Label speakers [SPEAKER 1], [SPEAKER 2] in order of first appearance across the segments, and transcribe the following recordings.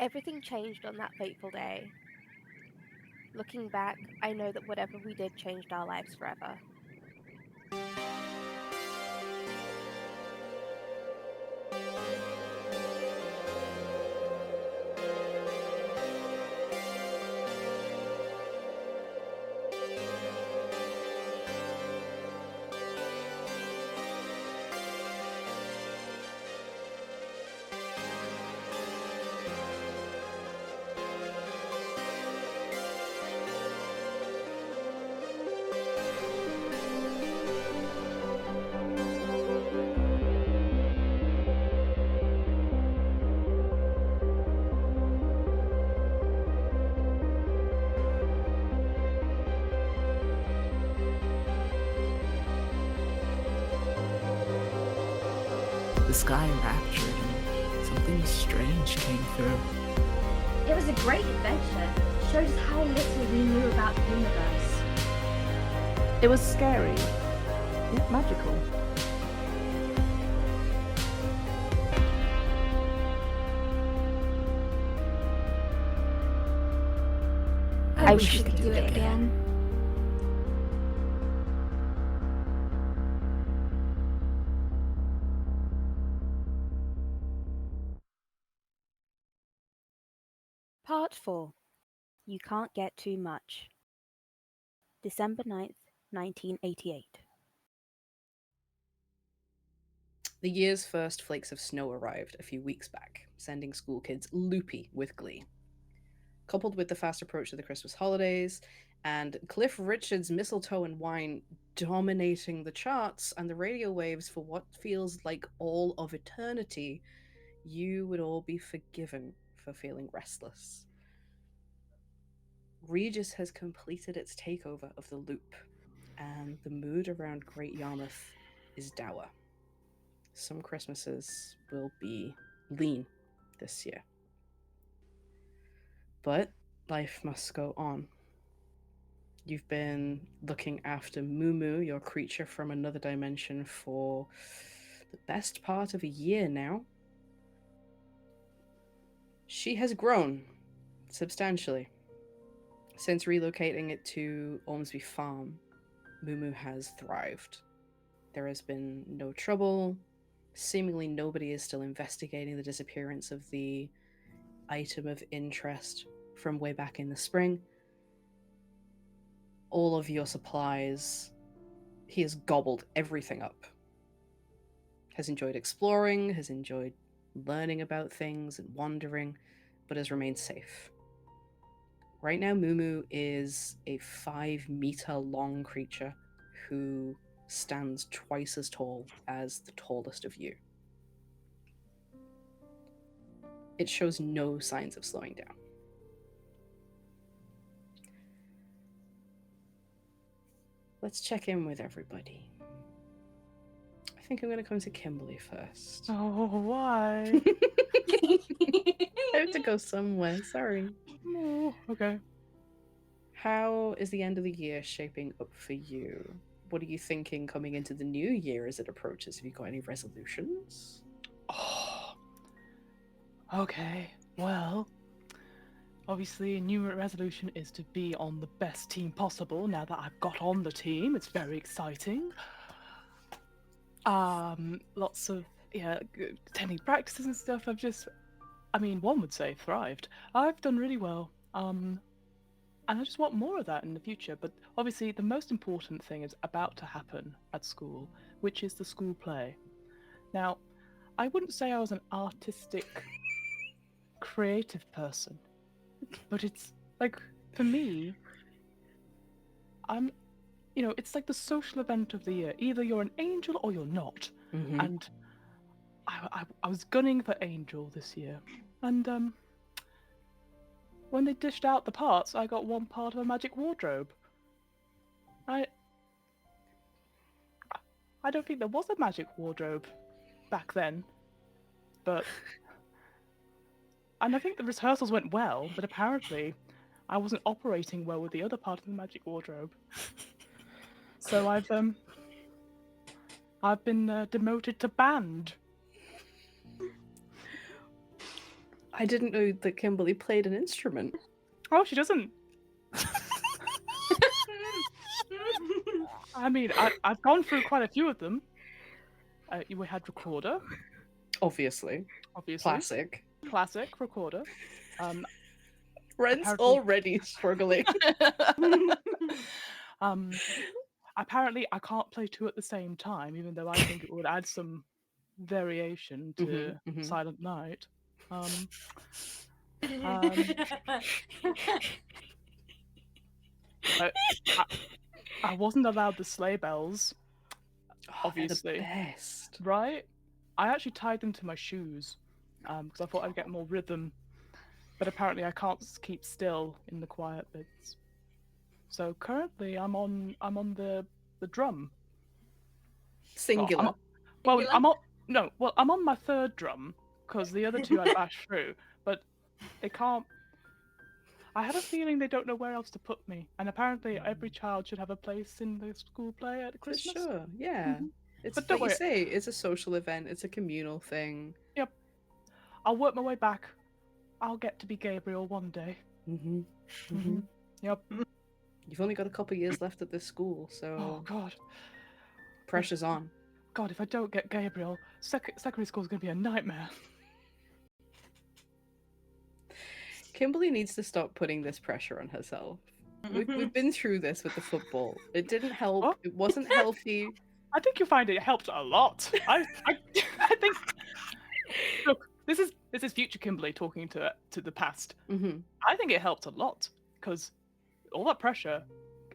[SPEAKER 1] Everything changed on that fateful day. Looking back, I know that whatever we did changed our lives forever.
[SPEAKER 2] The sky raptured and something strange came through.
[SPEAKER 3] It was a great adventure. It showed us how little we knew about the universe.
[SPEAKER 4] It was scary, yet magical.
[SPEAKER 3] I wish we could do it again.
[SPEAKER 1] Part 4. You Can't Get Too Much. December 9th, 1988.
[SPEAKER 5] The year's first flakes of snow arrived a few weeks back, sending school kids loopy with glee. Coupled with the fast approach of the Christmas holidays, and Cliff Richard's Mistletoe and Wine dominating the charts and the radio waves for what feels like all of eternity, you would all be forgiven for feeling restless. Regis has completed its takeover of the loop, and the mood around Great Yarmouth is dour. Some Christmases will be lean this year. But life must go on. You've been looking after Mumu, your creature from another dimension, for the best part of a year now. She has grown substantially. Since relocating it to Ormsby Farm, Mumu has thrived. There has been no trouble. Seemingly nobody is still investigating the disappearance of the item of interest from way back in the spring. All of your supplies, he has gobbled everything up. Has enjoyed exploring, has enjoyed learning about things and wandering, but has remained safe. Right now, Mumu is a 5-meter long creature who stands twice as tall as the tallest of you. It shows no signs of slowing down. Let's check in with everybody. I think I'm going to come to Kimberly first.
[SPEAKER 4] Oh, why?
[SPEAKER 5] I have to go somewhere, sorry.
[SPEAKER 4] Oh, okay.
[SPEAKER 5] How is the end of the year shaping up for you? What are you thinking coming into the new year as it approaches? Have you got any resolutions?
[SPEAKER 4] Oh. Okay, well, obviously a new resolution is to be on the best team possible now that I've got on the team. It's very exciting. Lots of, attending practices and stuff. One would say thrived. I've done really well. And I just want more of that in the future. But obviously the most important thing is about to happen at school, which is the school play. Now, I wouldn't say I was an artistic, creative person, but it's like, for me, it's like the social event of the year. Either you're an angel or you're not.
[SPEAKER 5] Mm-hmm.
[SPEAKER 4] And I was gunning for angel this year. And when they dished out the parts, I got one part of a magic wardrobe. I don't think there was a magic wardrobe back then. But and I think the rehearsals went well, but apparently I wasn't operating well with the other part of the magic wardrobe. So I've been demoted to band.
[SPEAKER 5] I didn't know that Kimberly played an instrument.
[SPEAKER 4] Oh, she doesn't. I mean, I've gone through quite a few of them. We had recorder,
[SPEAKER 5] Obviously.
[SPEAKER 4] obviously. Classic recorder.
[SPEAKER 5] Ren's
[SPEAKER 4] Apparently-
[SPEAKER 5] already struggling.
[SPEAKER 4] Apparently, I can't play two at the same time, even though I think it would add some variation to Silent Night. I wasn't allowed the sleigh bells, obviously.
[SPEAKER 5] The best.
[SPEAKER 4] Right? I actually tied them to my shoes because I thought I'd get more rhythm, but apparently I can't keep still in the quiet bits. So currently, I'm on the drum.
[SPEAKER 5] Singular.
[SPEAKER 4] I'm on my third drum because the other two I bashed through, but they can't. I have a feeling they don't know where else to put me, and apparently every child should have a place in the school play at Christmas.
[SPEAKER 5] For sure, yeah. It's
[SPEAKER 4] But
[SPEAKER 5] like
[SPEAKER 4] don't
[SPEAKER 5] you
[SPEAKER 4] worry.
[SPEAKER 5] say, it's a social event, it's a communal thing.
[SPEAKER 4] Yep. I'll work my way back. I'll get to be Gabriel one day. Yep.
[SPEAKER 5] You've only got a couple years left at this school, so
[SPEAKER 4] Oh God.
[SPEAKER 5] pressure's on.
[SPEAKER 4] God, if I don't get Gabriel, secondary school's gonna be a nightmare.
[SPEAKER 5] Kimberly needs to stop putting this pressure on herself. We've been through this with the football. It didn't help.
[SPEAKER 4] What?
[SPEAKER 5] It wasn't healthy.
[SPEAKER 4] I think you'll find it helped a lot. I think. Look, this is future Kimberly talking to the past. I think it helped a lot because all that pressure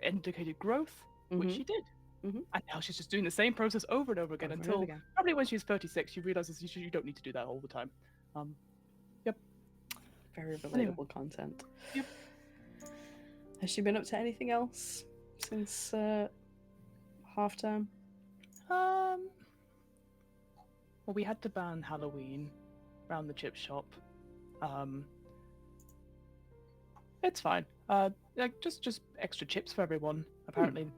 [SPEAKER 4] indicated growth, which she did. And now she's just doing the same process over and over again until probably when she's 36, she realizes you don't need to do that all the time. Yep.
[SPEAKER 5] Very relatable content.
[SPEAKER 4] Yep.
[SPEAKER 5] Has she been up to anything else since half term?
[SPEAKER 4] Well, we had to ban Halloween around the chip shop. It's fine. Like just extra chips for everyone, apparently.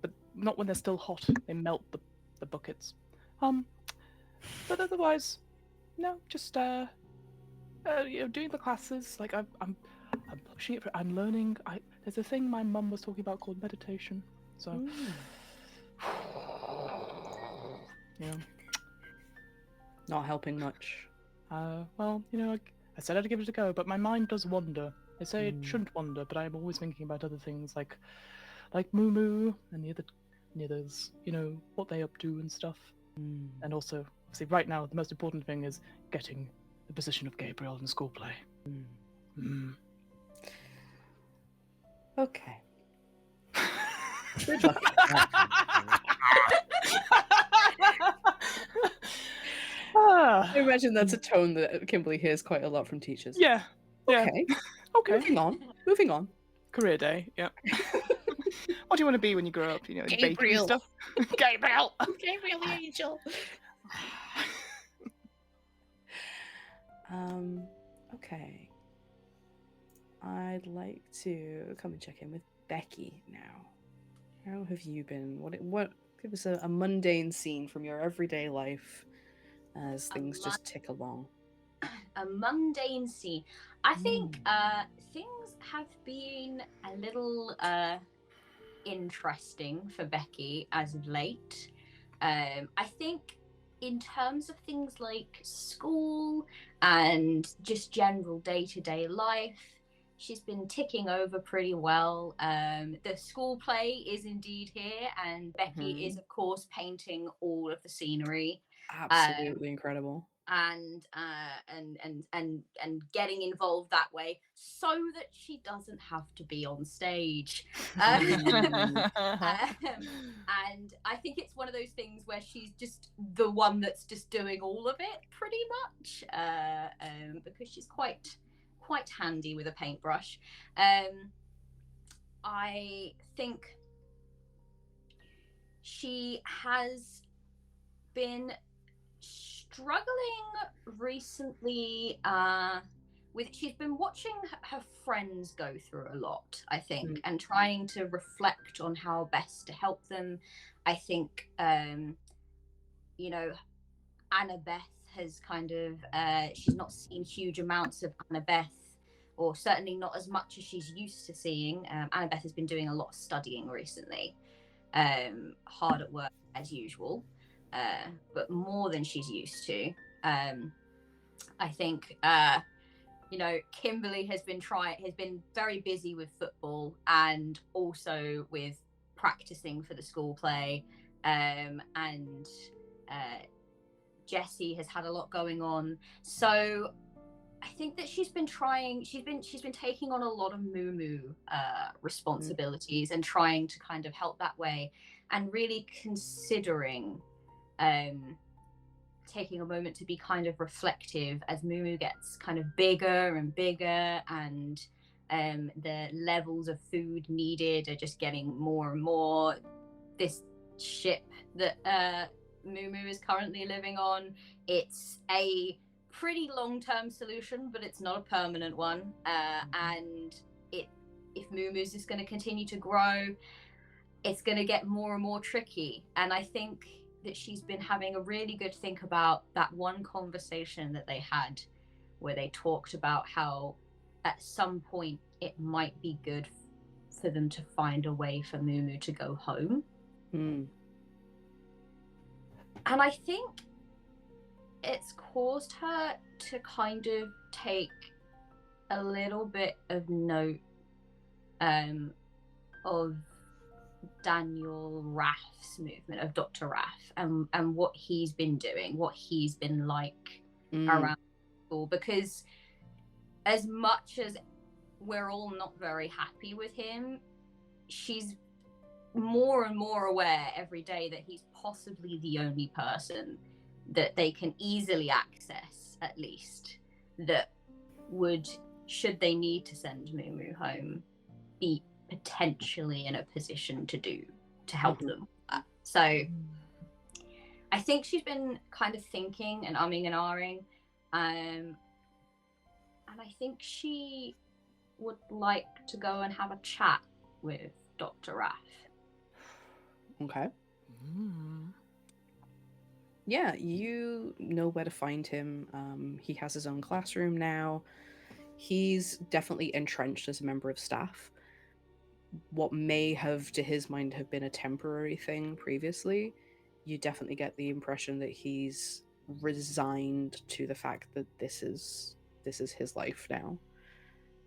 [SPEAKER 4] But not when they're still hot. They melt the buckets. But otherwise, no, just doing the classes. Like I'm pushing it. I'm learning. There's a thing my mum was talking about called meditation. So,
[SPEAKER 5] Not helping much.
[SPEAKER 4] Well, I said I'd give it a go, but my mind does wander. They say it shouldn't wander, but I'm always thinking about other things like Moo Moo and the others, what they up to and stuff. And also, obviously, right now, the most important thing is getting the position of Gabriel in school play.
[SPEAKER 5] Okay. Good luck. I imagine that's a tone that Kimberly hears quite a lot from teachers.
[SPEAKER 4] Yeah.
[SPEAKER 5] Okay. Moving on.
[SPEAKER 4] Career day. Yeah. What do you want to be when you grow up? Bakery
[SPEAKER 5] Gabriel.
[SPEAKER 4] stuff. Gabriel.
[SPEAKER 5] Gabriel the Angel. Okay. I'd like to come and check in with Becky now. How have you been? What give us a mundane scene from your everyday life as things just tick along.
[SPEAKER 3] A mundane scene. I think things have been a little interesting for Becky as of late. I think in terms of things like school and just general day-to-day life, she's been ticking over pretty well. The school play is indeed here, and Becky is, of course, painting all of the scenery.
[SPEAKER 5] Absolutely incredible.
[SPEAKER 3] And getting involved that way so that she doesn't have to be on stage. And I think it's one of those things where she's just the one that's just doing all of it pretty much, because she's quite handy with a paintbrush. I think she has been struggling recently she's been watching her friends go through a lot, I think, and trying to reflect on how best to help them. I think ANNABETH has kind of she's not seen huge amounts of Annabeth, or certainly not as much as she's used to seeing. Annabeth has been doing a lot of studying recently, hard at work as usual, but more than she's used to. I think Kimberly has been very busy with football and also with practicing for the school play, and Jessie has had a lot going on. So I think that she's been taking on a lot of Moo responsibilities and trying to kind of help that way, and really considering taking a moment to be kind of reflective as Moo gets kind of bigger and bigger, and the levels of food needed are just getting more and more. This ship that Moo is currently living on, it's a pretty long-term solution, but it's not a permanent one. And if Moo is just going to continue to grow, it's going to get more and more tricky. And I think that she's been having a really good think about that one conversation that they had, where they talked about how at some point it might be good for them to find a way for Moo to go home. And I think it's caused her to kind of take a little bit of note of Daniel Raff's movement, of Dr. Raff, and what he's been doing, what he's been like around school. Because as much as we're all not very happy with him, she's more and more aware every day that he's possibly the only person that they can easily access, at least, that would, should they need to send Moo home, be potentially in a position to help them. So I think she's been kind of thinking and umming and ahhing, and I think she would like to go and have a chat with Dr. Raff.
[SPEAKER 5] Okay. Yeah, you know where to find him. He has his own classroom now. He's definitely entrenched as a member of staff. What may have, to his mind, have been a temporary thing previously, you definitely get the impression that he's resigned to the fact that this is his life now.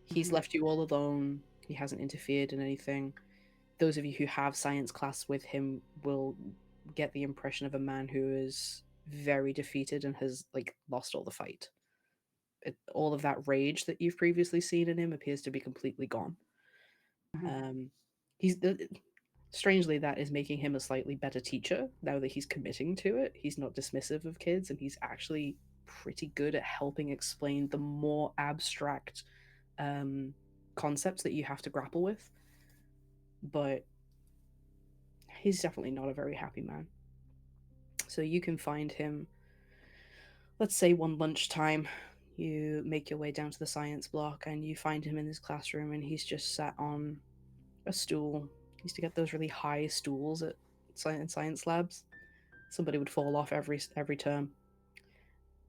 [SPEAKER 5] He's left you all alone. He hasn't interfered in anything. Those of you who have science class with him will get the impression of a man who is very defeated and has lost all the fight. All of that rage that you've previously seen in him appears to be completely gone. Strangely, that is making him a slightly better teacher now that he's committing to it. He's not dismissive of kids, and he's actually pretty good at helping explain the more abstract concepts that you have to grapple with. But he's definitely not a very happy man. So you can find him, let's say one lunchtime, you make your way down to the science block and you find him in his classroom, and he's just sat on a stool. He used to get those really high stools at science labs. Somebody would fall off every term.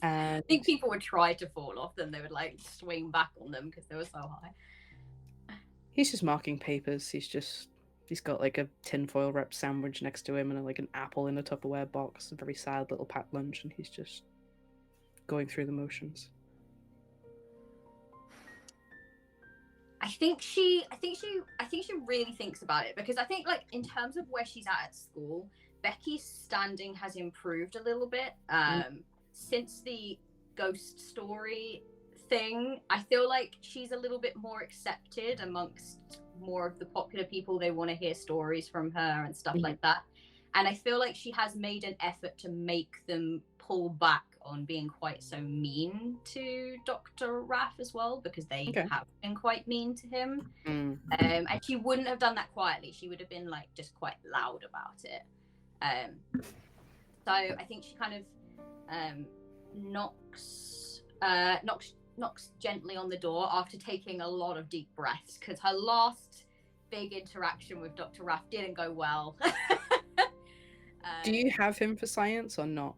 [SPEAKER 5] And
[SPEAKER 3] I think people would try to fall off them. They would swing back on them because they were so high.
[SPEAKER 5] He's just marking papers. He's got a tinfoil wrapped sandwich next to him and an apple in a Tupperware box. A very sad little packed lunch, and he's just going through the motions.
[SPEAKER 3] I think she really thinks about it, because I think in terms of where she's at school, Becky's standing has improved a little bit since the ghost story thing. I feel like she's a little bit more accepted amongst more of the popular people. They want to hear stories from her and stuff like that. And I feel like she has made an effort to make them pull back on being quite so mean to Dr. Raff as well, because they have been quite mean to him. And she wouldn't have done that quietly. She would have been just quite loud about it. So I think she kind of knocks gently on the door after taking a lot of deep breaths, because her last big interaction with Dr. Raff didn't go well.
[SPEAKER 5] Do you have him for science or not?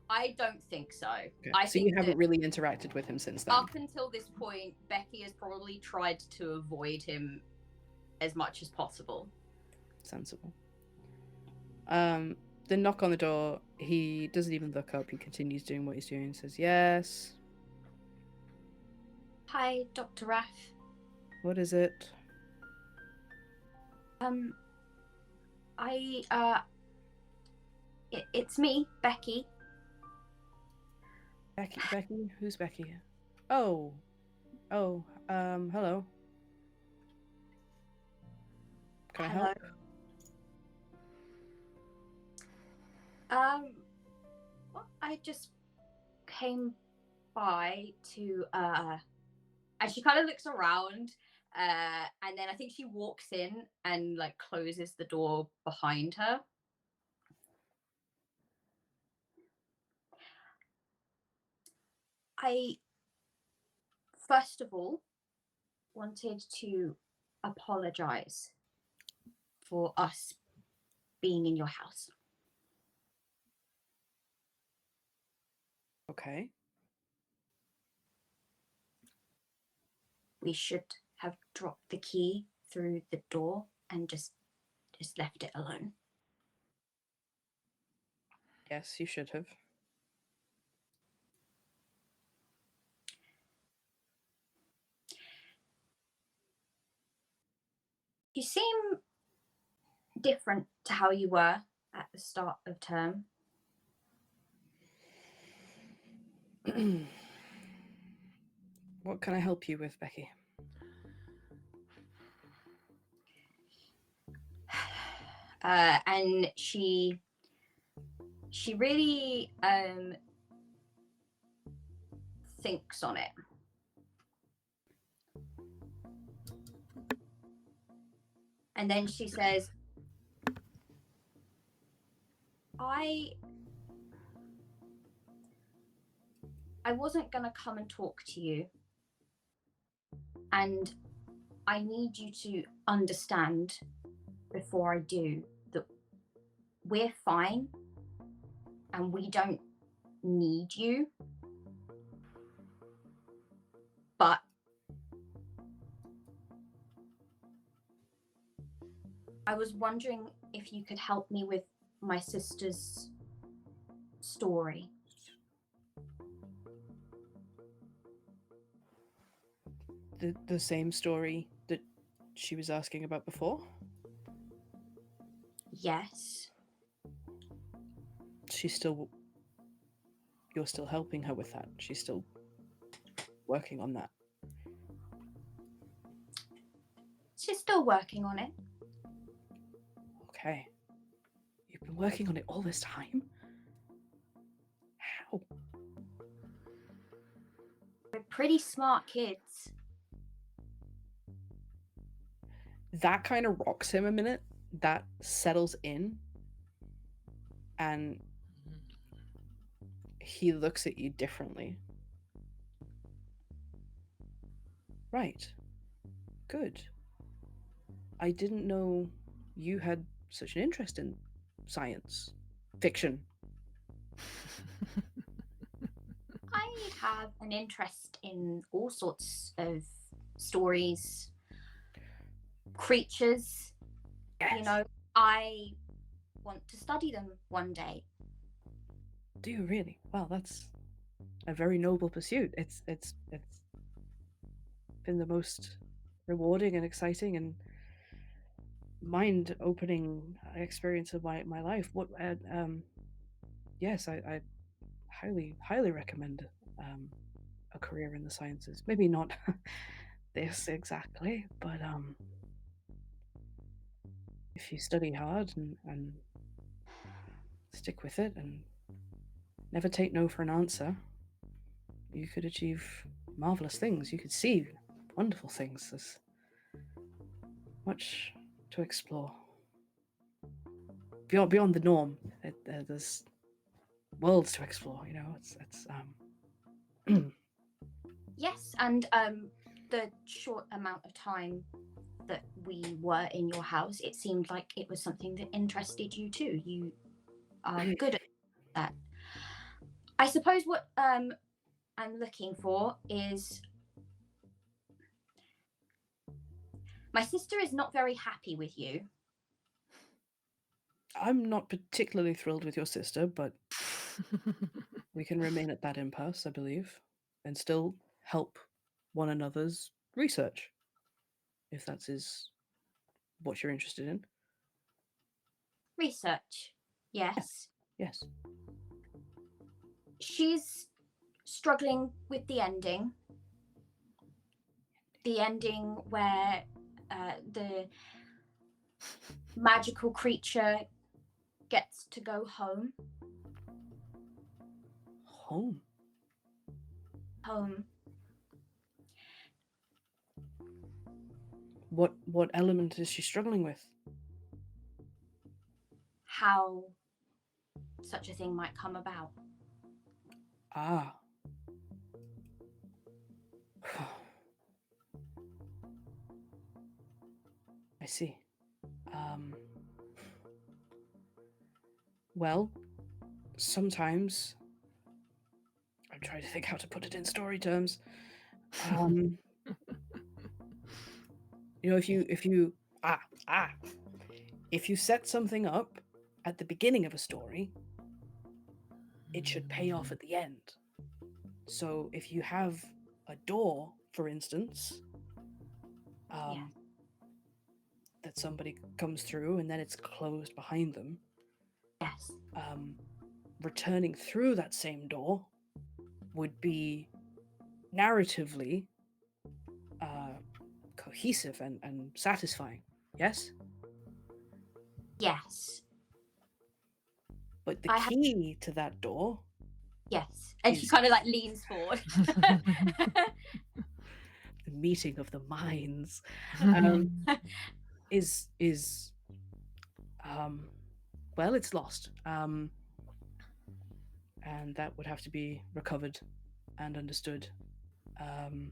[SPEAKER 3] I don't think so.
[SPEAKER 5] Okay.
[SPEAKER 3] I
[SPEAKER 5] So
[SPEAKER 3] think
[SPEAKER 5] you haven't really interacted with him since then?
[SPEAKER 3] up until this point, Becky has probably tried to avoid him as much as possible.
[SPEAKER 5] Sensible. The knock on the door, he doesn't even look up. He continues doing what he's doing. He says, yes.
[SPEAKER 3] Hi, Dr. Raff.
[SPEAKER 5] What is it?
[SPEAKER 3] It's me, Becky.
[SPEAKER 5] Becky? Who's Becky? Oh, hello. Can I help?
[SPEAKER 3] Well, I just came by to, and she kind of looks around, and then I think she walks in and like closes the door behind her. I, first of all, wanted to apologize for us being in your house.
[SPEAKER 5] Okay.
[SPEAKER 3] We should have dropped the key through the door and just left it alone.
[SPEAKER 5] Yes, you should have.
[SPEAKER 3] You seem different to how you were at the start of term.
[SPEAKER 5] What can I help you with, Becky?
[SPEAKER 3] And she really thinks on it. And then she says, I wasn't going to come and talk to you. And I need you to understand before I do that we're fine and we don't need you. But I was wondering if you could help me with my sister's story.
[SPEAKER 5] The same story that she was asking about before?
[SPEAKER 3] Yes.
[SPEAKER 5] You're still helping her with that. She's still working on that.
[SPEAKER 3] She's still working on it.
[SPEAKER 5] Okay. You've been working on it all this time? How?
[SPEAKER 3] We're pretty smart kids.
[SPEAKER 5] That kind of rocks him a minute. That settles in. And he looks at you differently. Right. Good. I didn't know you had such an interest in science fiction.
[SPEAKER 3] I have an interest in all sorts of stories, creatures.
[SPEAKER 5] Yes.
[SPEAKER 3] You know, I want to study them one day.
[SPEAKER 5] Do you really? Well, that's a very noble pursuit. It's been the most rewarding and exciting and mind-opening experience of my life. Yes, I highly recommend a career in the sciences. Maybe not this exactly, but if you study hard and stick with it and never take no for an answer, you could achieve marvelous things. You could see wonderful things. There's much to explore. Beyond the norm, there's worlds to explore. You know, it's
[SPEAKER 3] Yes, and the short amount of time that we were in your house, it seemed like it was something that interested you too. You are good at that. I suppose what I'm looking for is my sister is not very happy with you.
[SPEAKER 5] I'm not particularly thrilled with your sister, but we can remain at that impasse, I believe, and still help one another's research, if that is what you're interested in.
[SPEAKER 3] Research, yes.
[SPEAKER 5] Yes.
[SPEAKER 3] She's struggling with the ending. The ending where the magical creature gets to go home.
[SPEAKER 5] Home.
[SPEAKER 3] Home.
[SPEAKER 5] What element is she struggling with?
[SPEAKER 3] How such a thing might come about.
[SPEAKER 5] Ah. I see. Well, sometimes I'm trying to think how to put it in story terms. You know, if you set something up at the beginning of a story, it should pay off at the end. So if you have a door, for instance, that somebody comes through and then it's closed behind them.
[SPEAKER 3] Yes.
[SPEAKER 5] Returning through that same door would be narratively cohesive and satisfying. Yes?
[SPEAKER 3] Yes.
[SPEAKER 5] But the key to that door...
[SPEAKER 3] Yes. And she kind of like leans forward.
[SPEAKER 5] The meeting of the minds is well, it's lost. And that would have to be recovered and understood. And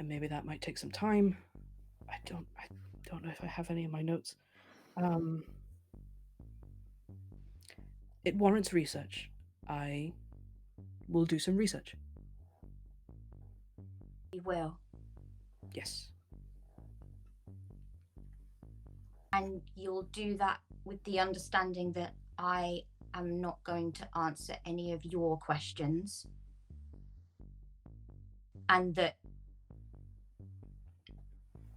[SPEAKER 5] maybe that might take some time. I don't know if I have any of my notes. It warrants research. I will do some research.
[SPEAKER 3] You will.
[SPEAKER 5] Yes.
[SPEAKER 3] And you'll do that with the understanding that I am not going to answer any of your questions. And that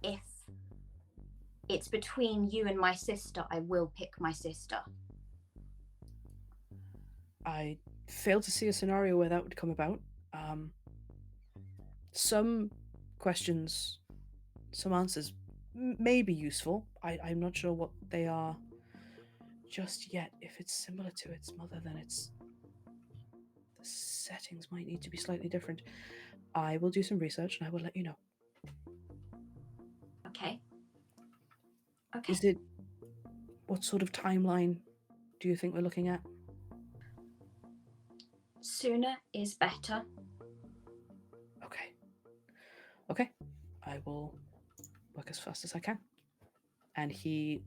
[SPEAKER 3] if it's between you and my sister, I will pick my sister.
[SPEAKER 5] I fail to see a scenario where that would come about. Some questions, some answers may be useful. I'm not sure what they are just yet. If it's similar to its mother, then the settings might need to be slightly different. I will do some research and I will let you know.
[SPEAKER 3] Okay.
[SPEAKER 5] What sort of timeline do you think we're looking at?
[SPEAKER 3] Sooner is better.
[SPEAKER 5] Okay. I will work as fast as I can. And he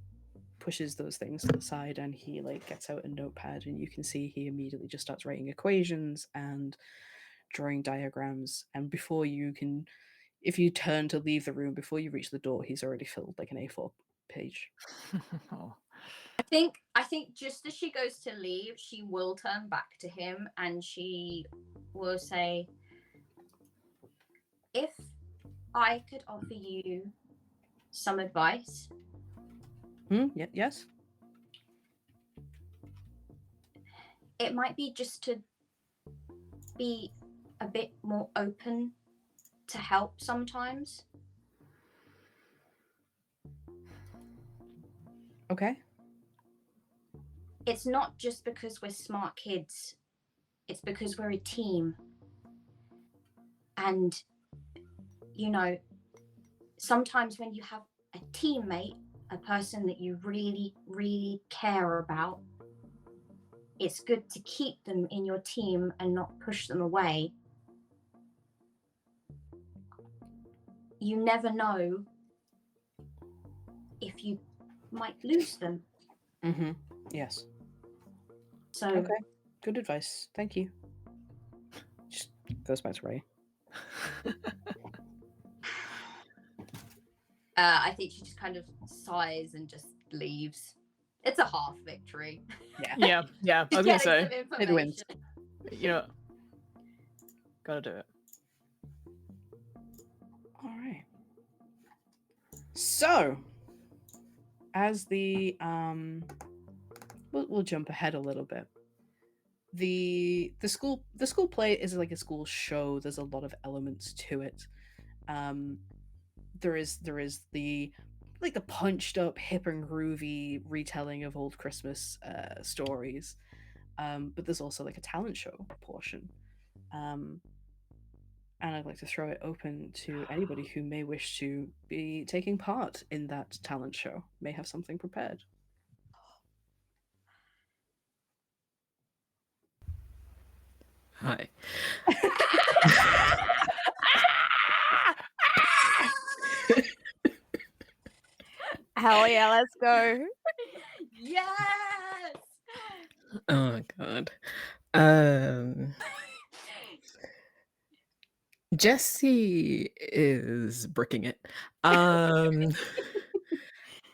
[SPEAKER 5] pushes those things to the side and he gets out a notepad, and you can see he immediately just starts writing equations and drawing diagrams. And before you can, if you turn to leave the room, before you reach the door, he's already filled an A4 page.
[SPEAKER 4] Oh.
[SPEAKER 3] I think just as she goes to leave, she will turn back to him and she will say, if I could offer you some advice.
[SPEAKER 5] Yes?
[SPEAKER 3] It might be just to be a bit more open to help sometimes.
[SPEAKER 5] Okay.
[SPEAKER 3] It's not just because we're smart kids. It's because we're a team. And, sometimes when you have a teammate, a person that you really, really care about, it's good to keep them in your team and not push them away. You never know if you might lose them.
[SPEAKER 5] Yes.
[SPEAKER 3] So
[SPEAKER 5] Okay, good advice. Thank you. Just goes back to Ray.
[SPEAKER 3] I think she just kind of sighs and just leaves. It's a half victory.
[SPEAKER 4] Yeah. I was gonna say,
[SPEAKER 5] it wins.
[SPEAKER 4] You know, gotta do it.
[SPEAKER 5] All right. So, as the we'll jump ahead a little bit. The school play is like a school show. There's a lot of elements to it. There is the like the punched up, hip and groovy retelling of old Christmas stories, but there's also like a talent show portion. And I'd like to throw it open to anybody who may wish to be taking part in that talent show, may have something prepared.
[SPEAKER 2] Hi.
[SPEAKER 1] Hell yeah, let's go.
[SPEAKER 3] Yes.
[SPEAKER 2] Oh my god. Jesse is bricking it.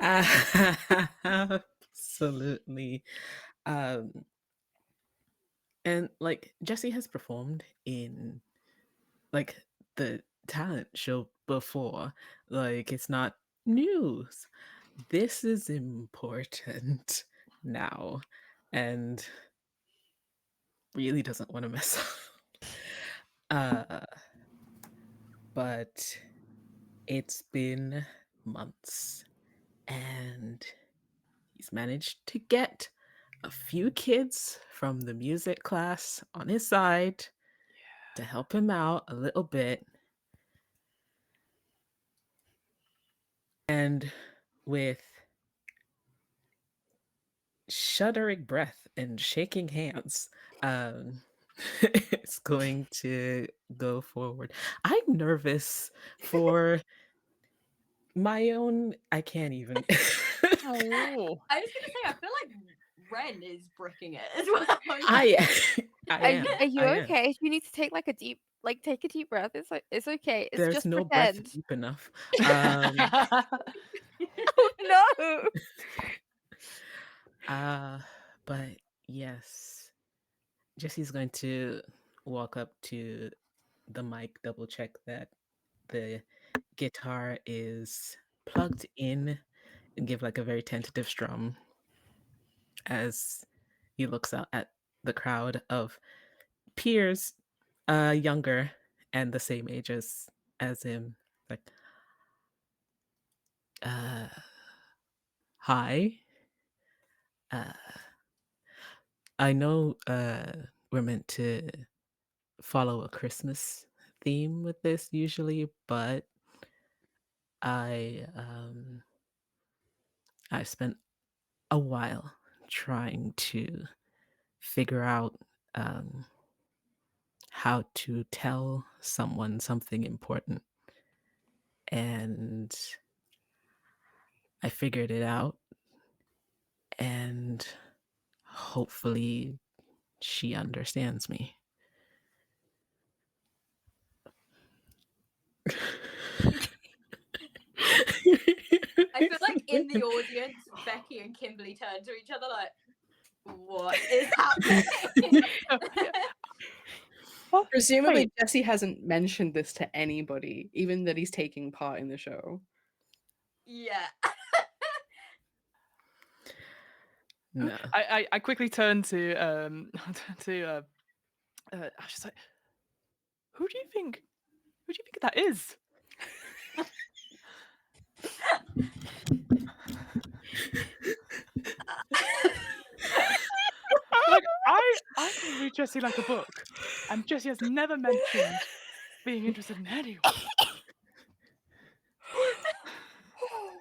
[SPEAKER 2] Absolutely. And like Jesse has performed in like the talent show before. Like it's not news. This is important now and really doesn't want to mess up. But it's been months and he's managed to get a few kids from the music class on his side to help him out a little bit. And with shuddering breath and shaking hands, it's going to go forward. I'm nervous for my own. I can't even.
[SPEAKER 4] Oh.
[SPEAKER 3] I was gonna say, I feel like Ren is bricking it as well.
[SPEAKER 2] I am.
[SPEAKER 1] Are you
[SPEAKER 2] I am.
[SPEAKER 1] okay? If you need to take like a deep breath, it's like it's okay. It's
[SPEAKER 2] There's
[SPEAKER 1] just
[SPEAKER 2] no
[SPEAKER 1] pretend.
[SPEAKER 2] breath deep enough.
[SPEAKER 1] No.
[SPEAKER 2] But yes, Jesse's going to walk up to the mic, double check that the guitar is plugged in, and give like a very tentative strum as he looks out at the crowd of peers, younger and the same age as him. Like, hi. I know we're meant to follow a Christmas theme with this usually, but I spent a while trying to figure out how to tell someone something important, and I figured it out, and hopefully she understands me.
[SPEAKER 3] I feel like in the audience, Becky and Kimberly turn to each other like, what is happening?
[SPEAKER 5] Presumably,
[SPEAKER 4] Wait.
[SPEAKER 5] Jesse hasn't mentioned this to anybody, even that he's taking part in the show.
[SPEAKER 3] Yeah.
[SPEAKER 2] No.
[SPEAKER 4] I quickly turned to I was just like, who do you think that is? Like I can read Jesse like a book, and Jesse has never mentioned being interested in anyone.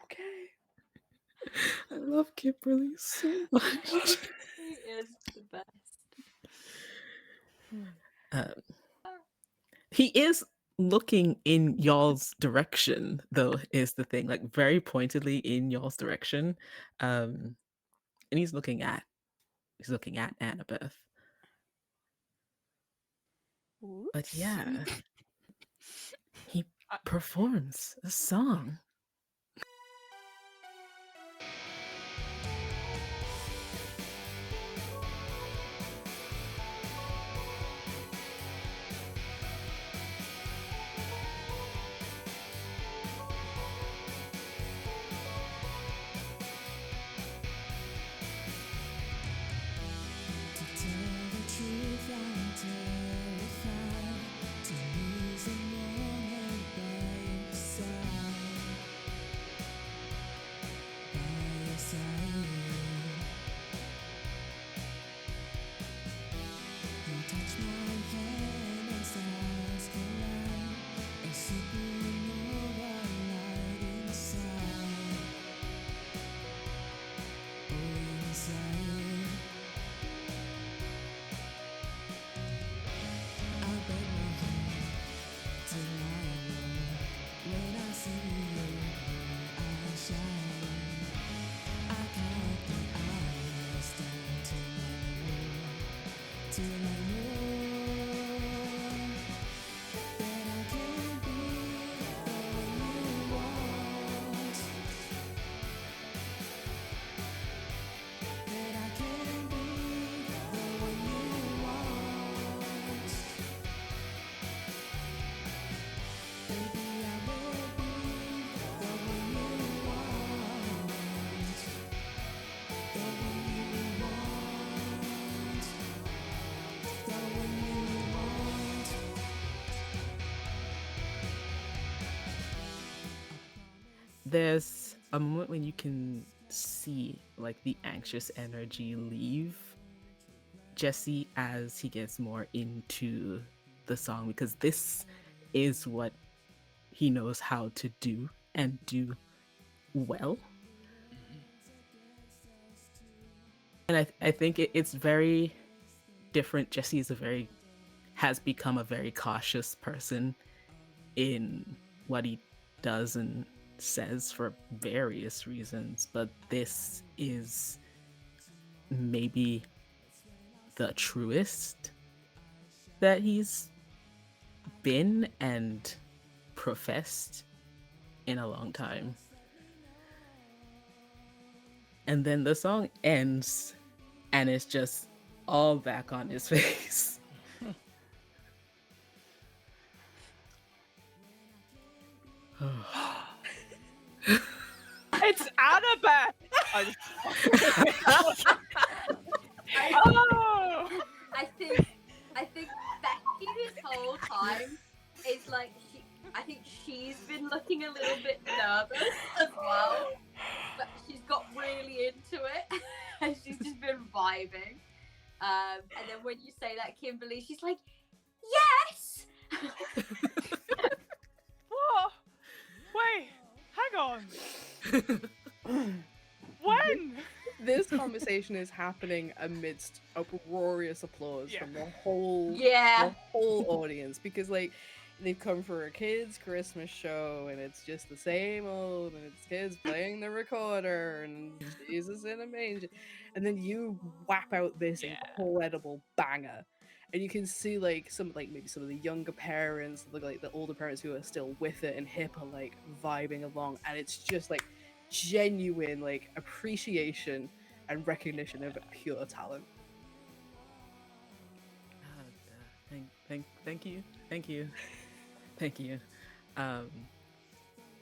[SPEAKER 5] Okay.
[SPEAKER 2] I love Kimberly so much.
[SPEAKER 3] He is the best.
[SPEAKER 2] He is looking in y'all's direction, though, is the thing, very pointedly in y'all's direction. And he's looking at He's looking at Annabeth. But
[SPEAKER 1] Oops.
[SPEAKER 2] yeah, he
[SPEAKER 4] I-
[SPEAKER 2] performs a song.
[SPEAKER 6] To tell the truth, I'm terrified to lose a moment by your side, by your side. You touch my hand and stars collide, a supernova light inside, oh inside. I break my heart till I know when I see your blue eyes shine. I count the hours down till I know that I can be the one you want, that I can be the one you want. Baby, I will be the one you want, the one you want, the one you want.
[SPEAKER 2] There's a moment when you can see like the anxious energy leave Jesse as he gets more into the song, because this is what he knows how to do and do well. And I think it's very different. Jesse is has become a very cautious person in what he does and says for various reasons, but this is maybe the truest that he's been and professed in a long time. And then the song ends and it's just all back on his face.
[SPEAKER 4] It's Annabeth! I just... Oh!
[SPEAKER 3] I think Becky this whole time is like I think she's been looking a little bit nervous as well, but she's got really into it and she's just been vibing. And then when you say that, Kimberly, she's like, yes.
[SPEAKER 4] What? Wait, hang on. When?
[SPEAKER 5] This conversation is happening amidst uproarious applause
[SPEAKER 4] Yeah.
[SPEAKER 5] from the whole audience, because like they've come for a kids' Christmas show and it's just the same old, and it's kids playing the recorder and Jesus in a manger, and then you whap out this
[SPEAKER 4] Yeah.
[SPEAKER 5] incredible banger. And you can see like maybe some of the younger parents, like the older parents who are still with it and hip, are like vibing along, and it's just like genuine like appreciation and recognition of pure talent.
[SPEAKER 2] Thank you. Thank you.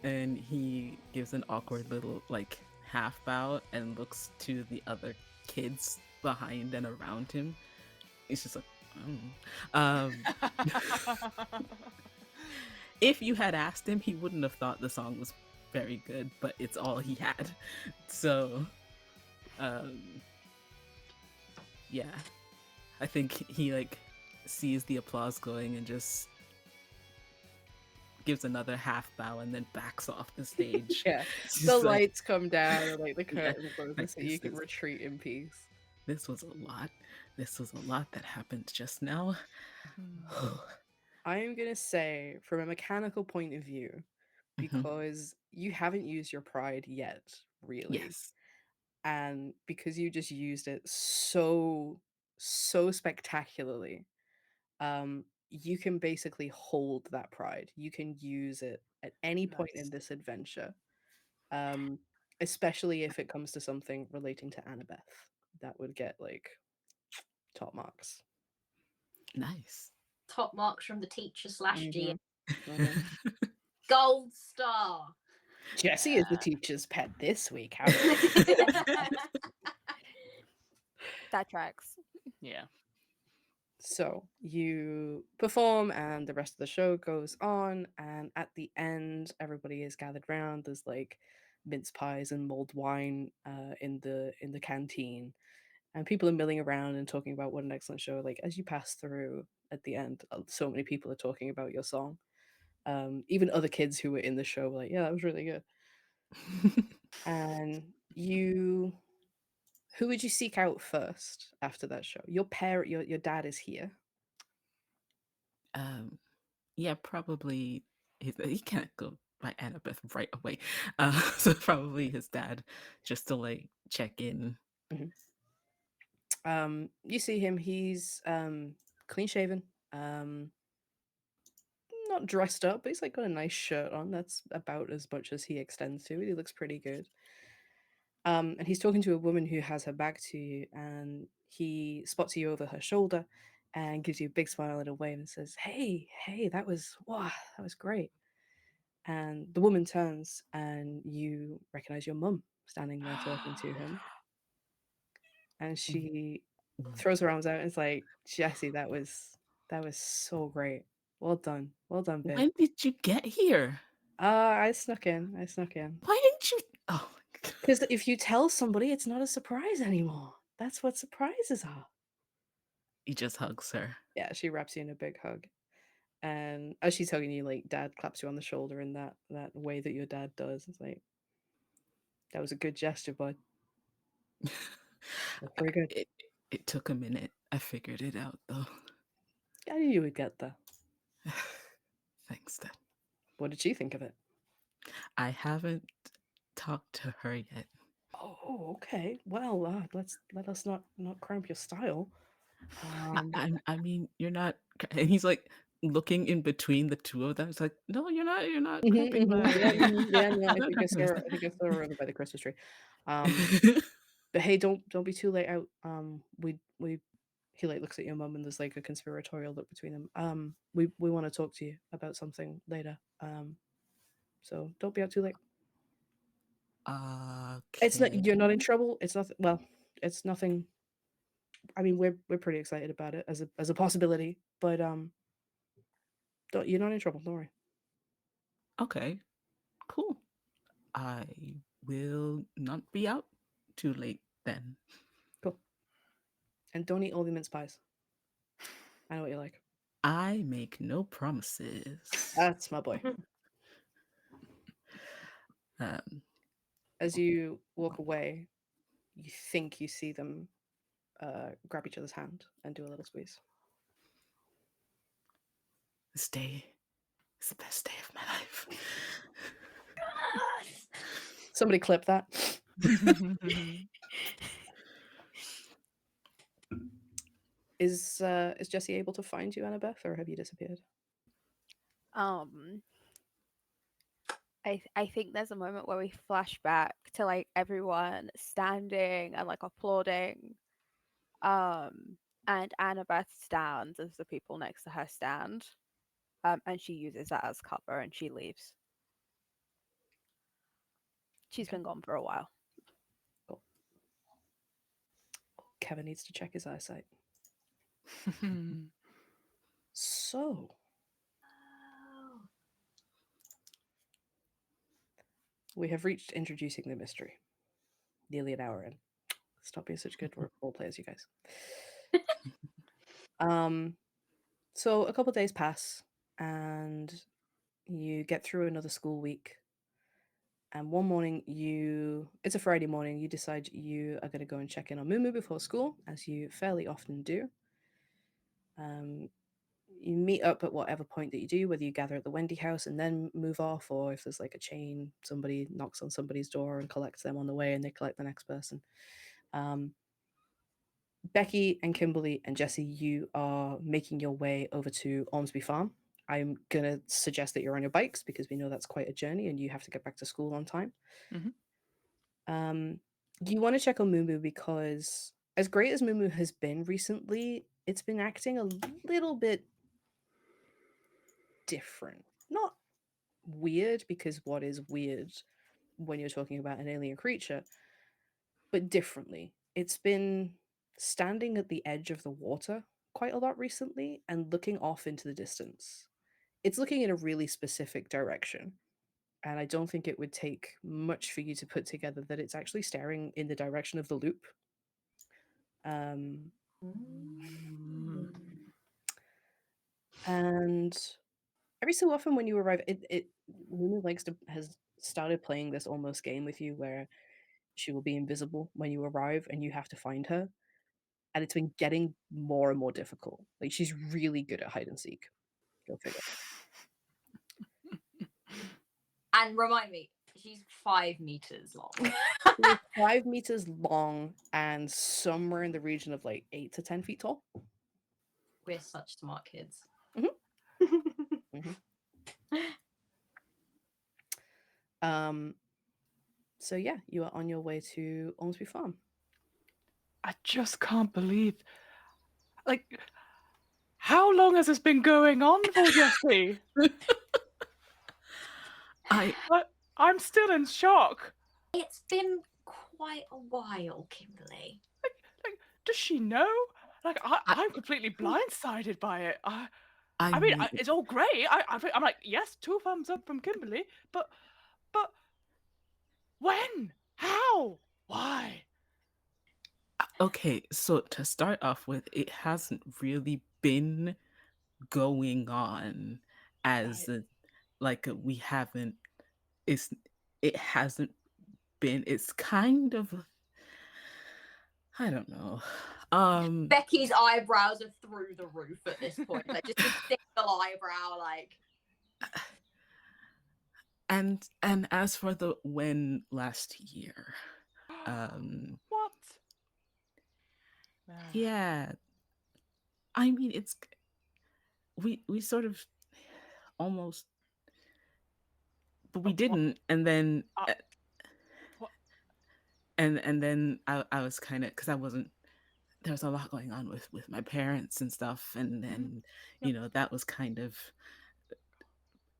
[SPEAKER 2] And he gives an awkward little like half bow and looks to the other kids behind and around him. He's just like, if you had asked him, he wouldn't have thought the song was very good, but it's all he had. So, yeah, I think he like sees the applause going and just gives another half bow and then backs off the stage.
[SPEAKER 5] Yeah,
[SPEAKER 2] Just
[SPEAKER 5] the
[SPEAKER 2] like,
[SPEAKER 5] lights come down and like the
[SPEAKER 2] Yeah,
[SPEAKER 5] curtain closes,
[SPEAKER 2] like,
[SPEAKER 5] so you can
[SPEAKER 2] this is-
[SPEAKER 5] retreat in peace.
[SPEAKER 2] This was a lot. This was a lot that happened just now.
[SPEAKER 5] I am gonna say, from a mechanical point of view,
[SPEAKER 2] Mhm.
[SPEAKER 5] because you haven't used your pride yet, really.
[SPEAKER 2] Yes.
[SPEAKER 5] And because you just used it so spectacularly, you can basically hold that pride. You can use it at any point in
[SPEAKER 4] Nice.
[SPEAKER 5] this adventure, um, especially if it comes to something relating to Annabeth. That would get like top marks.
[SPEAKER 2] Nice.
[SPEAKER 3] Top marks from the teacher slash GM.
[SPEAKER 5] Mhm.
[SPEAKER 3] Gold star.
[SPEAKER 5] Jessie is the teacher's pet this week. How
[SPEAKER 1] That tracks.
[SPEAKER 4] Yeah.
[SPEAKER 5] So you perform, and the rest of the show goes on. And at the end, everybody is gathered round. There's like mince pies and mulled wine in the canteen, and people are milling around and talking about what an excellent show. Like as you pass through at the end, so many people are talking about your song. Even other kids who were in the show were like, "Yeah, that was really good." And you, who would you seek out first after that show? Your dad is here.
[SPEAKER 2] um, yeah, probably he can't go by Annabeth right away. So probably his dad, just to like check in.
[SPEAKER 5] You see him. He's clean shaven, not dressed up, but he's like got a nice shirt on. That's about as much as he extends to. He looks pretty good. And he's talking to a woman who has her back to you, and he spots you over her shoulder and gives you a big smile and a wave and says, hey, that was great." And the woman turns, and you recognize your mum standing there talking to him, and she throws her arms out and is like, "Jesse, that was so great. Well done, babe."
[SPEAKER 2] When did you get here?
[SPEAKER 5] I snuck in.
[SPEAKER 2] Why didn't you? Oh my God.
[SPEAKER 5] Because if you tell somebody, it's not a surprise anymore. That's what surprises are.
[SPEAKER 2] He just hugs her.
[SPEAKER 5] Yeah, she wraps you in a big hug. And as she's hugging you, like, dad claps you on the shoulder in that way that your dad does. It's like, that was a good gesture, bud. That's pretty good.
[SPEAKER 2] It took a minute. I figured it out though.
[SPEAKER 5] I knew you would get there.
[SPEAKER 2] Thanks, Dad.
[SPEAKER 5] What did she think of it?
[SPEAKER 2] I haven't talked to her yet.
[SPEAKER 5] Oh, okay. Well, let us not cramp your style.
[SPEAKER 2] I mean, you're not. And he's like looking in between the two of them. It's like, no, you're not. You're not cramping my.
[SPEAKER 5] Yeah, no, I think I saw her over by the Christmas tree. But hey, don't be too late out. We he like looks at your mum, and there's like a conspiratorial look between them. We want to talk to you about something later. So don't be out too late. It's not, you're not in trouble. It's nothing. Well, it's nothing. I mean, we're pretty excited about it as a possibility, but you're not in trouble. Don't worry.
[SPEAKER 2] Okay, cool. I will not be out too late then.
[SPEAKER 5] Cool. And don't eat all the mince pies. I know what you like.
[SPEAKER 2] I make no promises.
[SPEAKER 5] That's my boy.
[SPEAKER 2] Um,
[SPEAKER 5] As you walk away, you think you see them grab each other's hand and do a little squeeze.
[SPEAKER 2] this day is the best day of my life.
[SPEAKER 5] Somebody clip that. Is Jesse able to find you, Annabeth, or have you disappeared?
[SPEAKER 1] I think there's a moment where we flash back to like everyone standing and like applauding. And Annabeth stands as the people next to her stand. And she uses that as cover and she leaves. She's been gone for a while.
[SPEAKER 5] Cool. Kevin needs to check his eyesight. So, we have reached introducing the mystery. Nearly an hour in. Stop being such good role players, you guys. So a couple days pass, and you get through another school week. And one morning, it's a Friday morning, you decide you are going to go and check in on Mumu before school, as you fairly often do. you meet up at whatever point that you do, whether you gather at the Wendy house and then move off, or if there's like a chain, somebody knocks on somebody's door and collects them on the way and they collect the next person. Becky and Kimberly and Jesse, you are making your way over to Ormsby Farm. I'm going to suggest that you're on your bikes because we know that's quite a journey and you have to get back to school on time. You want to check on Moo because as great as Moo has been recently, it's been acting a little bit different. Not weird, because what is weird when you're talking about an alien creature, but differently. It's been standing at the edge of the water quite a lot recently and looking off into the distance. It's looking in a really specific direction. And I don't think it would take much for you to put together that it's actually staring in the direction of the loop. And every so often when you arrive, Luna has started playing this almost game with you where she will be invisible when you arrive and you have to find her. And it's been getting more and more difficult. Like, she's really good at hide and seek. Go figure.
[SPEAKER 3] And remind me, she's 5 meters long.
[SPEAKER 5] She's 5 meters long and somewhere in the region of like 8 to 10 feet tall.
[SPEAKER 3] We're such smart kids.
[SPEAKER 5] So yeah, you are on your way to Ormsby Farm.
[SPEAKER 4] I just can't believe, like, how long has this been going on for, Jesse? I'm still in shock.
[SPEAKER 3] It's been quite a while, Kimberly.
[SPEAKER 4] Like, does she know? Like, I'm completely blindsided by it. I mean, it's all great. I'm like, yes, 2 thumbs up from Kimberly, but when? How? Why?
[SPEAKER 2] Okay, so to start off with, it hasn't really been going on as we haven't. It hasn't been. It's kind of. I don't know.
[SPEAKER 3] Becky's eyebrows are through the roof at this point. Like, just a single eyebrow, like.
[SPEAKER 2] And as for the when last year,
[SPEAKER 4] what?
[SPEAKER 2] Yeah, I mean, it's we sort of almost, but we didn't, and then and then I was kind of, because I wasn't. There was a lot going on with my parents and stuff, and then you know, that was kind of.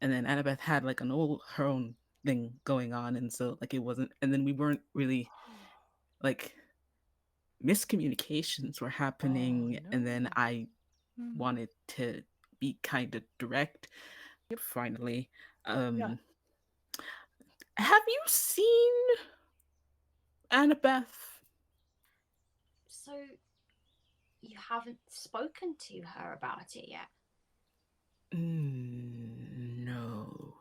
[SPEAKER 2] And then Annabeth had like her own thing going on, and so like it wasn't. And then we weren't really like, miscommunications were happening, and then I wanted to be kind of direct. Finally, have you seen Annabeth?
[SPEAKER 3] So you haven't spoken to her about it yet?
[SPEAKER 2] No.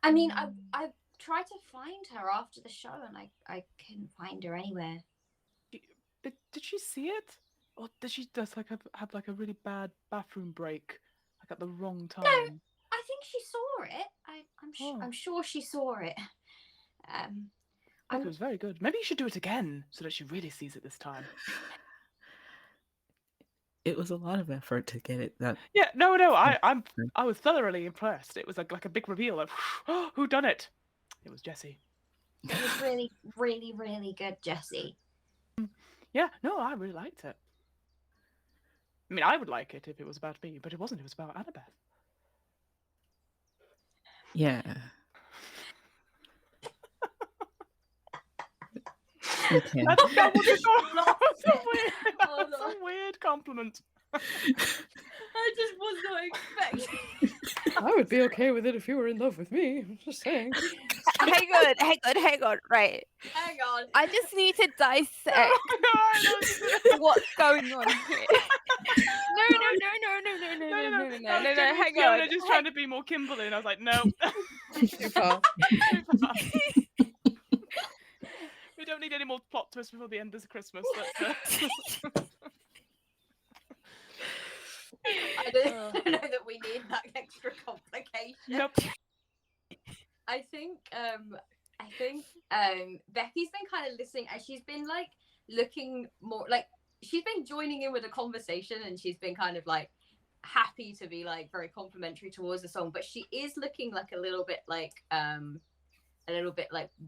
[SPEAKER 3] I mean, I tried to find her after the show, and I couldn't find her anywhere.
[SPEAKER 4] Did she see it, or did she just like have like a really bad bathroom break, like at the wrong time?
[SPEAKER 3] No, I think she saw it. I'm sure she saw it.
[SPEAKER 4] It was very good. Maybe you should do it again so that she really sees it this time.
[SPEAKER 2] It was a lot of effort to get it that.
[SPEAKER 4] Yeah, no, I was thoroughly impressed. It was like a big reveal of who done it. It was Jesse.
[SPEAKER 3] It was really, really, really good, Jesse.
[SPEAKER 4] Yeah, no, I really liked it. I mean, I would like it if it was about me, but it wasn't. It was about Annabeth.
[SPEAKER 2] Yeah. Okay.
[SPEAKER 4] That's a weird compliment.
[SPEAKER 3] I just was not expecting.
[SPEAKER 5] I would be okay with it if you were in love with me. I'm just saying.
[SPEAKER 1] Hang on. Right.
[SPEAKER 3] Hang on.
[SPEAKER 1] I just need to dissect what's going on here. No. Hang on.
[SPEAKER 4] Fiona just trying to be more Kimberly, and I was like, no.
[SPEAKER 5] Too far.
[SPEAKER 4] We don't need any more plot twists before the end of Christmas.
[SPEAKER 3] don't know that we need that extra complication.
[SPEAKER 4] Nope.
[SPEAKER 3] I think Becky's been kind of listening, and she's been like looking more like she's been joining in with the conversation, and she's been kind of like happy to be like very complimentary towards the song, but she is looking like a little bit like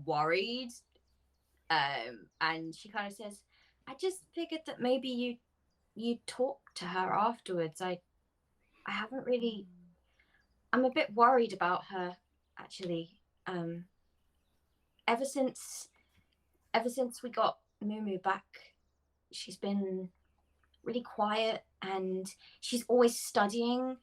[SPEAKER 3] worried. And she kind of says, I just figured that maybe you talk to her afterwards. I haven't really. I'm a bit worried about her, actually. Ever since we got Mumu back, she's been really quiet, and she's always studying.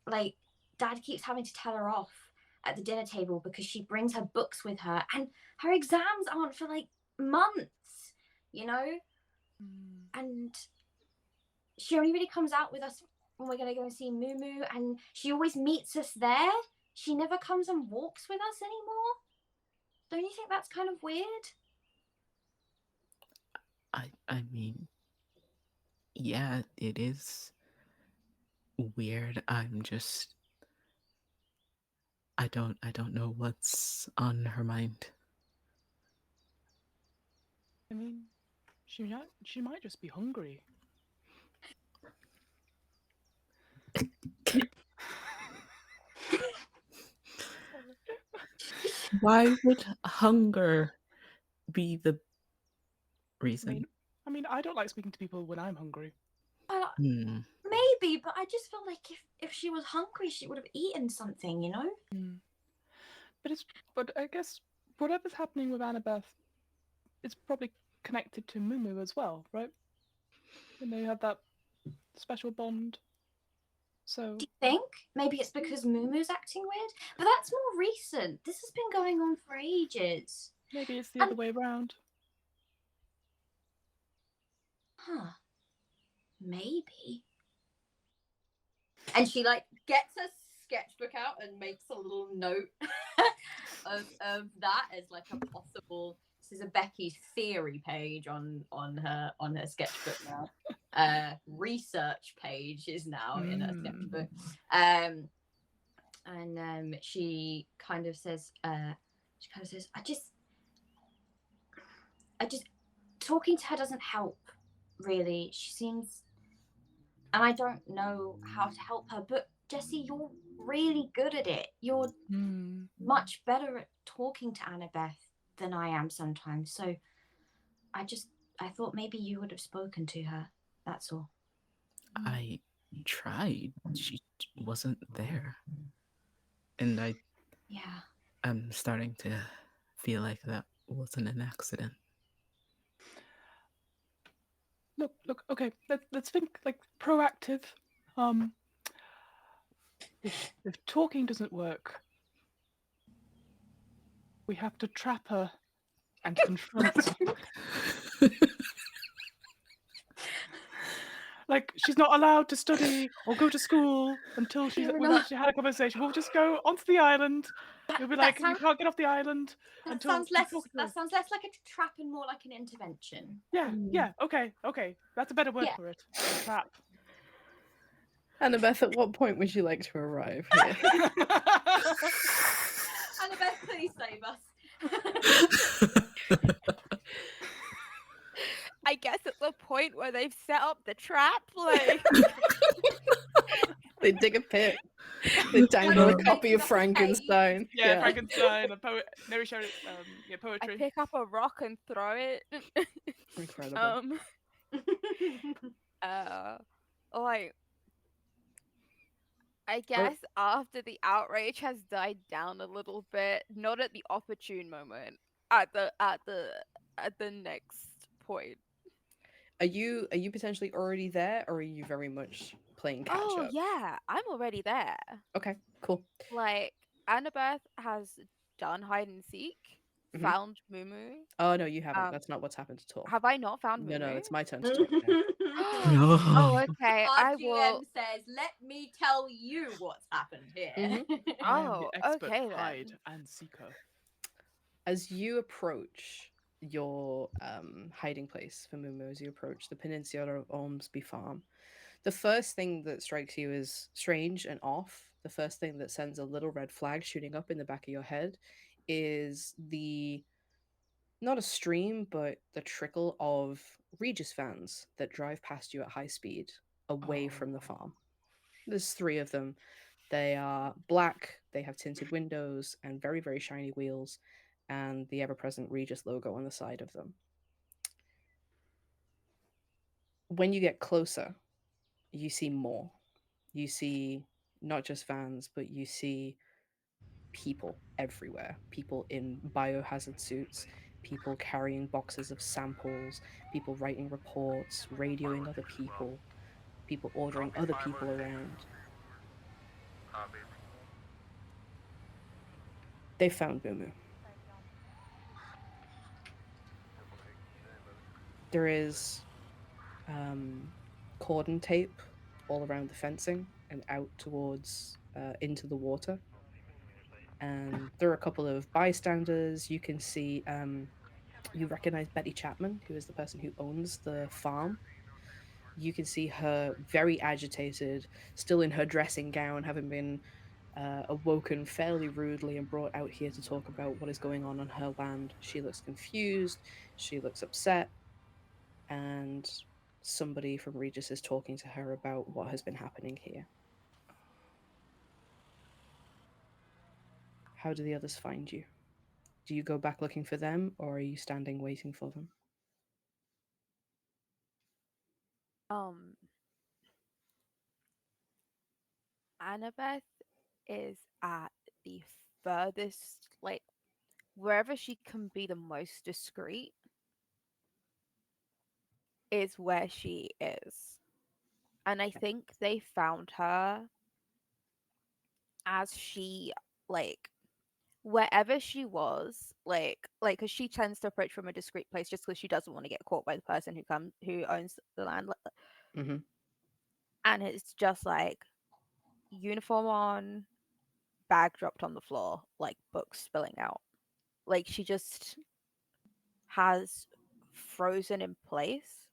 [SPEAKER 3] Like, Dad keeps having to tell her off at the dinner table because she brings her books with her, and her exams aren't for like months, you know. And she only really comes out with us when we're going to go and see Mumu, and she always meets us there. She never comes and walks with us anymore. Don't you think that's kind of weird?
[SPEAKER 2] I mean, yeah, it is weird. I don't know what's on her mind.
[SPEAKER 4] I mean, she might just be hungry.
[SPEAKER 2] Why would hunger be the reason?
[SPEAKER 4] I mean, I don't like speaking to people when I'm hungry.
[SPEAKER 3] Maybe, but I just feel like if she was hungry, she would have eaten something, you know?
[SPEAKER 4] But I guess whatever's happening with Annabeth, it's probably connected to Mumu as well, right? And they have that special bond. So
[SPEAKER 3] Do you think maybe it's because Mumu's acting weird? But that's more recent. This has been going on for ages.
[SPEAKER 4] maybe it's the other way around.
[SPEAKER 3] Huh. Maybe. And she like gets her sketchbook out and makes a little note of that as like a possible. This is a Becky theory page on her sketchbook now. Research page is now in her sketchbook. And she kind of says, I just talking to her doesn't help, really. She seems, and I don't know how to help her, but Jessie, you're really good at it. You're much better at talking to Annabeth than I am sometimes. So I thought maybe you would have spoken to her. That's all.
[SPEAKER 2] I tried. She wasn't there. And I'm starting to feel like that wasn't an accident.
[SPEAKER 4] Look, okay, let's think like proactive. If talking doesn't work, we have to trap her and confront. Like, she's not allowed to study or go to school until we've actually had a conversation. We'll just go onto the island. You'll be like, you can't get off the island until.
[SPEAKER 3] That sounds less like a trap and more like an intervention.
[SPEAKER 4] Yeah. Okay. That's a better word for it. Trap.
[SPEAKER 5] Annabeth, at what point would you like to arrive here?
[SPEAKER 3] Annabeth, please save us.
[SPEAKER 1] I guess at the point where they've set up the trap, like
[SPEAKER 5] They dig a pit. They dangle a copy of Frankenstein.
[SPEAKER 4] Yeah, Frankenstein, a poet. Mary Shelley, poetry.
[SPEAKER 1] I pick up a rock and throw it.
[SPEAKER 5] Incredible.
[SPEAKER 1] Like, I guess after the outrage has died down a little bit, not at the opportune moment, at the next point.
[SPEAKER 5] Are you potentially already there, or are you very much playing catch up?
[SPEAKER 1] Yeah, I'm already there.
[SPEAKER 5] Okay, cool.
[SPEAKER 1] Like, Annabeth has done hide and seek, found Mumu.
[SPEAKER 5] Oh no, you haven't. That's not what's happened at all.
[SPEAKER 1] Have I not found Mumu?
[SPEAKER 5] No, it's my turn to talk now.
[SPEAKER 2] No.
[SPEAKER 1] Oh, okay.
[SPEAKER 3] Our GM says, "Let me tell you what's happened here."
[SPEAKER 1] Oh,
[SPEAKER 4] expert
[SPEAKER 1] okay then.
[SPEAKER 4] hide and seeker.
[SPEAKER 5] As you approach your hiding place for Mumu, as you approch the peninsula of Ormsby Farm, The first thing that strikes you as strange and off, the first thing that sends a little red flag shooting up in the back of your head, is the not a stream, but the trickle of Regis vans that drive past you at high speed away from the
[SPEAKER 4] Oh.
[SPEAKER 5] farm. There's three of them. They are black, they have tinted windows and very, very shiny wheels, and the ever present Regis logo on the side of them. When you get closer, you see more. You see not just vans, but you see people everywhere. People in biohazard suits, people carrying boxes of samples, people writing reports, radioing other people, people ordering other people around. They found Mumu. There is cordon tape all around the fencing and out towards into the water. And there are a couple of bystanders. You can see, you recognize Betty Chapman, who is the person who owns the farm. You can see her very agitated, still in her dressing gown, having been awoken fairly rudely and brought out here to talk about what is going on her land. She looks confused, she looks upset, and somebody from Regis is talking to her about what has been happening here. How do the others find you? Do you go back looking for them, or are you standing waiting for them?
[SPEAKER 1] Um, Annabeth is at the furthest, like wherever she can be the most discreet is where she is. And I think they found her as she like wherever she was, because she tends to approach from a discreet place just because she doesn't want to get caught by the person who owns the land.
[SPEAKER 5] Mm-hmm.
[SPEAKER 1] And it's just like uniform on, bag dropped on the floor, like books spilling out. Like she just has frozen in place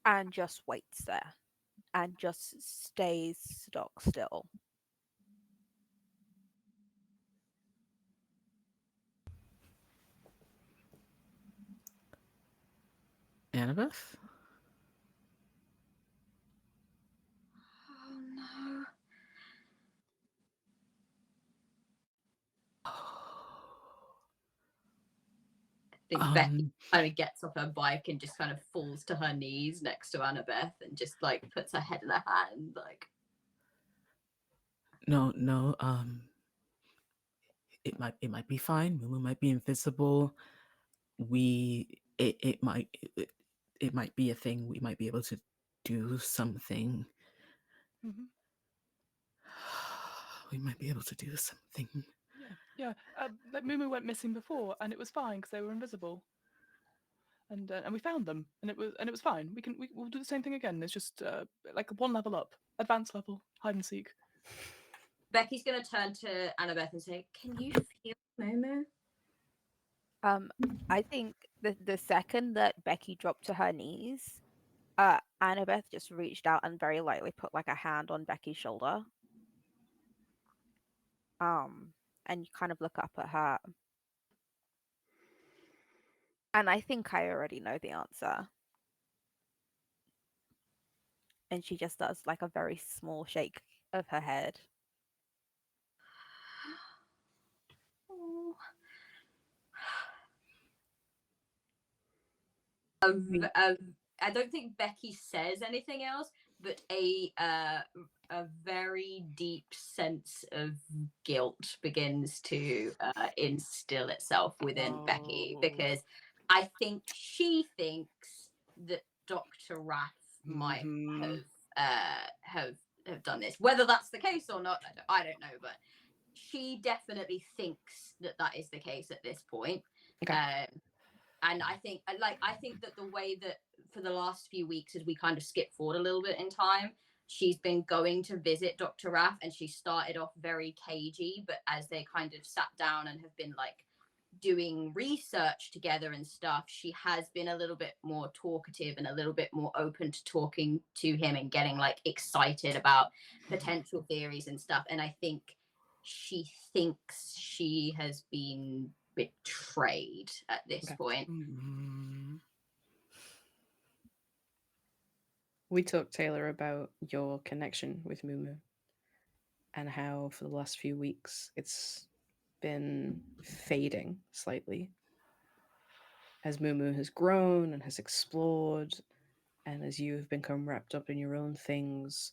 [SPEAKER 1] and just waits there and just stays stock still.
[SPEAKER 2] Annabeth?
[SPEAKER 3] Oh no. I think Becky
[SPEAKER 2] Um,
[SPEAKER 3] kind of gets off her bike and just kind of falls to her knees next to Annabeth and just like puts her head in her hand, like.
[SPEAKER 2] no, it might be fine. Mumu might be invisible. It might it might be a thing. We might be able to do something.
[SPEAKER 4] Hmm.
[SPEAKER 2] We might be able to do something.
[SPEAKER 4] Yeah. Like Mumu went missing before, and it was fine because they were invisible. And we found them, and it was fine. We'll do the same thing again. It's just like one level up, advanced level, hide and seek.
[SPEAKER 3] Becky's gonna turn to Annabeth and say, "Can you feel Momo?"
[SPEAKER 1] Um, I think the second that Becky dropped to her knees, Annabeth just reached out and very lightly put like a hand on Becky's shoulder. Um, and you kind of look up at her, and I think I already know the answer. And she just does like a very small shake of her head.
[SPEAKER 3] Oh. I don't think Becky says anything else, but a very deep sense of guilt begins to instill itself within Becky, because I think she thinks that Dr. Raff might have done this. Whether that's the case or not, I don't know, but she definitely thinks that that is the case at this point.
[SPEAKER 5] Okay.
[SPEAKER 3] And I think that the way that for the last few weeks, as we kind of skip forward a little bit in time, she's been going to visit Dr. Raff, and she started off very cagey, but as they kind of sat down and have been like doing research together and stuff, she has been a little bit more talkative and a little bit more open to talking to him and getting like excited about potential theories and stuff. And I think she thinks she has been betrayed at this
[SPEAKER 5] Okay.
[SPEAKER 3] point.
[SPEAKER 5] We talked, Taylor, about your connection with Mumu and how for the last few weeks it's been fading slightly as Mumu has grown and has explored, and as you have become wrapped up in your own things.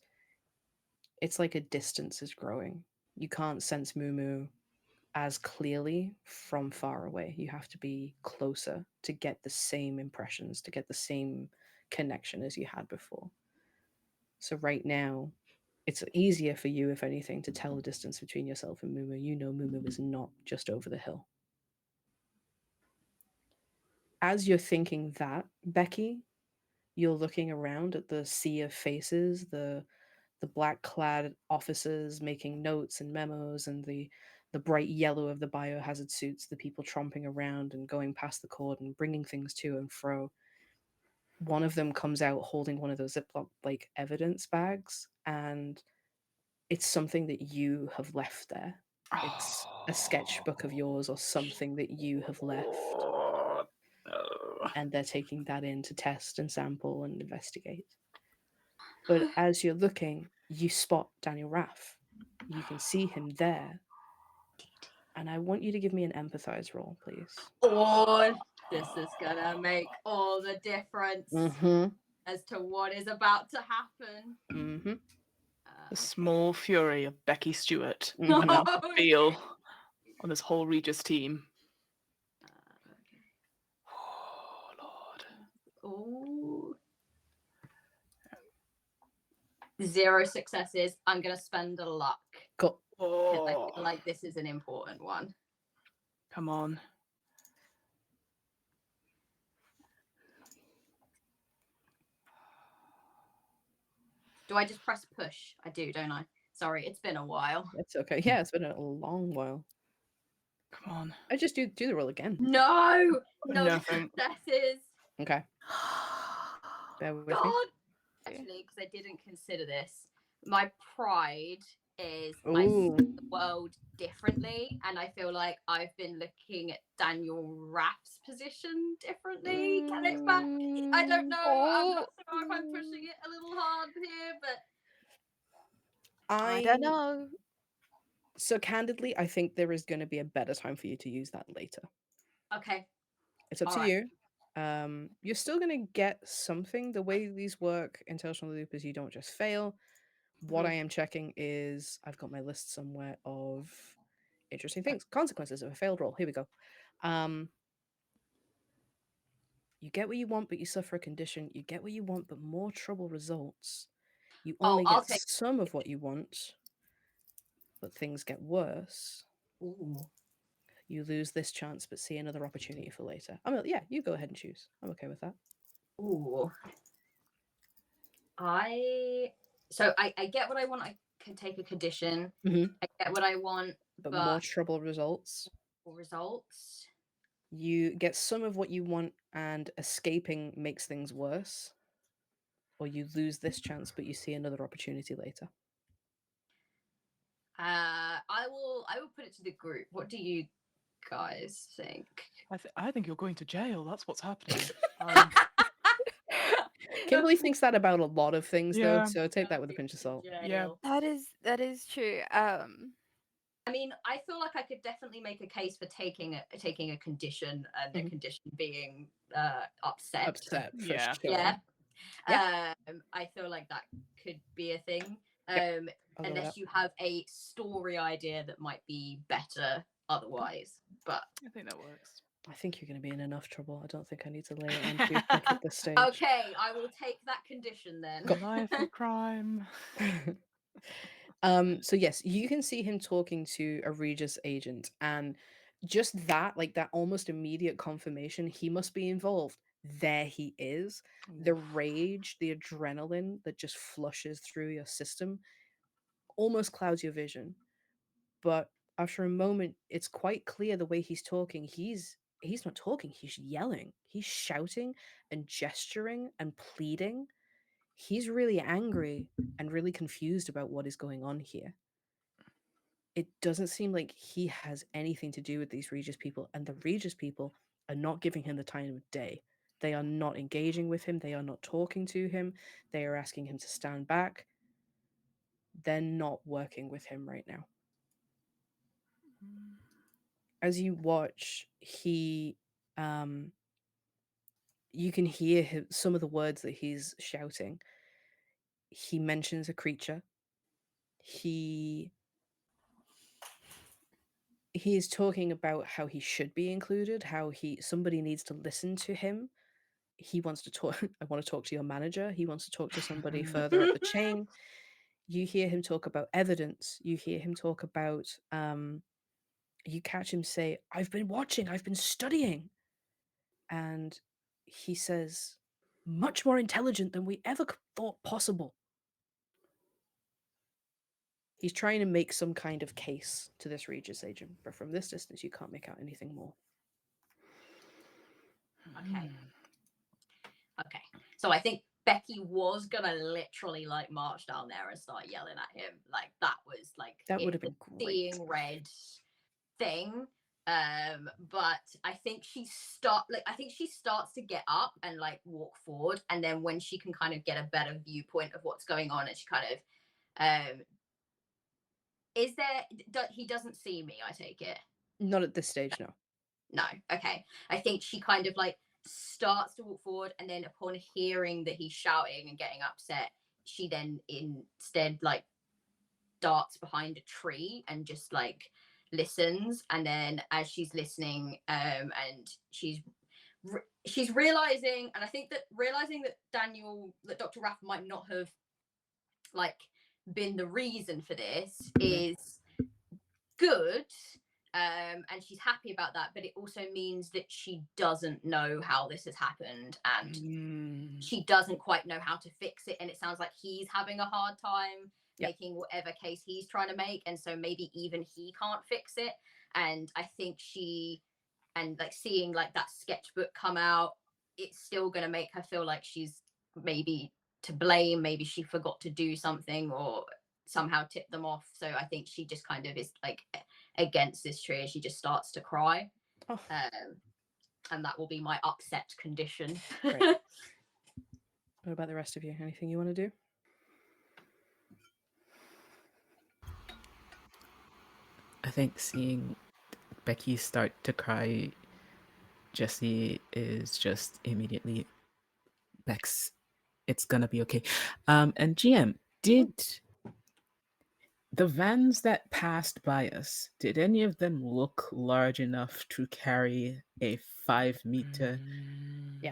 [SPEAKER 5] It's like a distance is growing. You can't sense Mumu as clearly from far away. You have to be closer to get the same impressions, to get the same connection as you had before. So right now, it's easier for you, if anything, to tell the distance between yourself and Mumu. You know Mumu is not just over the hill. As you're thinking that, Becky, you're looking around at the sea of faces, the black-clad officers making notes and memos, and the bright yellow of the biohazard suits, the people tromping around and going past the cordon, bringing things to and fro. One of them comes out holding one of those Ziploc like evidence bags, and it's something that you have left there. It's a sketchbook of yours or something that you have left, and they're taking that in to test and sample and investigate. But as you're looking, you spot Daniel Raff. You can see him there. And I want you to give me an empathize roll, please.
[SPEAKER 3] Oh, this is gonna make all the difference as to what is about to happen.
[SPEAKER 4] The small fury of Becky Stewart.
[SPEAKER 5] Mhm.
[SPEAKER 4] And now I feel on this whole Regis team. Oh, Lord.
[SPEAKER 3] Oh. 0 successes. I'm gonna spend a luck.
[SPEAKER 5] Cool.
[SPEAKER 3] Because I feel like this is an important one.
[SPEAKER 4] Come on.
[SPEAKER 3] Do I just press push? I do, don't I? Sorry, it's been a while.
[SPEAKER 5] That's okay. Yeah, it's been a long while.
[SPEAKER 4] Come on.
[SPEAKER 5] I just do the roll again.
[SPEAKER 3] No
[SPEAKER 4] Nothing.
[SPEAKER 3] successes.
[SPEAKER 5] Okay. Bear with me.
[SPEAKER 3] God. Actually, because I didn't consider this, my pride is I see
[SPEAKER 5] Ooh.
[SPEAKER 3] the world differently, and I feel like I've been looking at Daniel Raff's position differently. Can it back? I don't know. I'm not sure if I'm pushing it a little hard here, but
[SPEAKER 1] I don't know.
[SPEAKER 5] So candidly, I think there is going to be a better time for you to use that later.
[SPEAKER 3] okay.
[SPEAKER 5] It's up
[SPEAKER 3] All
[SPEAKER 5] to
[SPEAKER 3] right.
[SPEAKER 5] you. You're still going to get something. The way these work, intentional loop, is you don't just fail. What I am checking is I've got my list somewhere of interesting things. Consequences of a failed roll. Here we go. You get what you want, but you suffer a condition. You get what you want, but more trouble results. You only
[SPEAKER 3] I'll
[SPEAKER 5] get
[SPEAKER 3] take
[SPEAKER 5] some of what you want, but things get worse.
[SPEAKER 3] Ooh.
[SPEAKER 5] You lose this chance, but see another opportunity for later. Yeah, you go ahead and choose. I'm okay with that.
[SPEAKER 3] Ooh. I get what I want. I can take a condition.
[SPEAKER 5] Mhm.
[SPEAKER 3] I get what I want,
[SPEAKER 5] But more trouble results.
[SPEAKER 3] results.
[SPEAKER 5] You get some of what you want, and escaping makes things worse. Or you lose this chance, but you see another opportunity later.
[SPEAKER 3] I will put it to the group. What do you guys think?
[SPEAKER 4] I think you're going to jail. That's what's happening.
[SPEAKER 5] Kimberly thinks that about a lot of things, though,
[SPEAKER 4] Yeah.
[SPEAKER 5] so take that with a pinch of salt.
[SPEAKER 4] Yeah.
[SPEAKER 1] That is true.
[SPEAKER 3] I mean, I feel like I could definitely make a case for taking a condition, and the condition being upset.
[SPEAKER 5] Upset, for
[SPEAKER 4] Yeah.
[SPEAKER 5] sure.
[SPEAKER 3] Yeah.
[SPEAKER 5] Yeah.
[SPEAKER 3] I feel like that could be a thing.
[SPEAKER 5] Yep. I'll go with
[SPEAKER 3] Unless
[SPEAKER 5] that.
[SPEAKER 3] you have a story idea that might be better otherwise. But
[SPEAKER 4] I think that works.
[SPEAKER 5] I think you're going to be in enough trouble. I don't think I need to lay it on you back at this stage.
[SPEAKER 3] okay, I will take that condition then.
[SPEAKER 4] Life of crime.
[SPEAKER 5] So yes, you can see him talking to a Regis agent, and just that, like that almost immediate confirmation, he must be involved. There he is. The rage, the adrenaline that just flushes through your system almost clouds your vision. But After a moment, it's quite clear the way he's talking. He's not talking, he's yelling. He's shouting and gesturing and pleading. He's really angry and really confused about what is going on here. It doesn't seem like he has anything to do with these Regis people, and the Regis people are not giving him the time of day. They are not engaging with him, they are not talking to him, they are asking him to stand back. They're not working with him right now. As you watch, you can hear some of the words that he's shouting. He mentions a creature. He he is talking about how he should be included, how somebody needs to listen to him. He wants to talk. I want to talk to your manager. He wants to talk to somebody further up the chain. You hear him talk about evidence. You hear him talk about. You catch him say, "I've been watching. I've been studying," and he says, "Much more intelligent than we ever thought possible." He's trying to make some kind of case to this Regis agent, but from this distance, you can't make out anything more.
[SPEAKER 3] Okay. Okay. So I think Becky was gonna literally like march down there and start yelling at him. Like that was like
[SPEAKER 5] That would have been great.
[SPEAKER 3] seeing red thing. But I think she starts to get up and like walk forward, and then when she can kind of get a better viewpoint of what's going on, and she kind of is there he doesn't see me, I take it.
[SPEAKER 5] Not at this stage, no.
[SPEAKER 3] No. Okay. I think she kind of like starts to walk forward, and then upon hearing that he's shouting and getting upset, she then instead like darts behind a tree and just like listens. And then as she's listening, and she's realizing, and I think that realizing that Dr. Raff might not have like been the reason for this is good. And she's happy about that, but it also means that she doesn't know how this has happened, and she doesn't quite know how to fix it, and it sounds like he's having a hard time making whatever case he's trying to make, and so maybe even he can't fix it. And I think like seeing like that sketchbook come out, it's still going to make her feel like she's maybe to blame, maybe she forgot to do something or somehow tipped them off. So I think she just kind of is like against this tree, and she just starts to cry. And that will be my upset condition.
[SPEAKER 5] What about the rest of you? Anything you want to do?
[SPEAKER 2] I think seeing Becky start to cry, Jesse is just immediately, Bex, it's gonna be okay. And GM, did the vans that passed by us, did any of them look large enough to carry a 5-meter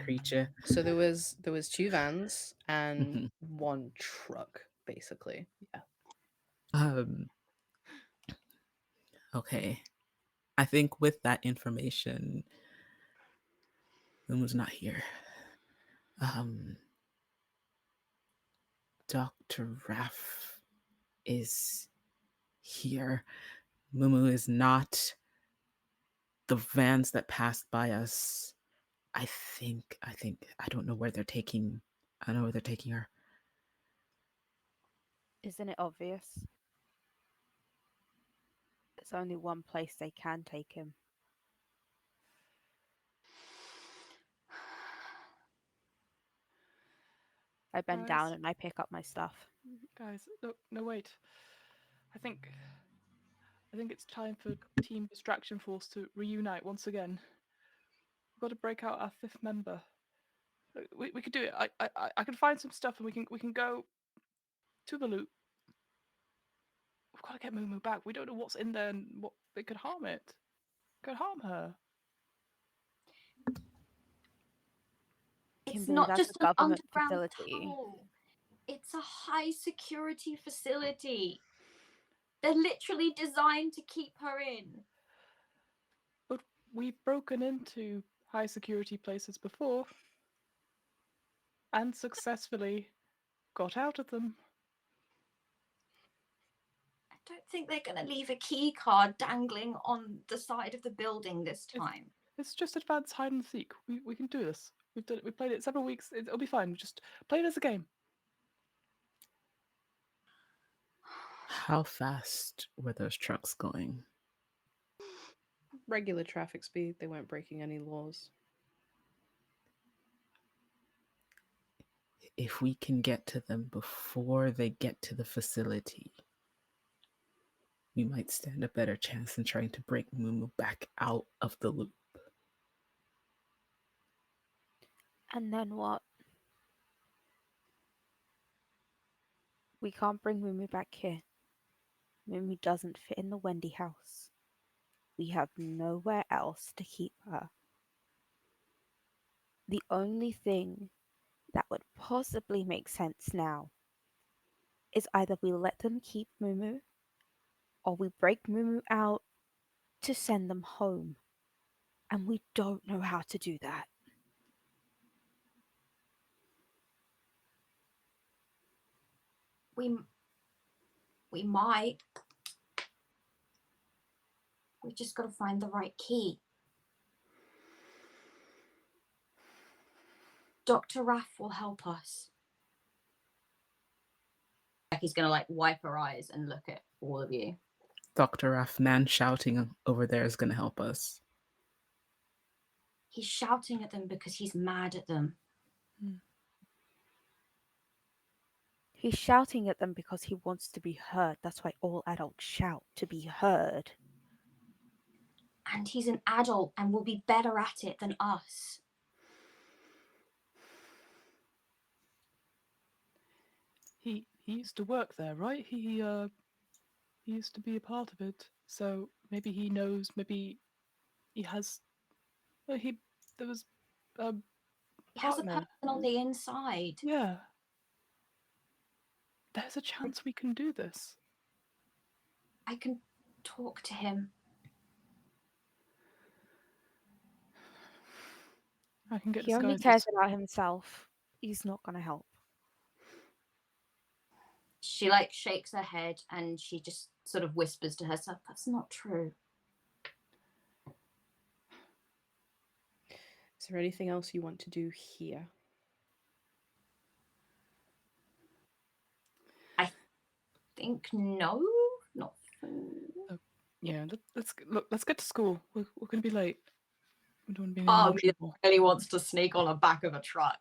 [SPEAKER 2] creature?
[SPEAKER 5] So there was 2 vans and 1 truck, basically. Yeah.
[SPEAKER 2] Okay. I think with that information, Lumu's not here. Dr. Raff is here. Mumu is not. The vans that passed by us, I don't know where they're taking. I know where they're taking her.
[SPEAKER 1] Isn't it obvious? There's only one place they can take him. I bend down and I pick up my stuff.
[SPEAKER 4] Guys, look, no wait. I think it's time for Team Distraction Force to reunite once again. We've got to break out our 5th member. We could do it. I can find some stuff and we can go to the loop. We've got to get Mumu back. We don't know what's in there and what it could harm it. Could harm her.
[SPEAKER 3] It's
[SPEAKER 1] Kimberly,
[SPEAKER 3] not
[SPEAKER 1] that's
[SPEAKER 3] just
[SPEAKER 1] a
[SPEAKER 3] an
[SPEAKER 1] government
[SPEAKER 3] underground
[SPEAKER 1] facility.
[SPEAKER 3] tunnel. It's a high security facility. They're literally designed to keep her in.
[SPEAKER 4] But we've broken into high security places before and successfully got out of them.
[SPEAKER 3] don't think they're going to leave a key card dangling on the side of the building this time.
[SPEAKER 4] It's just advanced hide and seek. We can do this. We've done it. We played it several weeks. It'll be fine. Just play it as a game.
[SPEAKER 2] How fast were those trucks going?
[SPEAKER 5] Regular traffic speed. They weren't breaking any laws.
[SPEAKER 2] If we can get to them before they get to the facility, we might stand a better chance than trying to break Mumu back out of the loop.
[SPEAKER 1] And then what? We can't bring Mumu back here. Mumu doesn't fit in the Wendy house. We have nowhere else to keep her. The only thing that would possibly make sense now is either we let them keep Mumu or we break Mumu out to send them home. And we don't know how to do that.
[SPEAKER 3] We might. We just got to find the right key. Dr. Raff will help us. Becky's going to like wipe her eyes and look at all of you.
[SPEAKER 2] Dr. Afnan shouting over there is going to help us.
[SPEAKER 3] He's shouting at them because he's mad at them.
[SPEAKER 1] He's shouting at them because he wants to be heard. That's why all adults shout, to be heard.
[SPEAKER 3] And he's an adult and will be better at it than us.
[SPEAKER 4] He used to work there, right? He used to be a part of it. So maybe he knows. Maybe he has. There was a
[SPEAKER 3] He has a
[SPEAKER 4] partner.
[SPEAKER 3] person on the inside.
[SPEAKER 4] Yeah. There's a chance we can do this.
[SPEAKER 3] I can talk to him.
[SPEAKER 4] I can get
[SPEAKER 1] He only
[SPEAKER 4] disguises.
[SPEAKER 1] cares about himself. He's not going to help.
[SPEAKER 3] She like shakes her head and she just sort of whispers to herself, that's not true.
[SPEAKER 5] Is there anything else you want to do here?
[SPEAKER 3] I think no, not.
[SPEAKER 4] Yeah, let's get to school. We're going to be late. We don't want to be in
[SPEAKER 3] Oh,
[SPEAKER 4] any
[SPEAKER 3] he
[SPEAKER 4] trouble.
[SPEAKER 3] really wants to sneak on the back of a truck.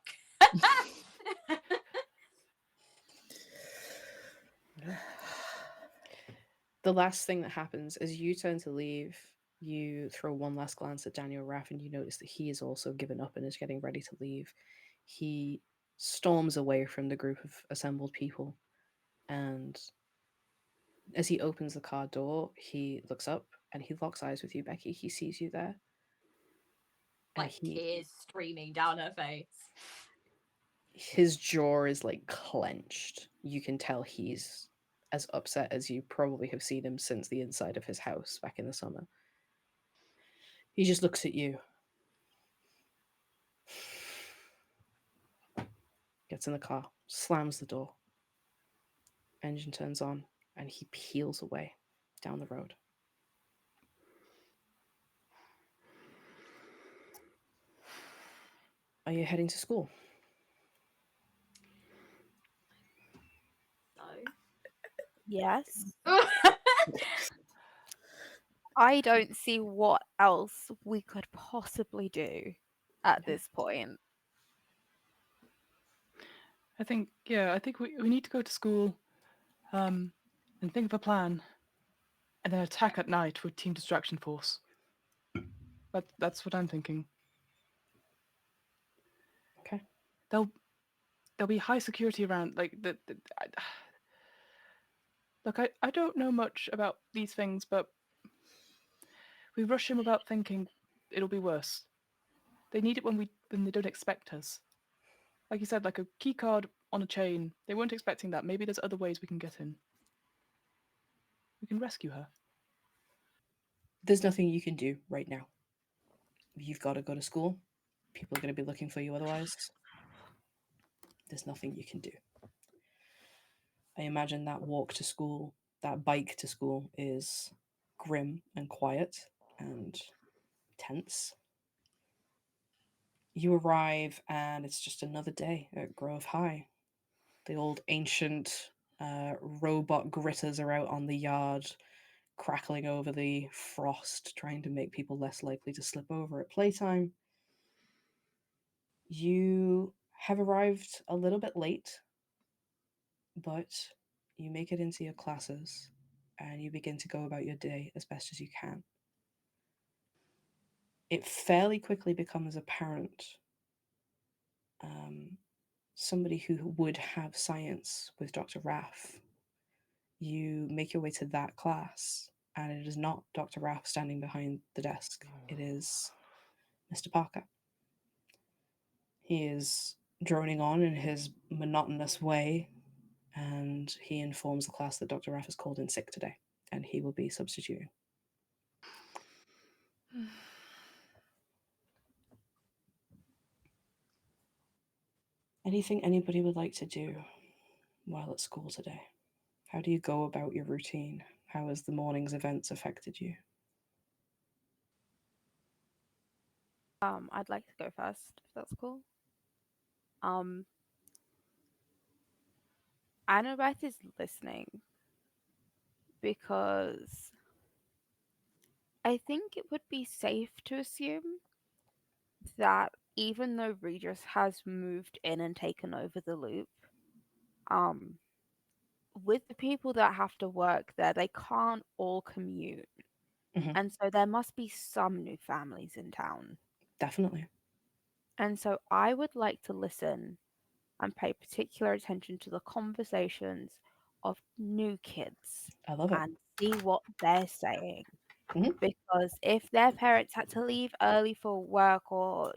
[SPEAKER 5] The last thing that happens as you turn to leave, you throw one last glance at Daniel Raff and you notice that he is also given up and is getting ready to leave. He storms away from the group of assembled people, and as he opens the car door, he looks up and he locks eyes with you, Becky. He sees you there.
[SPEAKER 3] Like tears streaming down her face.
[SPEAKER 5] His jaw is like clenched. You can tell he's as upset as you probably have seen him since the inside of his house back in the summer. He just looks at you, gets in the car, slams the door, engine turns on, and he peels away down the road. Are you heading to school?
[SPEAKER 1] Yes. I don't see what else we could possibly do at this point.
[SPEAKER 4] I think we need to go to school and think of a plan and then attack at night with Team Distraction Force. That's what I'm thinking.
[SPEAKER 5] Okay.
[SPEAKER 4] There'll be high security around. Like look, I don't know much about these things, but we rush in without thinking, it'll be worse. They need it when they don't expect us. Like you said, like a key card on a chain. They weren't expecting that. Maybe there's other ways we can get in. We can rescue her.
[SPEAKER 5] There's nothing you can do right now. You've got to go to school. People are going to be looking for you otherwise. There's nothing you can do. I imagine that walk to school That bike to school is grim and quiet and tense. You arrive, and it's just another day at Grove High. The old ancient robot gritters are out on the yard, crackling over the frost, trying to make people less likely to slip over at playtime. You have arrived a little bit late, but you make it into your classes and you begin to go about your day as best as you can. It fairly quickly becomes apparent somebody who would have science with Dr. Raff. You make your way to that class, and it is not Dr. Raff standing behind the desk. It is Mr. Parker. He is droning on in his monotonous way, and he informs the class that Dr. Raff is called in sick today, and he will be substituting. Anything anybody would like to do while at school today? How do you go about your routine? How has the morning's events affected you?
[SPEAKER 1] I'd like to go first, if that's cool. Um, Annabeth is listening because I think it would be safe to assume that even though Regis has moved in and taken over the loop, um, with the people that have to work there, they can't all commute.
[SPEAKER 5] Mhm.
[SPEAKER 1] And so there must be some new families in town.
[SPEAKER 5] Definitely.
[SPEAKER 1] And so I would like to listen and pay particular attention to the conversations of new kids
[SPEAKER 5] I love it.
[SPEAKER 1] and see what they're saying.
[SPEAKER 5] Mhm.
[SPEAKER 1] Because if their parents had to leave early for work or,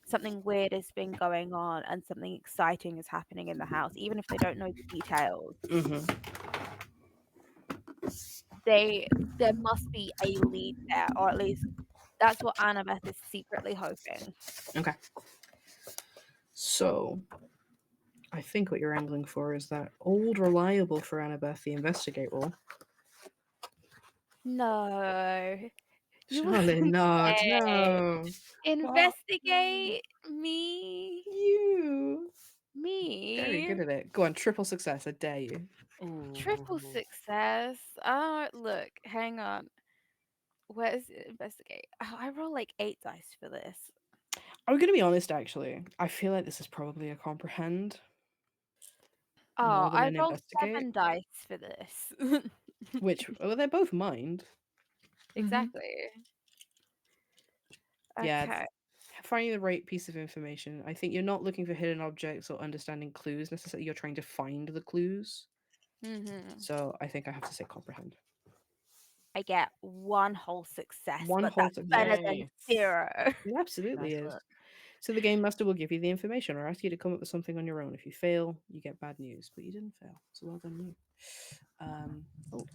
[SPEAKER 1] something weird has been going on and something exciting is happening in the house, even if they don't know the details,
[SPEAKER 5] Mhm.
[SPEAKER 1] there must be a lead there, or at least that's what Annabeth is secretly hoping.
[SPEAKER 5] Okay. So, I think what you're angling for is that old reliable for Annabeth, the investigate role.
[SPEAKER 1] No. You
[SPEAKER 5] Surely
[SPEAKER 1] wouldn't
[SPEAKER 5] not.
[SPEAKER 1] say.
[SPEAKER 5] No.
[SPEAKER 1] Investigate me.
[SPEAKER 5] You. Very
[SPEAKER 1] Me.
[SPEAKER 5] good at it. Go on, triple success. I dare you.
[SPEAKER 1] Triple
[SPEAKER 4] Ooh.
[SPEAKER 1] success. Oh, look, hang on. Where's investigate? Oh, I roll like 8 dice for this.
[SPEAKER 5] I'm going to be honest, actually. I feel like this is probably a comprehend
[SPEAKER 1] Oh,
[SPEAKER 5] more than
[SPEAKER 1] I
[SPEAKER 5] an
[SPEAKER 1] rolled
[SPEAKER 5] investigate.
[SPEAKER 1] 7 dice for this.
[SPEAKER 5] Which, well, they're both mind.
[SPEAKER 1] Exactly.
[SPEAKER 5] Yeah,
[SPEAKER 1] Okay.
[SPEAKER 5] finding the right piece of information. I think you're not looking for hidden objects or understanding clues necessarily. You're trying to find the clues.
[SPEAKER 1] Mm-hmm.
[SPEAKER 5] So I think I have to say comprehend.
[SPEAKER 1] I get 1 whole success,
[SPEAKER 5] One
[SPEAKER 1] but
[SPEAKER 5] whole
[SPEAKER 1] that's better
[SPEAKER 5] success.
[SPEAKER 1] than
[SPEAKER 4] Yay.
[SPEAKER 1] 0.
[SPEAKER 5] It absolutely
[SPEAKER 4] Nice
[SPEAKER 5] is.
[SPEAKER 4] work.
[SPEAKER 5] So the game master will give you the information or ask you to come up with something on your own. If you fail, you get bad news, but you didn't fail. So well done you. Oh,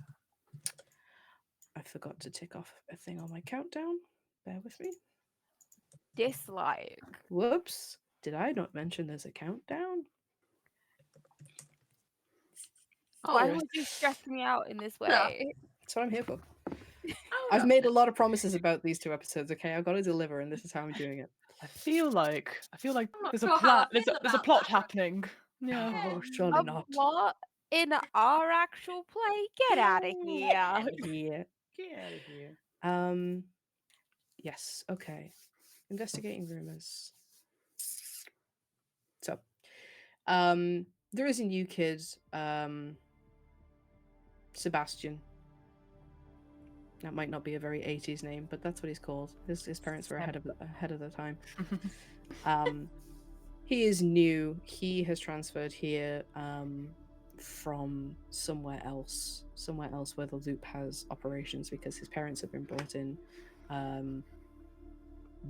[SPEAKER 5] I forgot to tick off a thing on my countdown. Bear with me.
[SPEAKER 1] Dislike.
[SPEAKER 5] Whoops. Did I not mention there's a countdown?
[SPEAKER 1] Why
[SPEAKER 4] Oh.
[SPEAKER 1] would you stress me out in this
[SPEAKER 4] Yeah.
[SPEAKER 1] way?
[SPEAKER 5] That's what I'm here for.
[SPEAKER 4] Oh,
[SPEAKER 5] I've
[SPEAKER 4] no.
[SPEAKER 5] made a lot of promises about these 2 episodes, okay? I've got to deliver, and this is how I'm doing it.
[SPEAKER 4] I feel like
[SPEAKER 3] I'm not
[SPEAKER 4] there's a
[SPEAKER 3] sure how I
[SPEAKER 4] plan. There's
[SPEAKER 3] feel
[SPEAKER 4] a
[SPEAKER 3] about
[SPEAKER 4] plot
[SPEAKER 3] that.
[SPEAKER 4] happening. Yeah.
[SPEAKER 5] Oh, surely
[SPEAKER 1] A
[SPEAKER 5] not.
[SPEAKER 1] plot in our actual play? Get out of here.
[SPEAKER 5] Outta here.
[SPEAKER 4] Get out of here.
[SPEAKER 5] Yes, okay. Investigating rumors. So, there is a new kid, Sebastian. That might not be a very 80s name, but that's what he's called. His parents were ahead of the time. He is new. He has transferred here from somewhere else where the loop has operations because his parents have been brought in.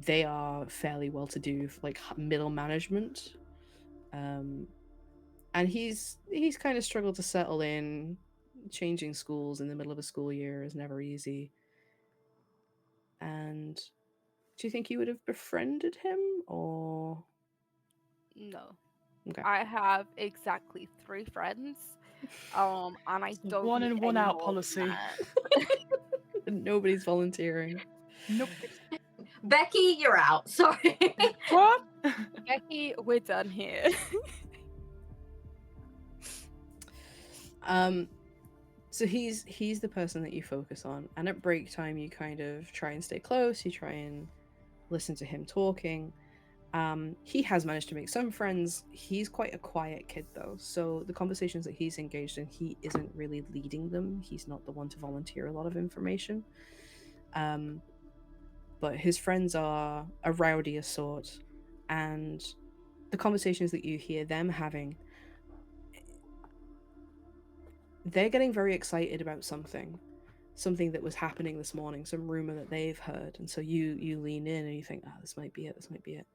[SPEAKER 5] They are fairly well to do, like middle management. And he's kind of struggled to settle in. Changing schools in the middle of a school year is never easy. And do you think you would have befriended him or
[SPEAKER 1] No.
[SPEAKER 5] Okay.
[SPEAKER 1] I have exactly 3 friends. And I
[SPEAKER 4] It's a
[SPEAKER 1] don't
[SPEAKER 4] one
[SPEAKER 1] need
[SPEAKER 4] in, one
[SPEAKER 1] any
[SPEAKER 4] out
[SPEAKER 1] more than
[SPEAKER 4] policy.
[SPEAKER 1] that.
[SPEAKER 5] Nobody's volunteering.
[SPEAKER 4] Nope.
[SPEAKER 3] Becky, you're out. Sorry.
[SPEAKER 4] What?
[SPEAKER 1] Becky, we're done here.
[SPEAKER 5] Um, so he's the person that you focus on, and at break time you kind of try and stay close. You try and listen to him talking. He has managed to make some friends. He's quite a quiet kid though, so the conversations that he's engaged in, he isn't really leading them. He's not the one to volunteer a lot of information. But his friends are a rowdier sort, and the conversations that you hear them having, they're getting very excited about something that was happening this morning, some rumor that they've heard, and so you lean in and you think, oh, this might be it, this might be it.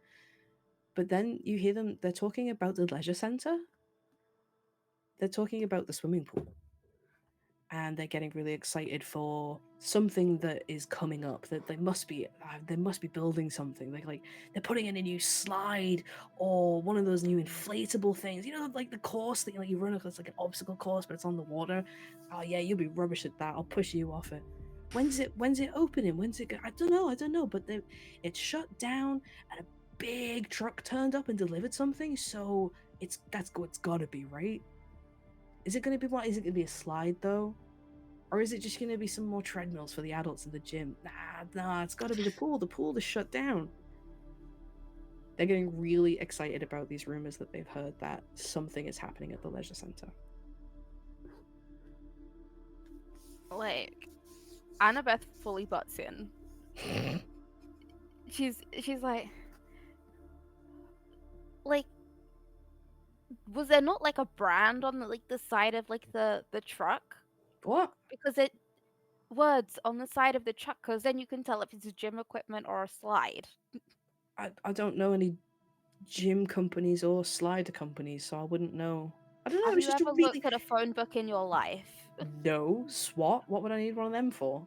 [SPEAKER 5] But then you hear them, they're talking about the leisure center, they're talking about the swimming pool, and they're getting really excited for something that is coming up, that they must be building something, like they're putting in a new slide or one of those new inflatable things, like the course that you run, it's like an obstacle course but it's on the water. Oh yeah, you'll be rubbish at that, I'll push you off it. When's it opening? I don't know, but it's shut down and a big truck turned up and delivered something, so it's gotta be right. Is it going to be what? Is it going to be a slide though? Or is it just going to be some more treadmills for the adults in the gym? Nah, it's got to be the pool. The pool is shut down. They're getting really excited about these rumors that they've heard that something is happening at the leisure center.
[SPEAKER 1] Like, Annabeth fully butts in. She's like, was there not like a brand on the side of like the truck?
[SPEAKER 5] What?
[SPEAKER 1] Because it words on the side of the truck, because then you can tell if it's a gym equipment or a slide.
[SPEAKER 5] I don't know any gym companies or slider companies, so I wouldn't know. I don't know. It
[SPEAKER 1] Have
[SPEAKER 5] was
[SPEAKER 1] you
[SPEAKER 5] just a
[SPEAKER 1] ever
[SPEAKER 5] really
[SPEAKER 1] looked at a phone book in your life
[SPEAKER 5] no SWAT. What would I need one of them for?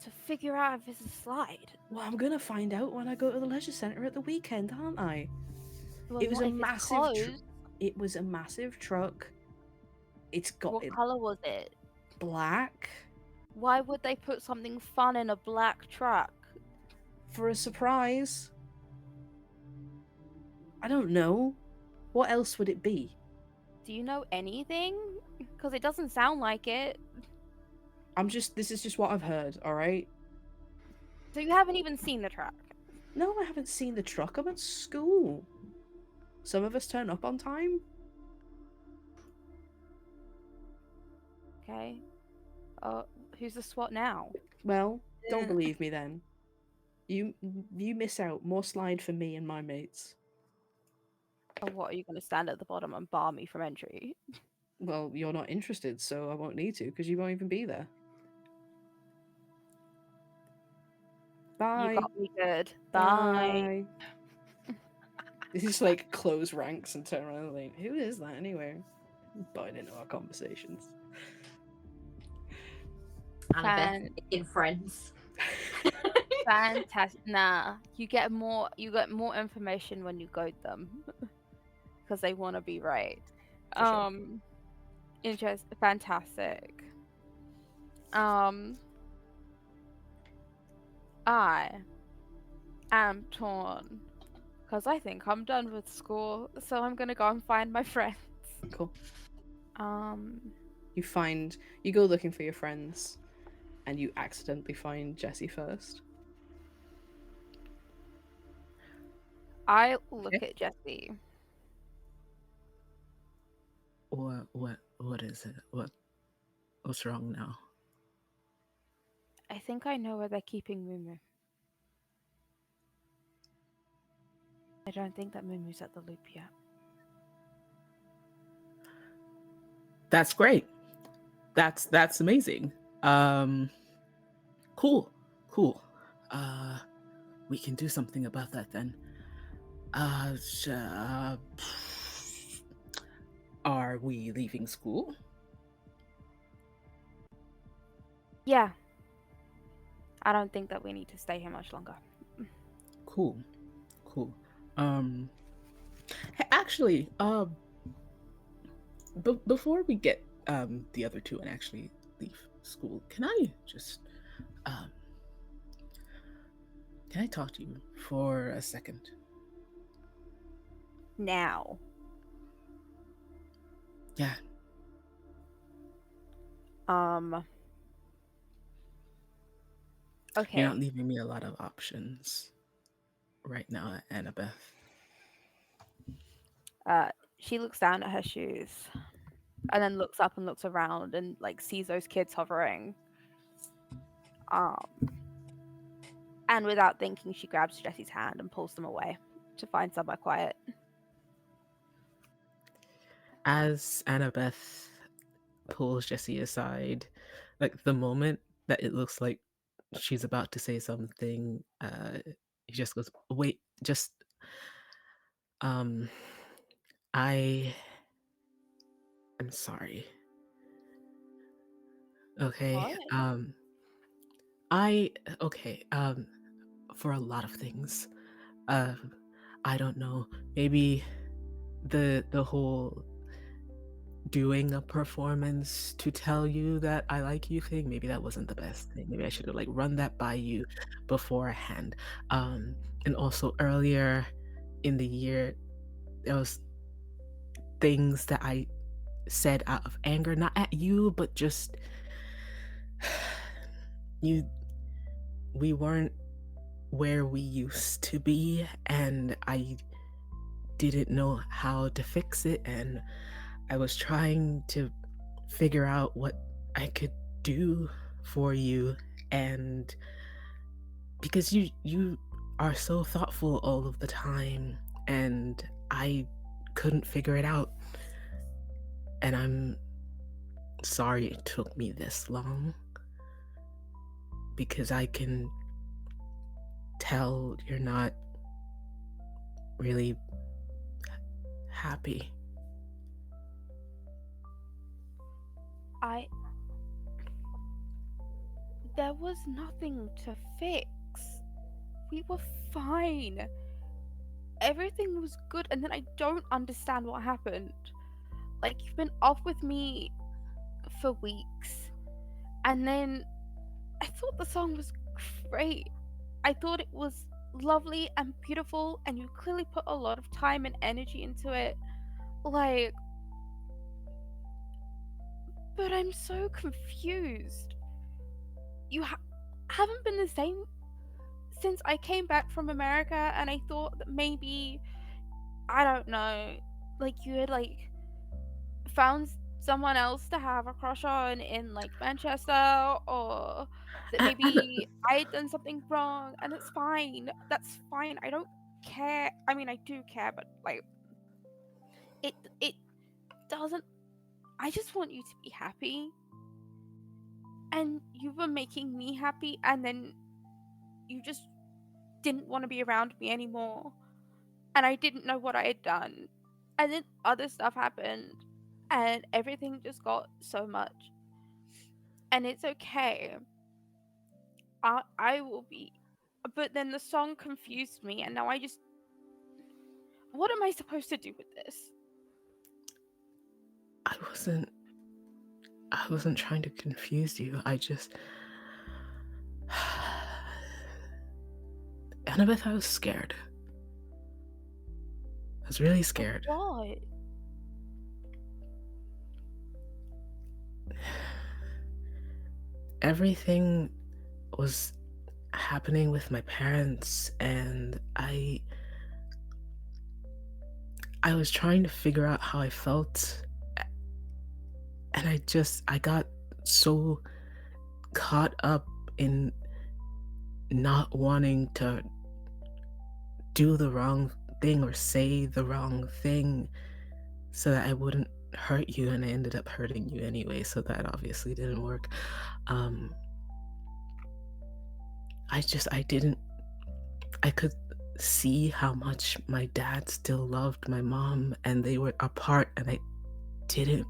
[SPEAKER 1] to figure out if it's a slide?
[SPEAKER 5] Well, I'm gonna find out when I go to the leisure center at the weekend, aren't I?
[SPEAKER 1] Well,
[SPEAKER 5] It was
[SPEAKER 1] not
[SPEAKER 5] a
[SPEAKER 1] if it's
[SPEAKER 5] massive.
[SPEAKER 1] closed.
[SPEAKER 5] It was a massive truck. It's got
[SPEAKER 1] What
[SPEAKER 5] it
[SPEAKER 1] color was it?
[SPEAKER 5] black
[SPEAKER 1] Why would they put something fun in a black truck?
[SPEAKER 5] for a surprise. I don't know. What else would it be?
[SPEAKER 1] Do you know anything? Because it doesn't sound like it.
[SPEAKER 5] This is just what I've heard, alright?
[SPEAKER 1] So you haven't even seen the truck.
[SPEAKER 5] No, I haven't seen the truck. I'm at school. Some of us turn up on time.
[SPEAKER 1] Okay. Who's the SWAT now?
[SPEAKER 5] Well, don't believe me then. You miss out. More slide for me and my mates.
[SPEAKER 1] Or what, are you going to stand at the bottom and bar me from entry?
[SPEAKER 5] Well, you're not interested, so I won't need to, because you won't even be there. Bye.
[SPEAKER 1] You got me good. Bye.
[SPEAKER 5] This is like close ranks and turn around and like, who is that anyway? Butting into our conversations.
[SPEAKER 3] Annabeth making friends.
[SPEAKER 1] Fantastic. Nah, you get more information when you goad them because they want to be right.
[SPEAKER 5] For sure.
[SPEAKER 1] Fantastic. I am torn because I think I'm done with school, so I'm gonna go and find my friends.
[SPEAKER 5] Cool.
[SPEAKER 1] Um,
[SPEAKER 5] You go looking for your friends, and you accidentally find Jessie first.
[SPEAKER 1] I look at Jessie.
[SPEAKER 2] What is it? What's wrong now?
[SPEAKER 1] I think I know where they're keeping Mumu. I don't think that Mumu's at the loop yet.
[SPEAKER 2] That's great. That's amazing. Cool. We can do something about that then. Are we leaving school?
[SPEAKER 1] Yeah. I don't think that we need to stay here much longer.
[SPEAKER 2] Cool. Actually, before we get the other two and actually leave school, um can I talk to you for a second?
[SPEAKER 1] Now.
[SPEAKER 2] Yeah.
[SPEAKER 1] Um.
[SPEAKER 2] You're not
[SPEAKER 1] Okay.
[SPEAKER 2] leaving me a lot of options right now, Annabeth.
[SPEAKER 1] Uh. She looks down at her shoes, and then looks up and looks around and like sees those kids hovering. Um. And without thinking, she grabs Jesse's hand and pulls them away to find somewhere quiet.
[SPEAKER 2] As Annabeth pulls Jessie aside, like the moment that it looks like she's about to say something, he just goes, "Wait, just um, I am sorry. Okay,
[SPEAKER 1] What?
[SPEAKER 2] I okay, for a lot of things. Uh, I don't know. Maybe the whole doing a performance to tell you that I like you thing, maybe that wasn't the best thing. Maybe I should have like run that by you beforehand. And also earlier in the year, there was things that I said out of anger, not at you, but just you we weren't where we used to be, and I didn't know how to fix it, and I was trying to figure out what I could do for you, and because you are so thoughtful all of the time, and I couldn't figure it out, and I'm sorry it took me this long, because I can tell you're not really happy.
[SPEAKER 1] I. There was nothing to fix. We were fine. Everything was good, and then I don't understand what happened. Like, you've been off with me for weeks, and then I thought the song was great. I thought it was lovely and beautiful, and you clearly put a lot of time and energy into it. Like, but I'm so confused. You haven't been the same since I came back from America, and I thought that maybe, I don't know, like you had like found someone else to have a crush on in like Manchester, or that
[SPEAKER 2] Anna,
[SPEAKER 1] maybe I had done something wrong, and it's fine. That's fine. I don't care. I mean, I do care, but like it doesn't. I just want you to be happy, and you were making me happy, and then you just didn't want to be around me anymore, and I didn't know what I had done, and then other stuff happened, and everything just got so much, and it's okay. I will be. But then the song confused me, and now I just. What am I supposed to do with this?
[SPEAKER 2] I wasn't I wasn't trying to confuse you. I just Annabeth, I was scared. I was really scared.
[SPEAKER 1] What?
[SPEAKER 2] Everything was happening with my parents, and I was trying to figure out how I felt, and I got so caught up in not wanting to do the wrong thing or say the wrong thing so that I wouldn't hurt you, and I ended up hurting you anyway, so that obviously didn't work. Um I didn't I could see how much my dad still loved my mom, and they were apart, and I didn't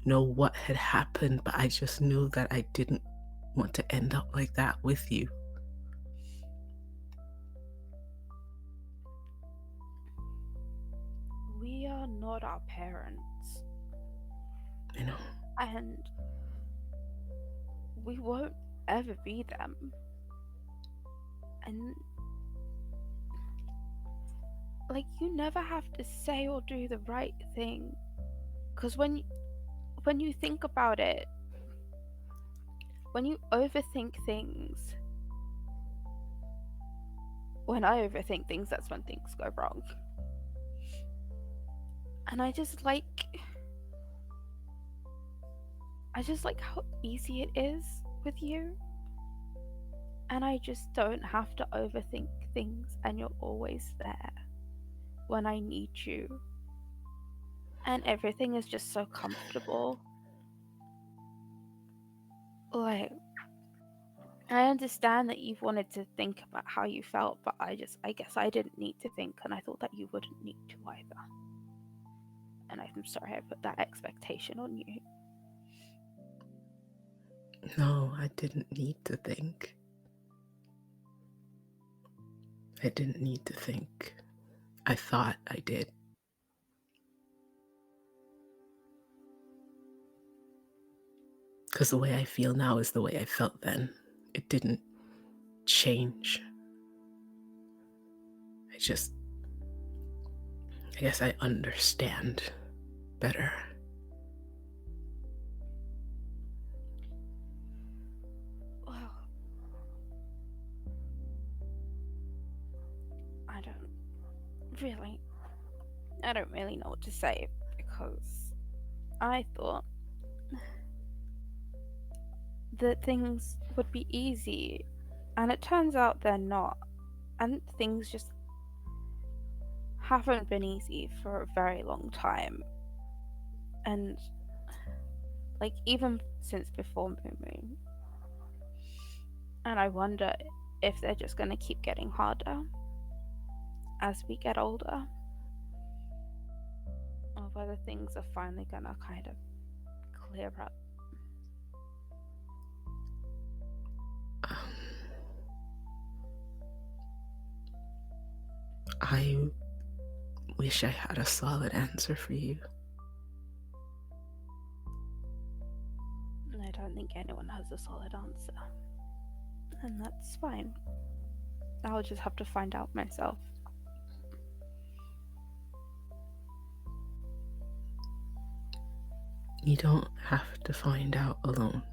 [SPEAKER 2] know what had happened, but I just knew that I didn't want to end up like that with you.
[SPEAKER 1] not our parents,
[SPEAKER 2] I know.
[SPEAKER 1] and we won't ever be them. And like, you never have to say or do the right thing, because when you think about it, when you overthink things, when I overthink things, that's when things go wrong. And I just like how easy it is with you. And I just don't have to overthink things, and you're always there when I need you. And everything is just so comfortable. Like, I understand that you've wanted to think about how you felt, but I guess I didn't need to think, and I thought that you wouldn't need to either. And I'm sorry I put that expectation on you.
[SPEAKER 2] No, I didn't need to think. I didn't need to think. I thought I did. Because the way I feel now is the way I felt then. It didn't change. I guess I understand better.
[SPEAKER 1] Well, I don't really know what to say, because I thought that things would be easy, and it turns out they're not. And things just haven't been easy for a very long time. And like, even since before Moon. And I wonder if they're just going to keep getting harder as we get older, or whether things are finally going to kind of clear up.
[SPEAKER 2] I wish I had a solid answer for you.
[SPEAKER 1] I don't think anyone has a solid answer. And that's fine. I'll just have to find out myself.
[SPEAKER 2] You don't have to find out alone.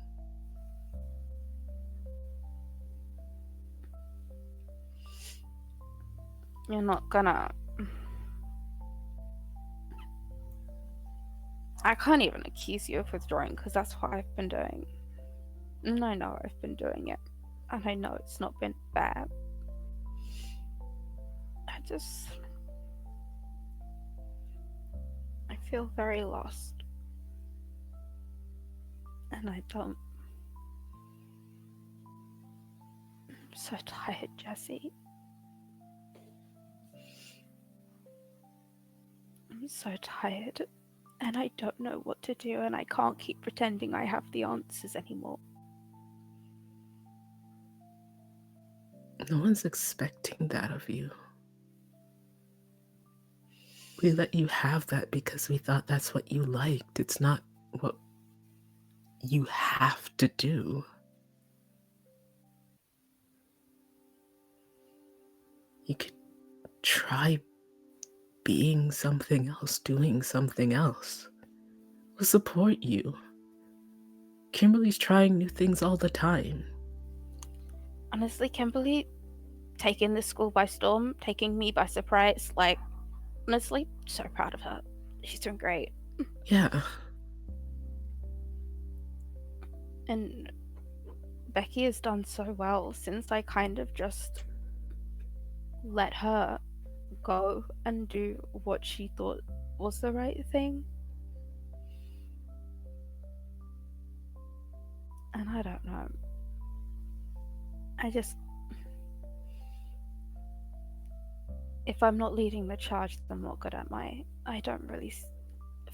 [SPEAKER 1] You're not gonna... I can't even accuse you of withdrawing, because that's what I've been doing. And I know I've been doing it. And I know it's not been fair. I feel very lost. And I don't... I'm so tired, Jesse. I'm so tired. And I don't know what to do, and I can't keep pretending I have the answers anymore.
[SPEAKER 2] No one's expecting that of you. We let you have that because we thought that's what you liked. It's not what you have to do. You could try being something else, doing something else. We'll support you. Kimberly's trying new things all the time.
[SPEAKER 1] Honestly, Kimberly, taking this school by storm, taking me by surprise, like, honestly, so proud of her. She's doing great.
[SPEAKER 2] Yeah.
[SPEAKER 1] And Becky has done so well since I kind of just let her go and do what she thought was the right thing. And I don't know. If I'm not leading the charge, then what good am I? I don't really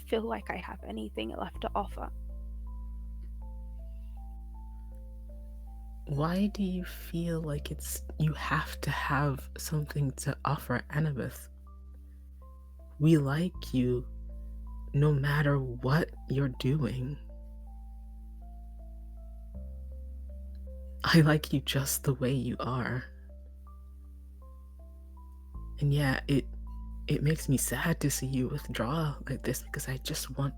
[SPEAKER 1] feel like I have anything left to offer.
[SPEAKER 2] Why do you feel like you have to have something to offer, ANNABETH? We like you. no matter what you're doing, I like you just the way you are. And yeah, it makes me sad to see you withdraw like this because I just want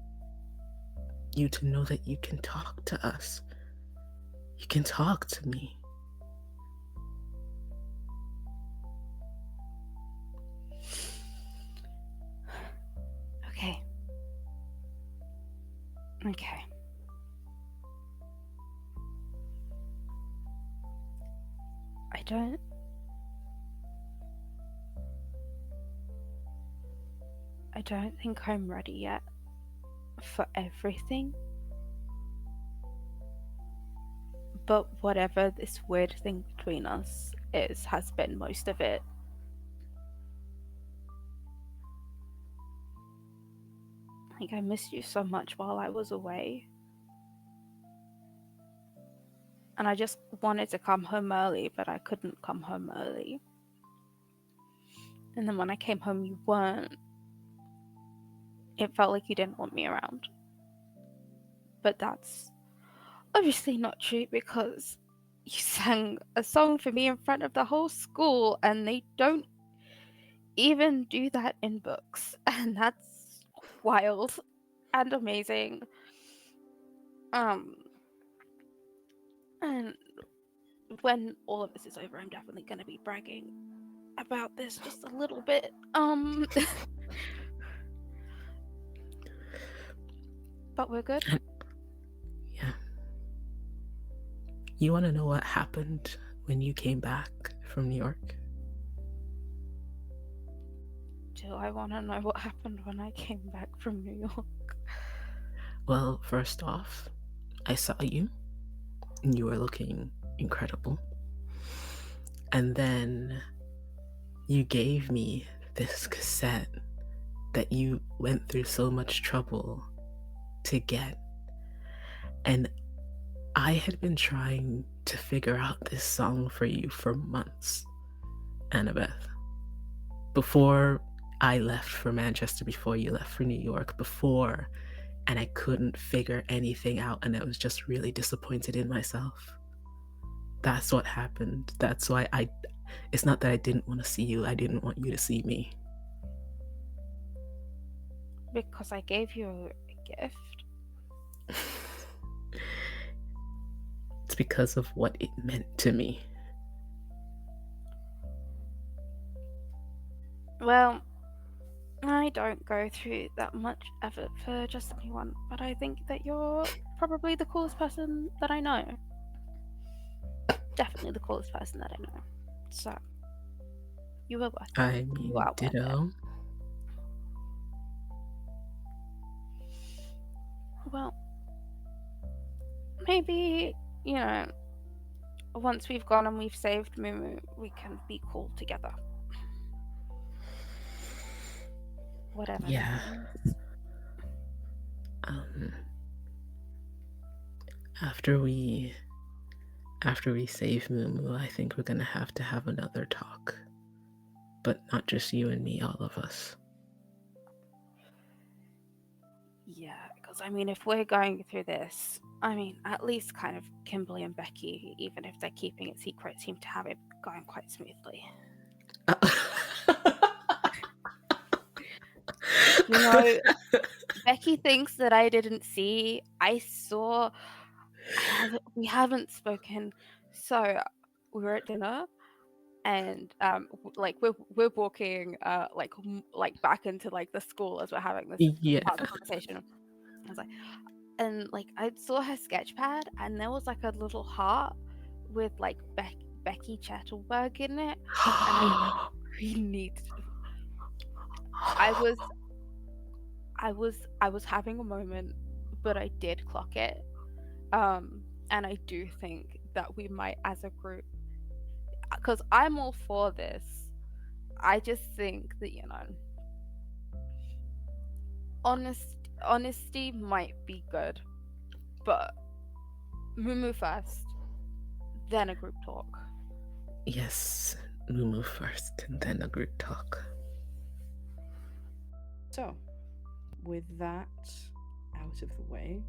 [SPEAKER 2] you to know that you can talk to us. You can talk to me.
[SPEAKER 1] Okay. Okay. I don't. I don't think I'm ready yet for everything. But whatever this weird thing between us is, has been most of it. Like, I missed you so much while I was away. And I just wanted to come home early, but I couldn't come home early. And then when I came home, you weren't. It felt like you didn't want me around. But that's obviously not true because you sang a song for me in front of the whole school, and they don't even do that in books. And that's wild and amazing. And when all of this is over, I'm definitely going to be bragging about this just a little bit. But we're good.
[SPEAKER 2] Yeah. You want to know what happened when you came back from New York?
[SPEAKER 1] Do I want to know what happened when I came back from New York?
[SPEAKER 2] Well, first off, I saw you and you were looking incredible. And then you gave me this cassette that you went through so much trouble to get. And I had been trying to figure out this song for you for months, ANNABETH. Before I left for Manchester, before you left for New York, before, and I couldn't figure anything out, and I was just really disappointed in myself. That's what happened. That's why it's not that I didn't want to see you, I didn't want you to see me.
[SPEAKER 1] Because I gave you a gift.
[SPEAKER 2] It's because of what it meant to me.
[SPEAKER 1] Well, I don't go through that much effort for just anyone, but I think that you're probably the coolest person that I know. Definitely the coolest person that I know. So, you were worth it.
[SPEAKER 2] I
[SPEAKER 1] You
[SPEAKER 2] mean,
[SPEAKER 1] are worth it.
[SPEAKER 2] ditto.
[SPEAKER 1] Well, maybe, once we've gone and we've saved Mumu, we can be cool together. Whatever
[SPEAKER 2] Yeah.
[SPEAKER 1] that means.
[SPEAKER 2] After we save Mumu, I think we're gonna have to have another talk. But not just you and me, all of us.
[SPEAKER 1] Yeah, because I mean, if we're going through this, I mean, at least kind of Kimberly and Becky, even if they're keeping it secret, seem to have it going quite smoothly. Becky thinks that I didn't see. I saw. We haven't spoken. So we were at dinner, and like we're walking like back into like the school as we're having this
[SPEAKER 2] Yeah.
[SPEAKER 1] part of the conversation. I was like, and like I saw her sketch pad, and there was like a little heart with like Becky Chattelberg in it, and I really needed. I was having a moment, but I did clock it. And I do think that we might, as a group, because I'm all for this. I just think that honesty might be good, but Mumu first, then a group talk.
[SPEAKER 2] Yes, Mumu first and then a group talk.
[SPEAKER 5] So, with that out of the way,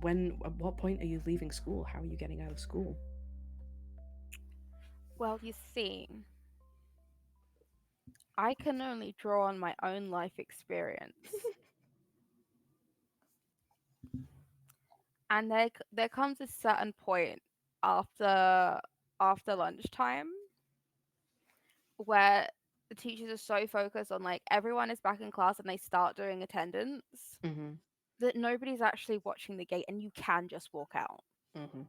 [SPEAKER 5] at what point are you leaving school? How are you getting out of school?
[SPEAKER 1] Well, you see, I can only draw on my own life experience. And there comes a certain point after lunchtime where the teachers are so focused on like everyone is back in class and they start doing attendance
[SPEAKER 5] Mm-hmm.
[SPEAKER 1] that nobody's actually watching the gate and you can just walk out.
[SPEAKER 5] Mm-hmm.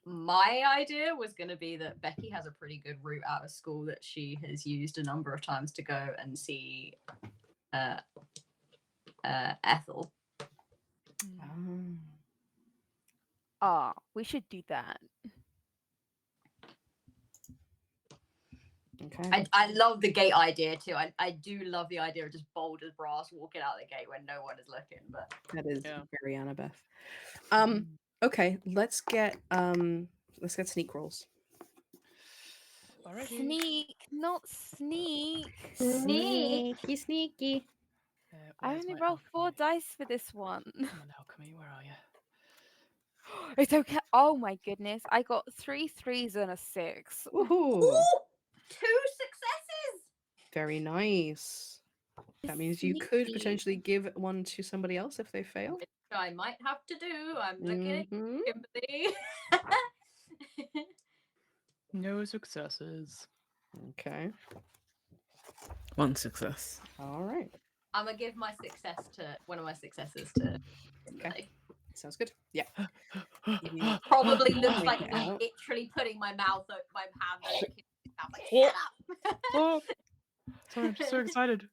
[SPEAKER 3] My idea was going to be that Becky has a pretty good route out of school that she has used a number of times to go and see Ethel.
[SPEAKER 1] We should do that.
[SPEAKER 5] Okay.
[SPEAKER 3] I love the gate idea too. I do love the idea of just bold as brass walking out the gate when no one is looking. But
[SPEAKER 5] That is
[SPEAKER 4] Yeah.
[SPEAKER 5] very Annabeth. Okay, let's get sneak rolls.
[SPEAKER 4] Alrighty.
[SPEAKER 1] Sneak, not sneak.
[SPEAKER 5] Sneaky, sneaky.
[SPEAKER 1] I
[SPEAKER 4] Where's
[SPEAKER 1] only
[SPEAKER 4] my
[SPEAKER 1] rolled 4
[SPEAKER 4] alchemy?
[SPEAKER 1] dice for this one.
[SPEAKER 4] Come on, alchemy, where are you?
[SPEAKER 1] It's okay. Oh my goodness. I got 3 3s and a 6.
[SPEAKER 5] Woohoo!
[SPEAKER 3] 2 successes.
[SPEAKER 5] Very nice. That means you could
[SPEAKER 1] Sneaky.
[SPEAKER 5] potentially give one to somebody else if they fail.
[SPEAKER 3] Which I might have to do. I'm looking at
[SPEAKER 5] Mhm.
[SPEAKER 3] Kimberly.
[SPEAKER 4] No successes.
[SPEAKER 5] Okay.
[SPEAKER 2] 1 success.
[SPEAKER 5] All right.
[SPEAKER 3] I'm gonna give my success to one of my successes to Kimberly.
[SPEAKER 5] Sounds good. Yeah.
[SPEAKER 3] Probably looks
[SPEAKER 5] Make
[SPEAKER 3] like
[SPEAKER 5] it
[SPEAKER 3] me
[SPEAKER 5] out.
[SPEAKER 3] literally putting my hand over Kimberly's mouth like, shut up.
[SPEAKER 4] Oh, sorry, I'm just so excited.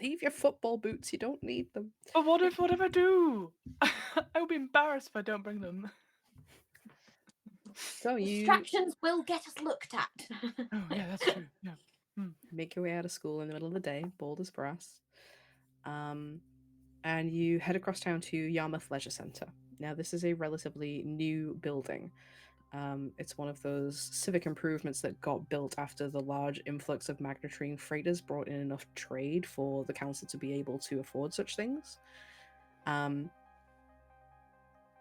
[SPEAKER 5] Leave your football boots. You don't need them.
[SPEAKER 4] But what if I do? I will be embarrassed if I don't bring them.
[SPEAKER 5] So you
[SPEAKER 3] Distractions will get us looked at.
[SPEAKER 4] Oh yeah, that's true. Yeah.
[SPEAKER 5] make your way out of school in the middle of the day, bold as brass. And you head across town to Yarmouth Leisure Centre. Now, this is a relatively new building. It's one of those civic improvements that got built after the large influx of magnetrine freighters brought in enough trade for the council to be able to afford such things.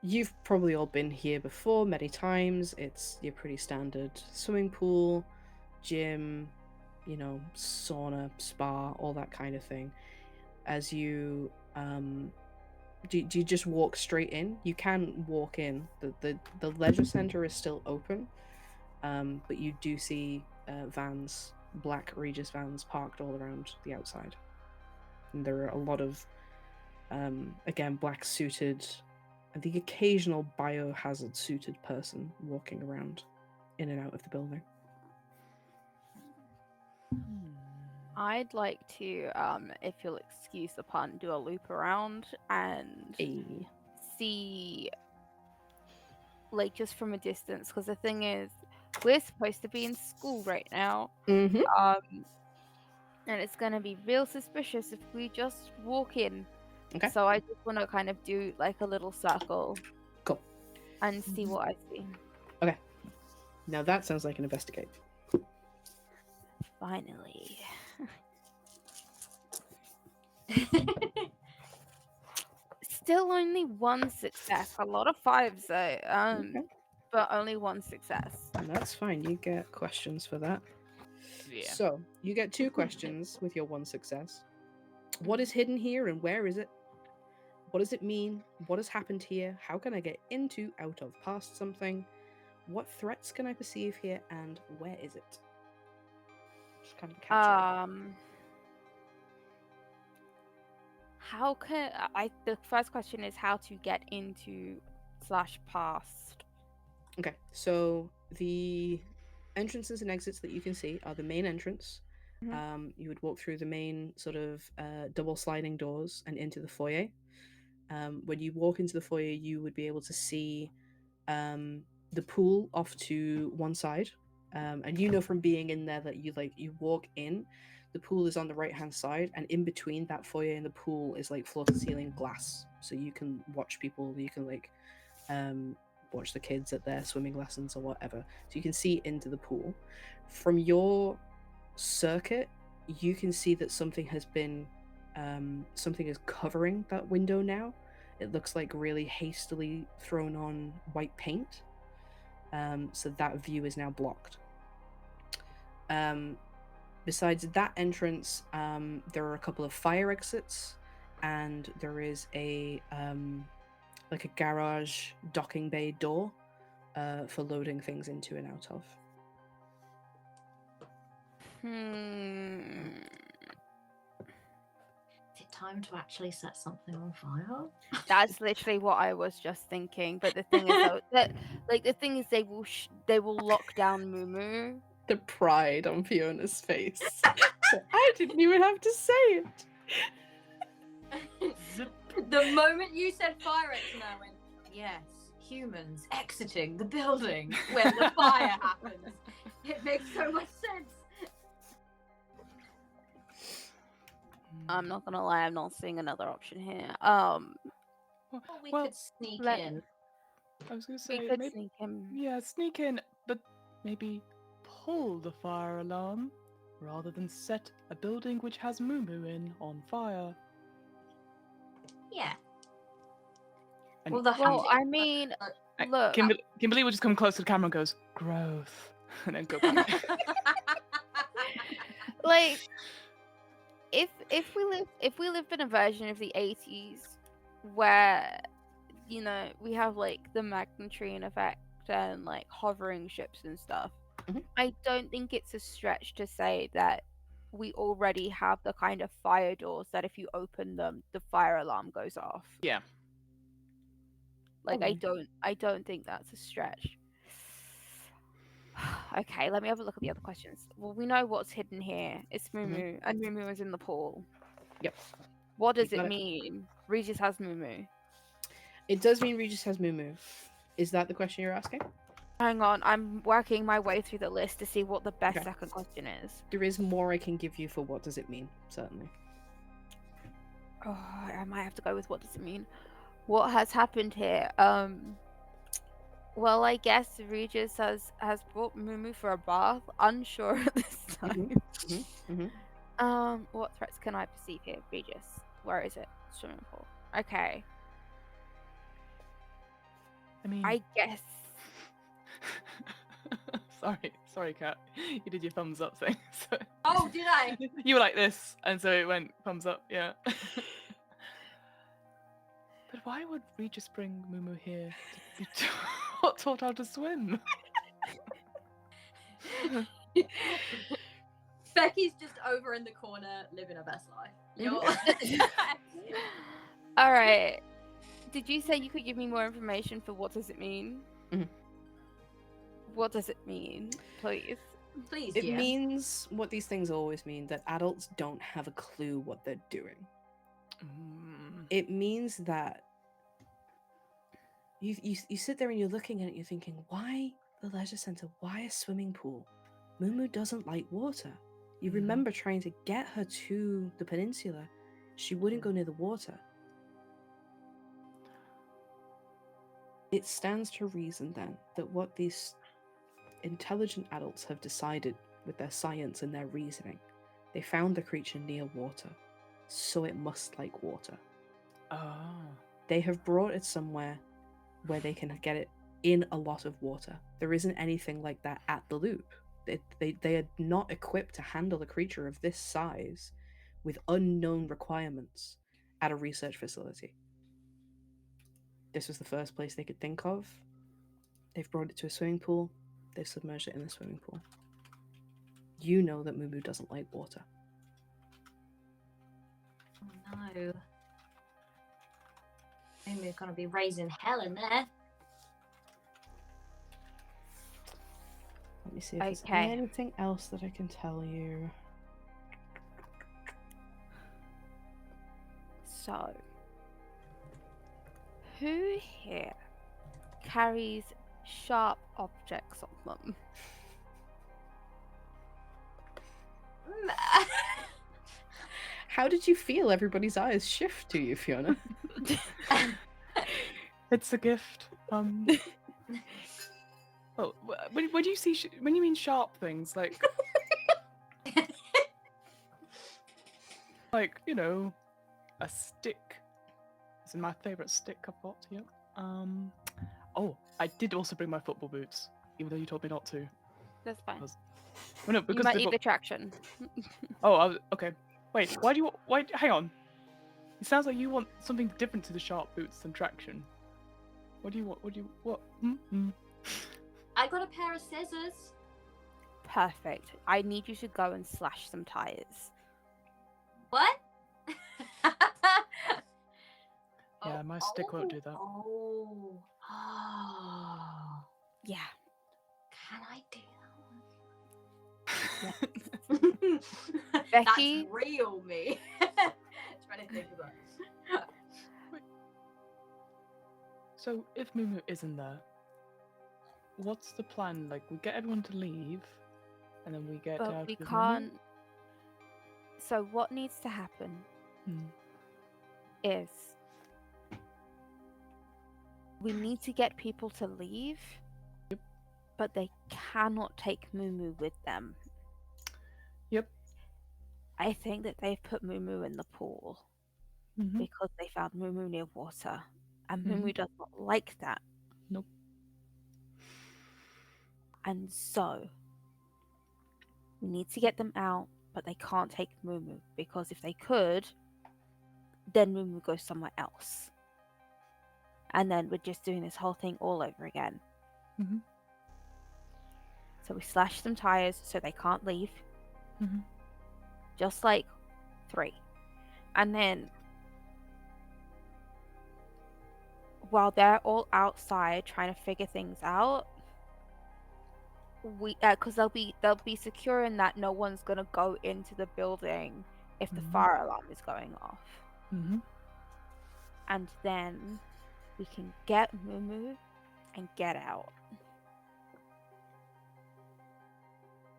[SPEAKER 5] You've probably all been here before many times. It's your pretty standard swimming pool, gym, sauna, spa, all that kind of thing. As you do you just walk straight in? You can walk in. The leisure center is still open, but you do see vans, black Regis vans, parked all around the outside. And there are a lot of again black suited, and the occasional biohazard suited person walking around in and out of the building.
[SPEAKER 1] I'd like to, if you'll excuse the pun, do a loop around and see, like, just from a distance. Because the thing is, we're supposed to be in school right now.
[SPEAKER 5] Mm-hmm.
[SPEAKER 1] And it's going to be real suspicious if we just walk in.
[SPEAKER 5] Okay.
[SPEAKER 1] So I just want to kind of do, like, a little circle.
[SPEAKER 5] Cool.
[SPEAKER 1] And see what I see.
[SPEAKER 5] Okay. Now that sounds like an investigate.
[SPEAKER 1] Finally. Still only 1 success. A lot of 5s though.
[SPEAKER 5] Okay.
[SPEAKER 1] But only 1 success.
[SPEAKER 5] And that's fine. You get questions for that.
[SPEAKER 4] Yeah.
[SPEAKER 5] So you get 2 questions with your 1 success. What is hidden here and where is it? What does it mean? What has happened here? How can I get into, out of, past something? What threats can I perceive here and where is it? Just kind of catch
[SPEAKER 1] How can the first question is how to get into / past.
[SPEAKER 5] Okay, so the entrances and exits that you can see are the main entrance. You would walk through the main sort of double sliding doors and into the foyer. When you walk into the foyer, you would be able to see the pool off to one side. And from being in there that you walk in, the pool is on the right hand side, and in between that foyer and the pool is like floor to ceiling glass, so you can watch people. You can watch the kids at their swimming lessons or whatever, so you can see into the pool. From your circuit, you can see that something has been, something is covering that window now. It looks like really hastily thrown on white paint. So that view is now blocked. Besides that entrance, there are a couple of fire exits, and there is a like a garage docking bay door for loading things into and out of.
[SPEAKER 3] Is it time to actually set something on fire?
[SPEAKER 1] That's literally what I was just thinking. But the thing is, though, that the thing is, they will lock down Mumu.
[SPEAKER 5] The pride on Fiona's face. I didn't even have to say it.
[SPEAKER 3] The moment you said fire exit, I went, yes, humans exiting the building when the fire happens. It makes so much sense.
[SPEAKER 1] I'm not gonna lie, I'm not seeing another option here.
[SPEAKER 3] Or we
[SPEAKER 4] Well,
[SPEAKER 3] could sneak
[SPEAKER 1] let-
[SPEAKER 3] in.
[SPEAKER 4] I was gonna
[SPEAKER 1] We
[SPEAKER 4] say
[SPEAKER 1] could
[SPEAKER 4] maybe,
[SPEAKER 1] sneak him.
[SPEAKER 4] yeah, sneak in, but maybe pull the fire alarm rather than set a building which has Mumu in on fire.
[SPEAKER 3] Yeah.
[SPEAKER 4] And
[SPEAKER 3] Well, the
[SPEAKER 1] Well,
[SPEAKER 3] hunting-
[SPEAKER 1] I mean, look.
[SPEAKER 4] Kimberly will just come close to the camera and goes, growth, and then go back.
[SPEAKER 1] Like, if we lived in a version of the 80s where, you know, we have like the magnetron effect and like hovering ships and stuff,
[SPEAKER 5] Mhm.
[SPEAKER 1] I don't think it's a stretch to say that we already have the kind of fire doors that if you open them, the fire alarm goes off.
[SPEAKER 4] Yeah.
[SPEAKER 1] Like,
[SPEAKER 5] Okay.
[SPEAKER 1] I don't think that's a stretch. Okay, let me have a look at the other questions. Well, we know what's hidden here. It's Mumu, and Mumu is in the pool.
[SPEAKER 5] Yep.
[SPEAKER 1] What does
[SPEAKER 5] You got
[SPEAKER 1] it
[SPEAKER 5] it.
[SPEAKER 1] mean? Regis has Mumu.
[SPEAKER 5] It does mean Regis has Mumu. Is that the question you're asking?
[SPEAKER 1] Hang on, I'm working my way through the list to see what the best
[SPEAKER 5] Okay.
[SPEAKER 1] second question is.
[SPEAKER 5] There is more I can give you for what does it mean, certainly.
[SPEAKER 1] Oh, I might have to go with what does it mean. What has happened here? Well, I guess Regis has brought Mumu for a bath. Unsure at this time. What threats can I perceive here, Regis? Where is it? Swimming pool. Okay.
[SPEAKER 4] I mean,
[SPEAKER 1] I guess.
[SPEAKER 4] sorry, Kat. You did your thumbs up thing. So...
[SPEAKER 3] Oh, did I?
[SPEAKER 4] You were like this, and so it went thumbs up. Yeah. But why would Regis bring Mumu here to be taught how to swim?
[SPEAKER 3] Becky's just over in the corner living her best life. You're
[SPEAKER 1] All right. Did you say you could give me more information for what does it mean?
[SPEAKER 5] Mhm.
[SPEAKER 1] What does it mean, please?
[SPEAKER 3] Please,
[SPEAKER 5] It
[SPEAKER 3] yeah.
[SPEAKER 5] means what these things always mean, that adults don't have a clue what they're doing. It means that you sit there and you're looking at it, you're thinking, why the leisure center? Why a swimming pool? Mumu doesn't like water. You remember trying to get her to the peninsula. She wouldn't go near the water. It stands to reason then that what these intelligent adults have decided with their science and their reasoning, they found the creature near water, so it must like water.
[SPEAKER 4] Oh.
[SPEAKER 5] They have brought it somewhere where they can get it in a lot of water. There isn't anything like that at the loop. They are not equipped to handle a creature of this size with unknown requirements at a research facility. This was the first place they could think of. They've brought it to a swimming pool. They've submerged it in the swimming pool. You know that Mumu doesn't like water.
[SPEAKER 3] Oh no. Maybe we're gonna be raising hell in there.
[SPEAKER 5] Let me see if there's
[SPEAKER 1] Okay.
[SPEAKER 5] anything else that I can tell you.
[SPEAKER 1] So, who here carries sharp objects on them?
[SPEAKER 5] How did you feel everybody's eyes shift to you, Fiona?
[SPEAKER 4] It's a gift. Well, when you see when you mean sharp things, like like, a stick. This is my favorite stick I've got here. Oh, I did also bring my football boots, even though you told me not to.
[SPEAKER 1] That's fine.
[SPEAKER 4] Because, well, no,
[SPEAKER 1] You
[SPEAKER 4] because
[SPEAKER 1] might
[SPEAKER 4] they've
[SPEAKER 1] need
[SPEAKER 4] got...
[SPEAKER 1] the traction.
[SPEAKER 4] Okay. Wait, why? Hang on. It sounds like you want something different to the sharp boots than traction. What do you want? What?
[SPEAKER 3] I got a pair of scissors.
[SPEAKER 1] Perfect. I need you to go and slash some tires.
[SPEAKER 3] What?
[SPEAKER 4] Yeah, my stick won't do that.
[SPEAKER 3] Oh.
[SPEAKER 1] Yeah.
[SPEAKER 3] Can I do
[SPEAKER 1] Yeah.
[SPEAKER 3] that?
[SPEAKER 1] Becky?
[SPEAKER 3] That's real me. Trying to think of that.
[SPEAKER 4] So if Mumu isn't there, what's the plan? Like, we get everyone to leave, and then we get
[SPEAKER 1] But
[SPEAKER 4] out
[SPEAKER 1] we
[SPEAKER 4] with
[SPEAKER 1] can't. So what needs to happen is we need to get people to leave, but they cannot take Mumu with them.
[SPEAKER 4] Yep.
[SPEAKER 1] I think that they've put Mumu in the pool because they found Mumu near water, and Mumu does not like that.
[SPEAKER 4] Nope.
[SPEAKER 1] And so we need to get them out, but they can't take Mumu because if they could, then Mumu goes somewhere else. And then we're just doing this whole thing all over again. So we slash some tires so they can't leave. Just like 3. And then while they're all outside trying to figure things out, we because they'll be securing that no one's gonna go into the building if the fire alarm is going off. And then we can get Mumu and get out.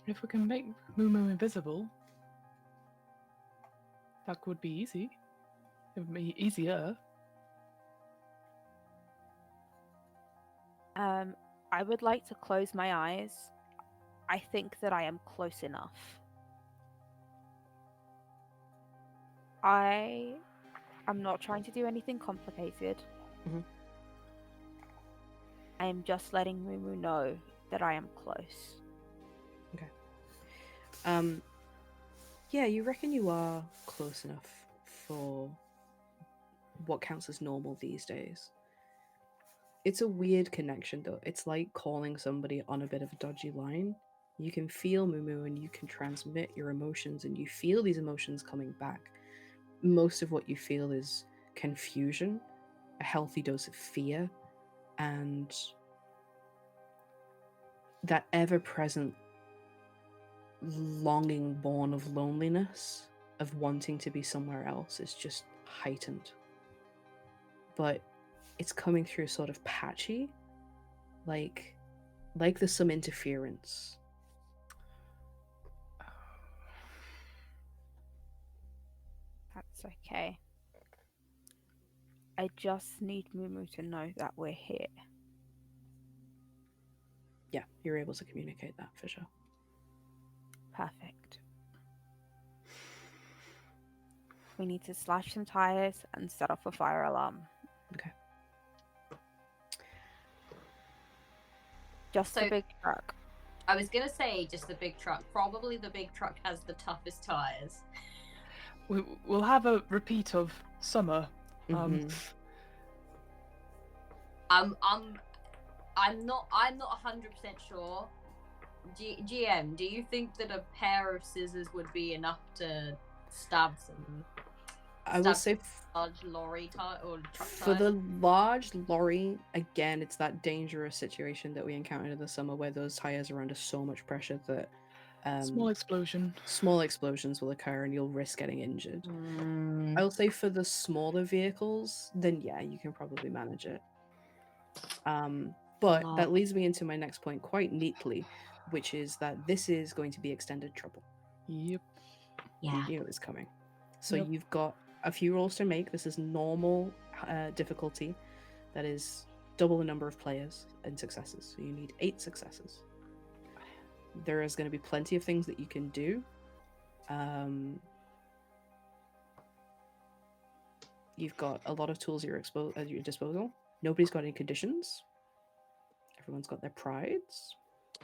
[SPEAKER 4] If we can make Mumu invisible, that would be easy. It would be easier.
[SPEAKER 1] I would like to close my eyes. I think that I am close enough. I'm not trying to do anything complicated. I am just letting Mumu know that I am close.
[SPEAKER 5] Okay. Yeah, you reckon you are close enough for what counts as normal these days. It's a weird connection though. It's like calling somebody on a bit of a dodgy line. You can feel Mumu and you can transmit your emotions and you feel these emotions coming back. Most of what you feel is confusion, a healthy dose of fear, and that ever-present longing born of loneliness, of wanting to be somewhere else, is just heightened. But it's coming through sort of patchy, like there's some interference.
[SPEAKER 1] That's okay. I just need Mumu to know that we're here.
[SPEAKER 5] Yeah, you're able to communicate that for sure.
[SPEAKER 1] Perfect. We need to slash some tires and set off a fire alarm.
[SPEAKER 5] Okay.
[SPEAKER 1] Just the big truck.
[SPEAKER 3] I was gonna say just the big truck. Probably the big truck has the toughest tires.
[SPEAKER 4] We'll have a repeat of summer.
[SPEAKER 3] I'm not 100% sure. GM, do you think that a pair of scissors would be enough to stab some?
[SPEAKER 5] I will say
[SPEAKER 3] large lorry tire or truck
[SPEAKER 5] for
[SPEAKER 3] tire?
[SPEAKER 5] the large lorry, again, it's that dangerous situation that we encountered in the summer where those tires are under so much pressure that
[SPEAKER 4] small explosions will occur and you'll risk getting injured. I will say for the smaller vehicles, then yeah, you can probably manage it. But that leads me into my next point quite neatly, which is that this is going to be extended trouble. Yep.
[SPEAKER 3] Yeah.
[SPEAKER 5] You knew it was coming. So you've got a few rolls to make. This is normal difficulty. That is double the number of players and successes. So you need 8 successes. There is going to be plenty of things that you can do. You've got a lot of tools at your disposal. Nobody's got any conditions. Everyone's got their prides.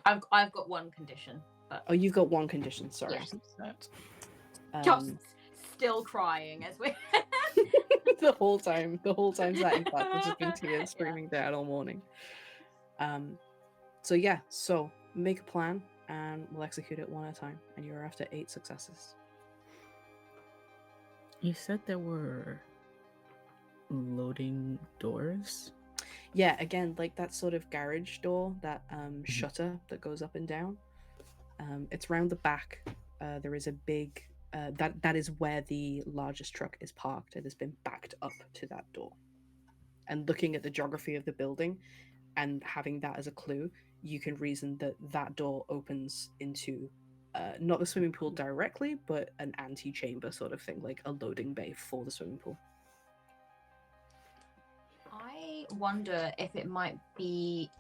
[SPEAKER 3] I've got one condition, but
[SPEAKER 5] Oh, you've got one condition. Sorry.
[SPEAKER 3] Yes.
[SPEAKER 5] Um,
[SPEAKER 3] still crying as we.
[SPEAKER 5] the whole time sat in class, there's just been tears streaming down all morning. So yeah, so make a plan and we'll execute it one at a time, and you're after 8 successes.
[SPEAKER 2] You said there were loading doors?
[SPEAKER 5] Yeah, again, like that sort of garage door, that shutter that goes up and down. It's round the back. There is a big that is where the largest truck is parked. It has been backed up to that door. And looking at the geography of the building and having that as a clue, you can reason that that door opens into not the swimming pool directly, but an antechamber sort of thing, like a loading bay for the swimming pool.
[SPEAKER 3] I wonder if it might be,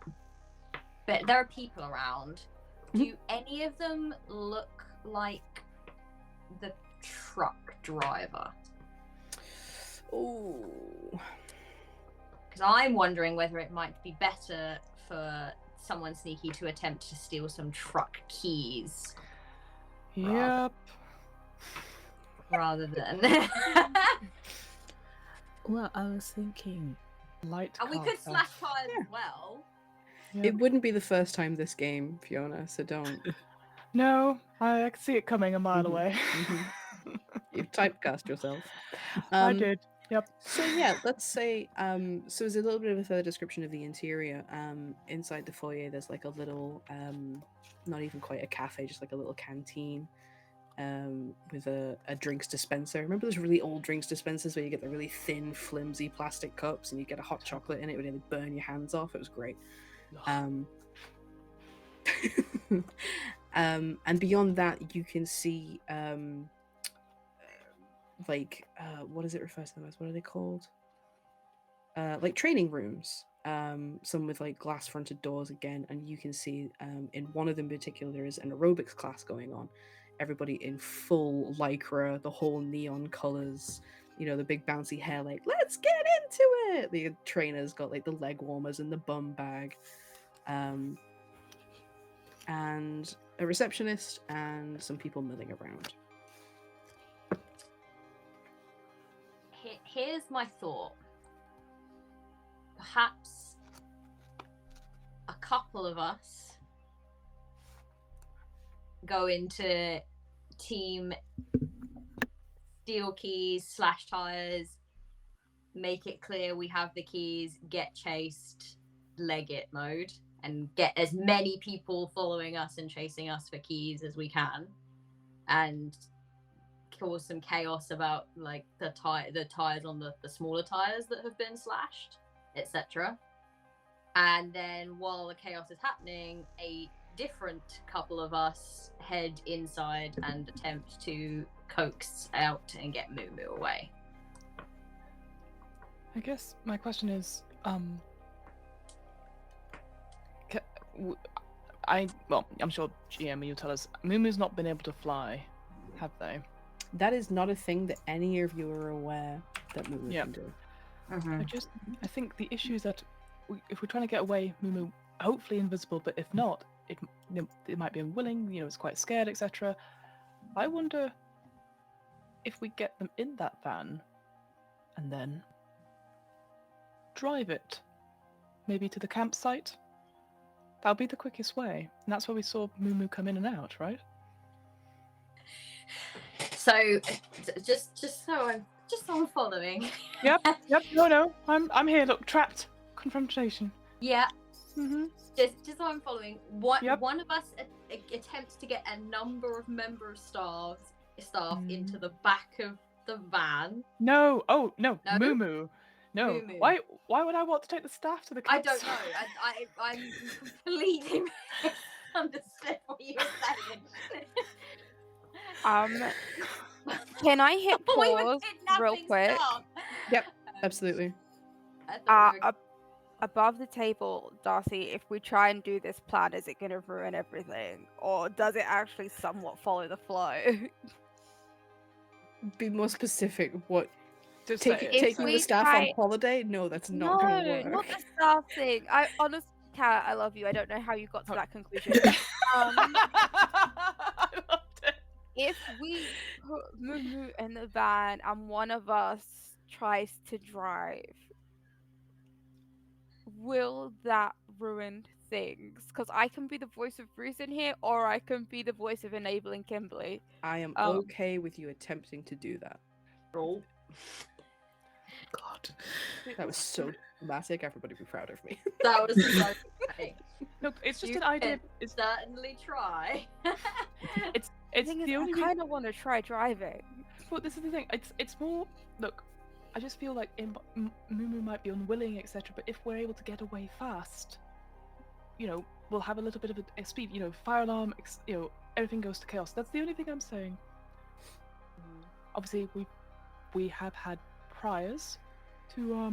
[SPEAKER 3] but there are people around. Do any of them look like the truck driver?
[SPEAKER 5] Oh,
[SPEAKER 3] because I'm wondering whether it might be better for someone sneaky to attempt to steal some truck keys
[SPEAKER 4] Yep.
[SPEAKER 3] rather than.
[SPEAKER 2] Well, I was thinking.
[SPEAKER 4] Light.
[SPEAKER 3] And we could slash tires as well.
[SPEAKER 4] Yep.
[SPEAKER 5] it wouldn't be the first time this game, Fiona, so don't.
[SPEAKER 4] No, I can see it coming a mile
[SPEAKER 5] Mhm,
[SPEAKER 4] away.
[SPEAKER 5] You've typecast yourself.
[SPEAKER 4] I did. Yep.
[SPEAKER 5] So yeah, let's say so as a little bit of a further description of the interior, inside the foyer there's like a little not even quite a cafe, just like a little canteen with a drinks dispenser. Remember those really old drinks dispensers where you get the really thin, flimsy plastic cups and you get a hot chocolate in it and it'd burn your hands off? It was great. And beyond that you can see what does it refer to them as? What are they called? Like training rooms. Some with like glass fronted doors again, and you can see in one of them in particular there is an aerobics class going on. Everybody in full lycra, the whole neon colors, you know, the big bouncy hair, like let's get into it. The trainer's got like the leg warmers and the bum bag, and a receptionist and some people milling around.
[SPEAKER 3] Here's my thought. Perhaps a couple of us go into team steal keys, slash tires, make it clear we have the keys, get chased, leg it mode, and get as many people following us and chasing us for keys as we can, and cause some chaos about like the tires on the smaller tires that have been slashed, etc. And then while the chaos is happening, a different couple of us head inside and attempt to coax out and get Moo Moo away.
[SPEAKER 4] I guess my question is, I'm sure GM, you'll tell us, Moo Moo's not been able to fly, have they?
[SPEAKER 5] That is not a thing that any of you are aware that Moo Moo can do.
[SPEAKER 4] I think the issue is that if we're trying to get away, Moo Moo, hopefully invisible, but if not, it might be unwilling, it's quite scared, etc. I wonder if we get them in that van and then drive it maybe to the campsite. That'll be the quickest way, and that's where we saw Moo Moo come in and out, right?
[SPEAKER 3] So just so I'm following.
[SPEAKER 4] Yep. No, I'm here. Look, trapped. Confrontation.
[SPEAKER 3] Yeah.
[SPEAKER 4] Mm-hmm.
[SPEAKER 3] Just so I'm following.
[SPEAKER 4] Yep.
[SPEAKER 3] One of us attempts to get a number of member staff into the back of the van.
[SPEAKER 4] No. Oh no.
[SPEAKER 3] No?
[SPEAKER 4] Moo Moo. No.
[SPEAKER 3] Moo Moo.
[SPEAKER 4] Why would I want to take the staff to the
[SPEAKER 3] I
[SPEAKER 4] campsite?
[SPEAKER 3] don't know. I'm completely misunderstood what you were saying.
[SPEAKER 1] Can I hit
[SPEAKER 3] We were
[SPEAKER 1] pause real
[SPEAKER 3] kidnapping
[SPEAKER 1] quick?
[SPEAKER 3] staff.
[SPEAKER 5] Yep, absolutely.
[SPEAKER 3] I thought we were-
[SPEAKER 1] Above the table, Darcy, if we try and do this plan, is it going to ruin everything? Or does it actually somewhat follow the flow?
[SPEAKER 5] Be more specific. What
[SPEAKER 4] Just say it.
[SPEAKER 1] If
[SPEAKER 5] Taking the
[SPEAKER 1] we
[SPEAKER 5] staff
[SPEAKER 1] try-
[SPEAKER 5] on holiday? No, that's not
[SPEAKER 1] No,
[SPEAKER 5] gonna work.
[SPEAKER 1] not the staff thing. I honestly, Kat, I love you. I don't know how you got to that conclusion.
[SPEAKER 4] I loved it.
[SPEAKER 1] If we put Mumu in the van and one of us tries to drive, will that ruin things? Because I can be the voice of reason here, or I can be the voice of enabling Kimberly.
[SPEAKER 5] I am
[SPEAKER 1] Um,
[SPEAKER 5] okay with you attempting to do that.
[SPEAKER 3] Roll.
[SPEAKER 2] God.
[SPEAKER 5] That was so dramatic. Everybody be proud of me.
[SPEAKER 3] That was so funny.
[SPEAKER 4] Look, it's just
[SPEAKER 3] You
[SPEAKER 4] an idea.
[SPEAKER 3] can
[SPEAKER 4] It's
[SPEAKER 3] certainly try.
[SPEAKER 4] it's
[SPEAKER 1] the thing is,
[SPEAKER 4] the
[SPEAKER 1] I
[SPEAKER 4] only thing.
[SPEAKER 1] kind of want to try driving.
[SPEAKER 4] But this is the thing. It's more. Look, I just feel like Mumu might be unwilling, etc. But if we're able to get away fast, we'll have a little bit of a speed. Fire alarm. Everything goes to chaos. That's the only thing I'm saying. Obviously, we have had priors to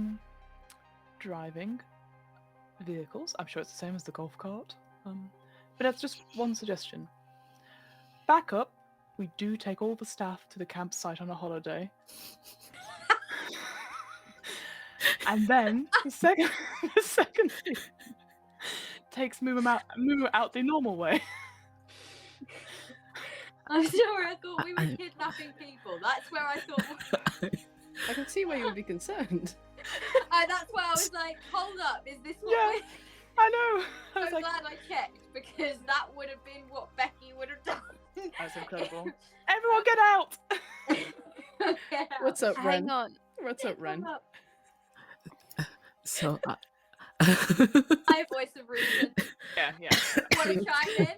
[SPEAKER 4] driving vehicles. I'm sure it's the same as the golf cart. But that's just one suggestion. Back up. We do take all the staff to the campsite on a holiday. And then the second thing takes Mumu out the normal way.
[SPEAKER 3] I'm sorry, I thought we were kidnapping people. That's where I thought.
[SPEAKER 5] I can see why you would be concerned.
[SPEAKER 3] That's why I was like, hold up, is this what
[SPEAKER 4] Yeah, I know. I was
[SPEAKER 3] I'm
[SPEAKER 4] like,
[SPEAKER 3] glad I checked, because that would have been what Becky would have done.
[SPEAKER 4] that's incredible. Everyone get out!
[SPEAKER 3] Yeah.
[SPEAKER 5] What's up, Ren?
[SPEAKER 1] Hang on.
[SPEAKER 5] What's up, Ren?
[SPEAKER 2] So,
[SPEAKER 3] Hi, voice of reason.
[SPEAKER 4] Yeah.
[SPEAKER 3] Want to chime in?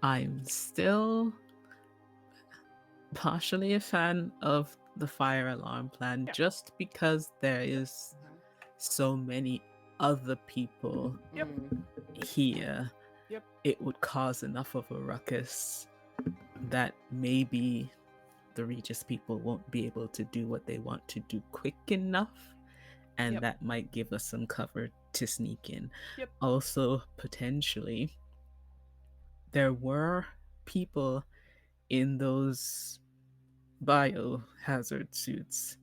[SPEAKER 2] I'm still partially a fan of the fire alarm plan,
[SPEAKER 4] Yeah.
[SPEAKER 2] just because there is so many other people
[SPEAKER 4] Yep.
[SPEAKER 2] here.
[SPEAKER 4] Yep.
[SPEAKER 2] It would cause enough of a ruckus that maybe the Regis people won't be able to do what they want to do quick enough, and
[SPEAKER 4] Yep.
[SPEAKER 2] that might give us some cover to sneak in.
[SPEAKER 4] Yep.
[SPEAKER 2] Also, potentially, there were people in those biohazard suits.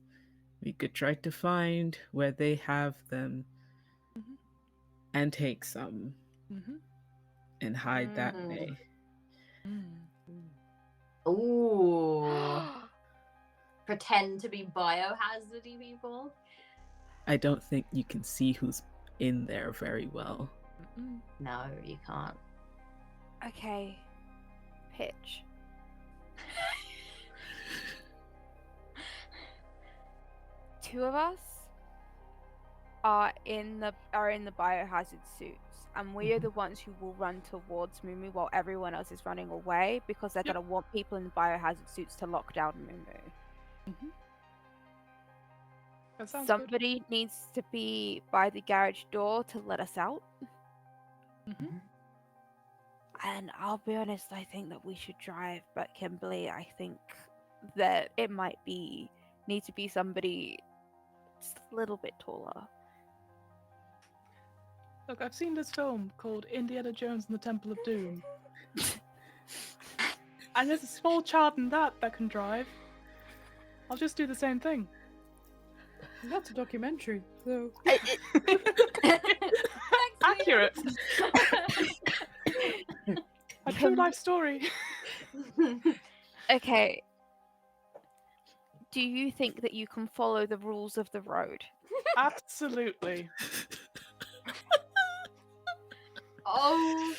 [SPEAKER 2] We could try to find where they have them
[SPEAKER 4] Mhm.
[SPEAKER 2] and take some
[SPEAKER 4] Mm-hmm.
[SPEAKER 2] and hide that
[SPEAKER 3] Mm.
[SPEAKER 2] way.
[SPEAKER 3] Ooh. Pretend to be biohazardy people.
[SPEAKER 2] I don't think you can see who's in there very well.
[SPEAKER 3] No, you can't.
[SPEAKER 1] Okay. Pitch. Two of us are in the biohazard suits, and we are the ones who will run towards Mumu while everyone else is running away, because they're
[SPEAKER 4] Yep.
[SPEAKER 1] gonna want people in the biohazard suits to lock down Mumu.
[SPEAKER 4] That sounds good.
[SPEAKER 1] Somebody needs to be by the garage door to let us out.
[SPEAKER 4] Mhm.
[SPEAKER 1] And I'll be honest, I think that we should drive, but Kimberly, I think that it might need to be somebody just a little bit taller.
[SPEAKER 4] Look, I've seen this film called Indiana Jones and the Temple of Doom. And there's a small child in that can drive. I'll just do the same thing.
[SPEAKER 5] That's a documentary, so.
[SPEAKER 4] Accurate. A true life story.
[SPEAKER 1] Okay. Do you think that you can follow the rules of the road?
[SPEAKER 4] Absolutely.
[SPEAKER 3] Oh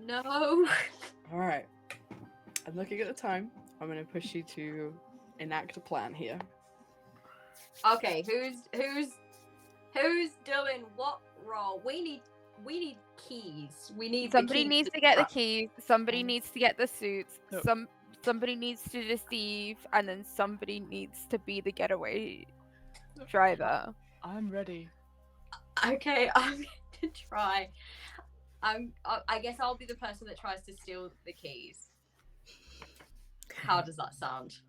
[SPEAKER 3] no.
[SPEAKER 5] Alright. I'm looking at the time. I'm gonna push you to enact a plan here.
[SPEAKER 3] Okay, who's doing what role? We need keys. We need
[SPEAKER 1] Somebody
[SPEAKER 3] the keys
[SPEAKER 1] needs to get the
[SPEAKER 3] truck.
[SPEAKER 1] keys, somebody needs to get the suits,
[SPEAKER 4] Yep.
[SPEAKER 1] somebody needs to deceive, and then somebody needs to be the getaway driver.
[SPEAKER 4] I'm ready.
[SPEAKER 3] Okay, I'm going to try. I guess I'll be the person that tries to steal the keys. How does that sound?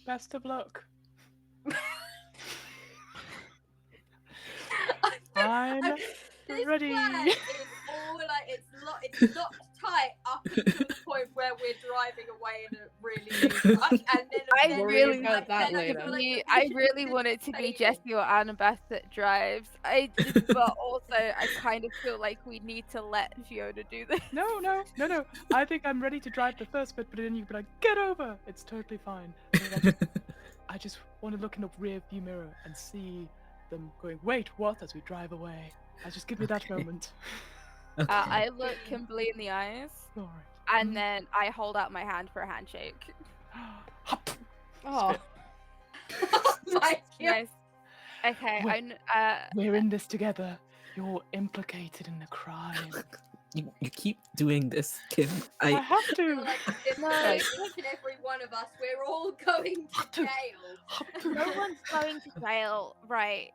[SPEAKER 4] Best of luck. I'm
[SPEAKER 3] This
[SPEAKER 4] ready.
[SPEAKER 3] plan is all like it's locked, tight up until the point where we're driving away in a really big rush, and then
[SPEAKER 1] I really
[SPEAKER 5] about
[SPEAKER 1] want
[SPEAKER 5] that
[SPEAKER 1] it
[SPEAKER 5] later.
[SPEAKER 1] to be. I really want it to be Jessie or Annabeth that drives. But also I kind of feel like we need to let Fiona do this.
[SPEAKER 4] No. I think I'm ready to drive the first bit, but then you'd be like, get over. It's totally fine. But I just want to look in the rear view mirror and see them going, wait, what? As we drive away. Just give me that
[SPEAKER 2] Okay.
[SPEAKER 4] moment.
[SPEAKER 2] Okay.
[SPEAKER 1] I look Kimberly in the eyes,
[SPEAKER 4] All right.
[SPEAKER 1] and then I hold out my hand for a handshake.
[SPEAKER 5] Oh,
[SPEAKER 3] My God.
[SPEAKER 1] Nice. Okay,
[SPEAKER 4] We're in this together. You're implicated in the crime.
[SPEAKER 2] You keep doing this, Kim.
[SPEAKER 4] I
[SPEAKER 2] I
[SPEAKER 4] have to.
[SPEAKER 3] Like, if
[SPEAKER 1] No.
[SPEAKER 3] like, each and every one of us, we're all going to jail.
[SPEAKER 1] no one's going to jail, right?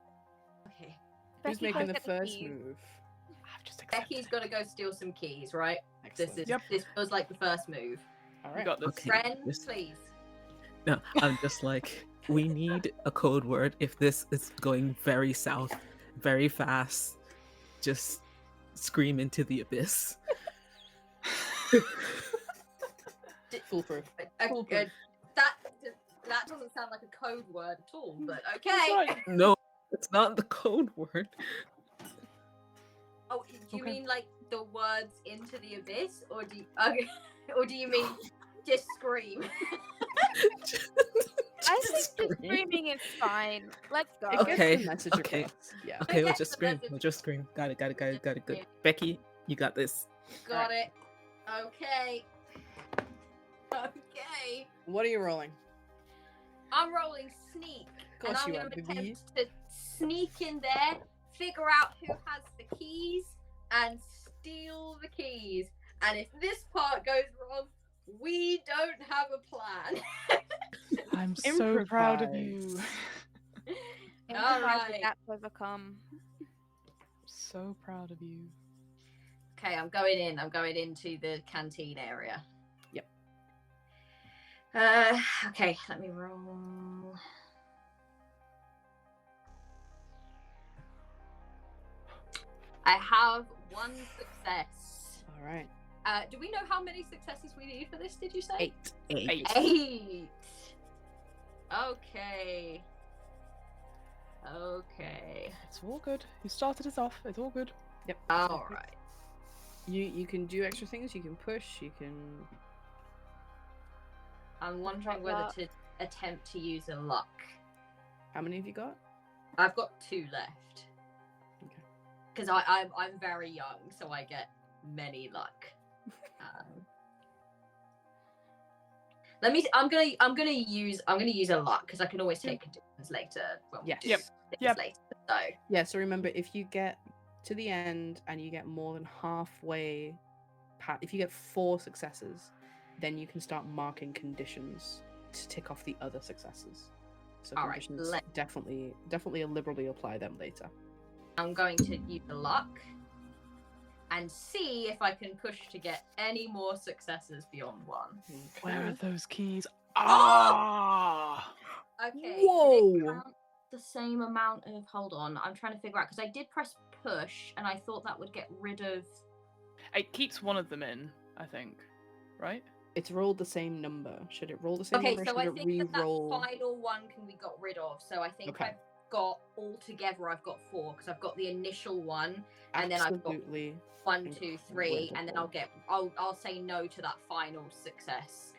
[SPEAKER 3] Okay.
[SPEAKER 5] who's
[SPEAKER 1] Becky, go
[SPEAKER 5] making the
[SPEAKER 1] get
[SPEAKER 5] first
[SPEAKER 1] keys.
[SPEAKER 5] move?
[SPEAKER 4] I've just accepted.
[SPEAKER 3] Becky's got to go steal some keys, right?
[SPEAKER 5] Excellent.
[SPEAKER 3] This feels like the first move.
[SPEAKER 5] All
[SPEAKER 4] You
[SPEAKER 5] right.
[SPEAKER 4] got this.
[SPEAKER 2] Okay.
[SPEAKER 3] Ren,
[SPEAKER 2] Yes.
[SPEAKER 3] please.
[SPEAKER 2] no, I'm just like, we need a code word if this is going very south, very fast. Just scream into the abyss.
[SPEAKER 5] Foolproof.
[SPEAKER 3] That doesn't sound like a code word at all, but
[SPEAKER 4] That's
[SPEAKER 3] okay.
[SPEAKER 4] right.
[SPEAKER 2] No, it's not the code word.
[SPEAKER 3] Oh, do you
[SPEAKER 4] Okay.
[SPEAKER 3] mean like the words into the abyss, or do you, okay, or do you mean just scream?
[SPEAKER 1] I think just screaming is fine. Let's go.
[SPEAKER 5] It gets
[SPEAKER 2] Okay,
[SPEAKER 5] the message
[SPEAKER 2] okay.
[SPEAKER 5] across. Yeah.
[SPEAKER 2] Okay, we'll
[SPEAKER 3] Okay,
[SPEAKER 2] just
[SPEAKER 3] so
[SPEAKER 2] scream.
[SPEAKER 3] that's it.
[SPEAKER 2] We'll just scream. Got it. Good.
[SPEAKER 3] Yeah.
[SPEAKER 2] Becky, you got this.
[SPEAKER 3] Got it. Okay. Okay.
[SPEAKER 5] What are you rolling?
[SPEAKER 3] I'm rolling sneak,
[SPEAKER 5] Of
[SPEAKER 3] and
[SPEAKER 5] course
[SPEAKER 3] I'm
[SPEAKER 5] you
[SPEAKER 3] going
[SPEAKER 5] are,
[SPEAKER 3] to
[SPEAKER 5] baby.
[SPEAKER 3] attempt to sneak in there, figure out who has the keys, and steal the keys. And if this part goes wrong, we don't have a plan.
[SPEAKER 4] I'm so proud of you.
[SPEAKER 5] Improvise.
[SPEAKER 3] All
[SPEAKER 1] Improvise
[SPEAKER 3] right.
[SPEAKER 1] adapt, overcome.
[SPEAKER 4] So proud of you.
[SPEAKER 3] Okay, I'm going in. I'm going into the canteen area.
[SPEAKER 5] Yep.
[SPEAKER 3] Okay, let me roll. I have one success.
[SPEAKER 5] All right.
[SPEAKER 3] Do we know how many successes we need for this? Did you say
[SPEAKER 5] 8.
[SPEAKER 2] 8.
[SPEAKER 3] 8. Okay. Okay.
[SPEAKER 4] It's all good. You started us off. It's all good.
[SPEAKER 5] Yep.
[SPEAKER 3] All right.
[SPEAKER 5] You can do extra things. You can push. You can.
[SPEAKER 3] I'm wondering whether to attempt to use a luck.
[SPEAKER 5] How many have you got?
[SPEAKER 3] I've got 2 left.
[SPEAKER 5] Okay.
[SPEAKER 3] Because I'm very young, so I get many luck. I'm gonna use a luck because I can always take conditions later. When
[SPEAKER 5] Yes.
[SPEAKER 3] we do
[SPEAKER 4] Yep.
[SPEAKER 3] things
[SPEAKER 4] Yep.
[SPEAKER 3] Later. So
[SPEAKER 5] Yeah. So remember, if you get to the end and you get more than halfway, if you get 4 successes, then you can start marking conditions to tick off the other successes. So
[SPEAKER 3] All right,
[SPEAKER 5] conditions definitely liberally apply them later.
[SPEAKER 3] I'm going to use the luck and see if I can push to get any more successes beyond 1.
[SPEAKER 4] Where are those keys?
[SPEAKER 3] Oh!
[SPEAKER 4] Ah!
[SPEAKER 3] Okay.
[SPEAKER 5] Whoa!
[SPEAKER 3] Did it count the same amount of? Hold on, I'm trying to figure out because I did press push and I thought that would get rid of.
[SPEAKER 4] It keeps one of them in, I think. Right?
[SPEAKER 5] It's rolled the same number. Should it roll the same
[SPEAKER 3] Okay,
[SPEAKER 5] number?
[SPEAKER 3] so
[SPEAKER 5] or
[SPEAKER 3] I
[SPEAKER 5] should
[SPEAKER 3] think
[SPEAKER 5] it
[SPEAKER 3] that
[SPEAKER 5] re-roll?
[SPEAKER 3] final one can be got rid of. So I think
[SPEAKER 5] Okay.
[SPEAKER 3] I've got altogether. I've got 4 because I've got the initial one, and then I've got
[SPEAKER 5] Absolutely.
[SPEAKER 3] 1, 2, 3, and then
[SPEAKER 5] Incredible.
[SPEAKER 3] I'll say no to that final success.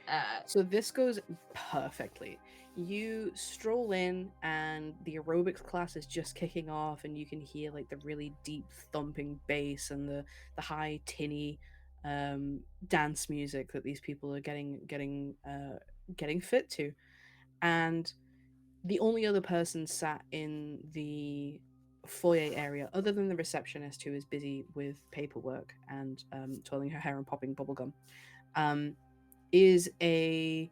[SPEAKER 5] So this goes perfectly. You stroll in, and the aerobics class is just kicking off, and you can hear like the really deep thumping bass and the high tinny dance music that these people are getting fit to. And the only other person sat in the foyer area, other than the receptionist who is busy with paperwork and twirling her hair and popping bubblegum, is a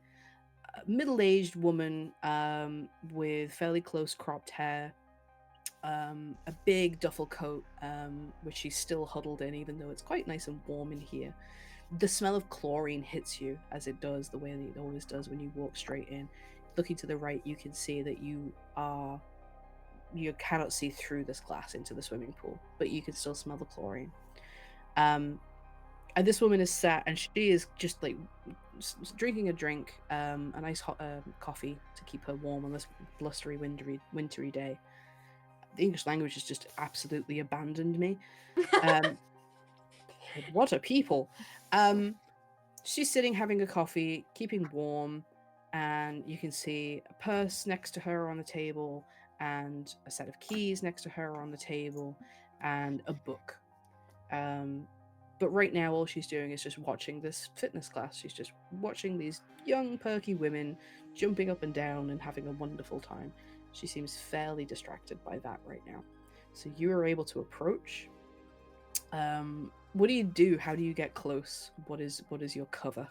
[SPEAKER 5] middle-aged woman with fairly close cropped hair, a big duffel coat, which she's still huddled in, even though it's quite nice and warm in here. The smell of chlorine hits you, as it does, the way that it always does when you walk straight in. Looking to the right, you can see that you cannot see through this glass into the swimming pool, but you can still smell the chlorine. And this woman is sat, and she is just like drinking a drink, a nice hot coffee to keep her warm on this blustery, wintry day. The English language has just absolutely abandoned me. What a people! She's sitting having a coffee, keeping warm, and you can see a purse next to her on the table, and a set of keys next to her on the table, and a book. But right now, all she's doing is just watching this fitness class. She's just watching these young, perky women jumping up and down and having a wonderful time. She seems fairly distracted by that right now. So you are able to approach. What do you do? How do you get close? What is your cover?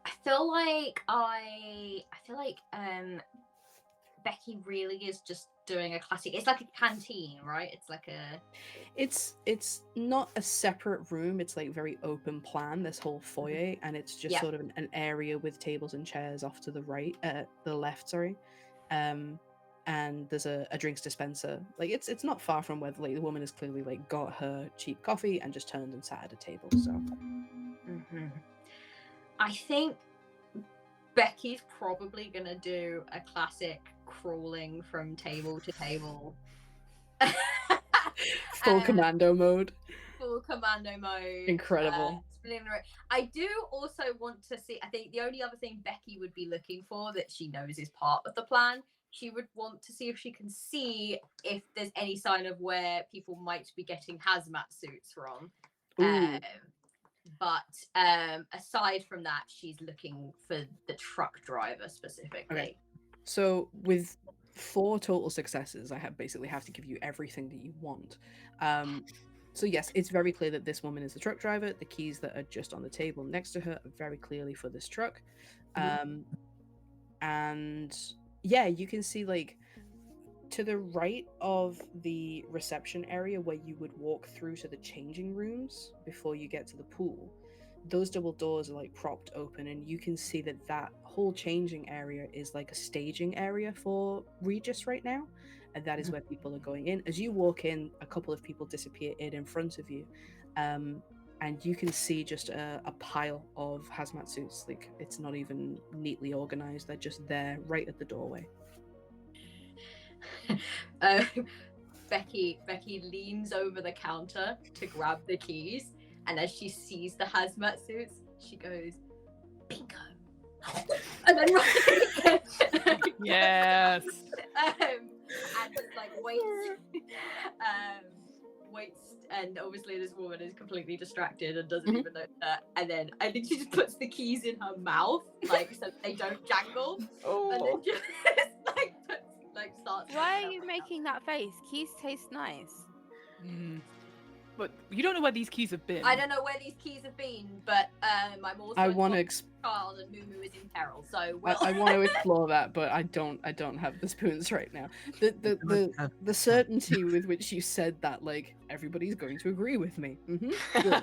[SPEAKER 3] I feel like Becky really is just doing a classic. It's like a canteen, right? It's like a.
[SPEAKER 5] It's not a separate room. It's like very open plan. This whole foyer, and it's just sort of an area with tables and chairs off to the right, the left. Sorry, and there's a drinks dispenser. Like it's not far from where the woman has clearly like got her cheap coffee and just turned and sat at a table. So,
[SPEAKER 3] I think Becky's probably gonna do a classic crawling from table to table.
[SPEAKER 5] Full commando mode.
[SPEAKER 3] Full commando mode.
[SPEAKER 5] Incredible.
[SPEAKER 3] I do also want to see. I think the only other thing Becky would be looking for that she knows is part of the plan. She would want to see if she can see if there's any sign of where people might be getting hazmat suits from. But aside from that, she's looking for the truck driver specifically.
[SPEAKER 5] Okay. So with 4 total successes, I basically have to give you everything that you want. So yes, it's very clear that this woman is the truck driver. The keys that are just on the table next to her are very clearly for this truck. And yeah, you can see like to the right of the reception area where you would walk through to the changing rooms before you get to the pool. Those double doors are like propped open, and you can see that that whole changing area is like a staging area for Regis right now, and that is where people are going in. As you walk in, a couple of people disappear in front of you, and you can see just a pile of hazmat suits. Like it's not even neatly organized; they're just there, right at the doorway.
[SPEAKER 3] Becky leans over the counter to grab the keys, and as she sees the hazmat suits, she goes, "Bingo!" and then
[SPEAKER 4] Yes.
[SPEAKER 3] and just like waits, and obviously this woman is completely distracted and doesn't even know that. And then I think she just puts the keys in her mouth, like so they don't jangle, and then just starts.
[SPEAKER 1] Why are you making that face? Keys taste nice.
[SPEAKER 4] But you don't know where these keys have been.
[SPEAKER 3] I don't know where these keys have been, but I'm also
[SPEAKER 5] I want to
[SPEAKER 3] child and Moo is in peril, so
[SPEAKER 5] I want to explore that, but I don't have the spoons right now. The certainty with which you said that, like everybody's going to agree with me. Good.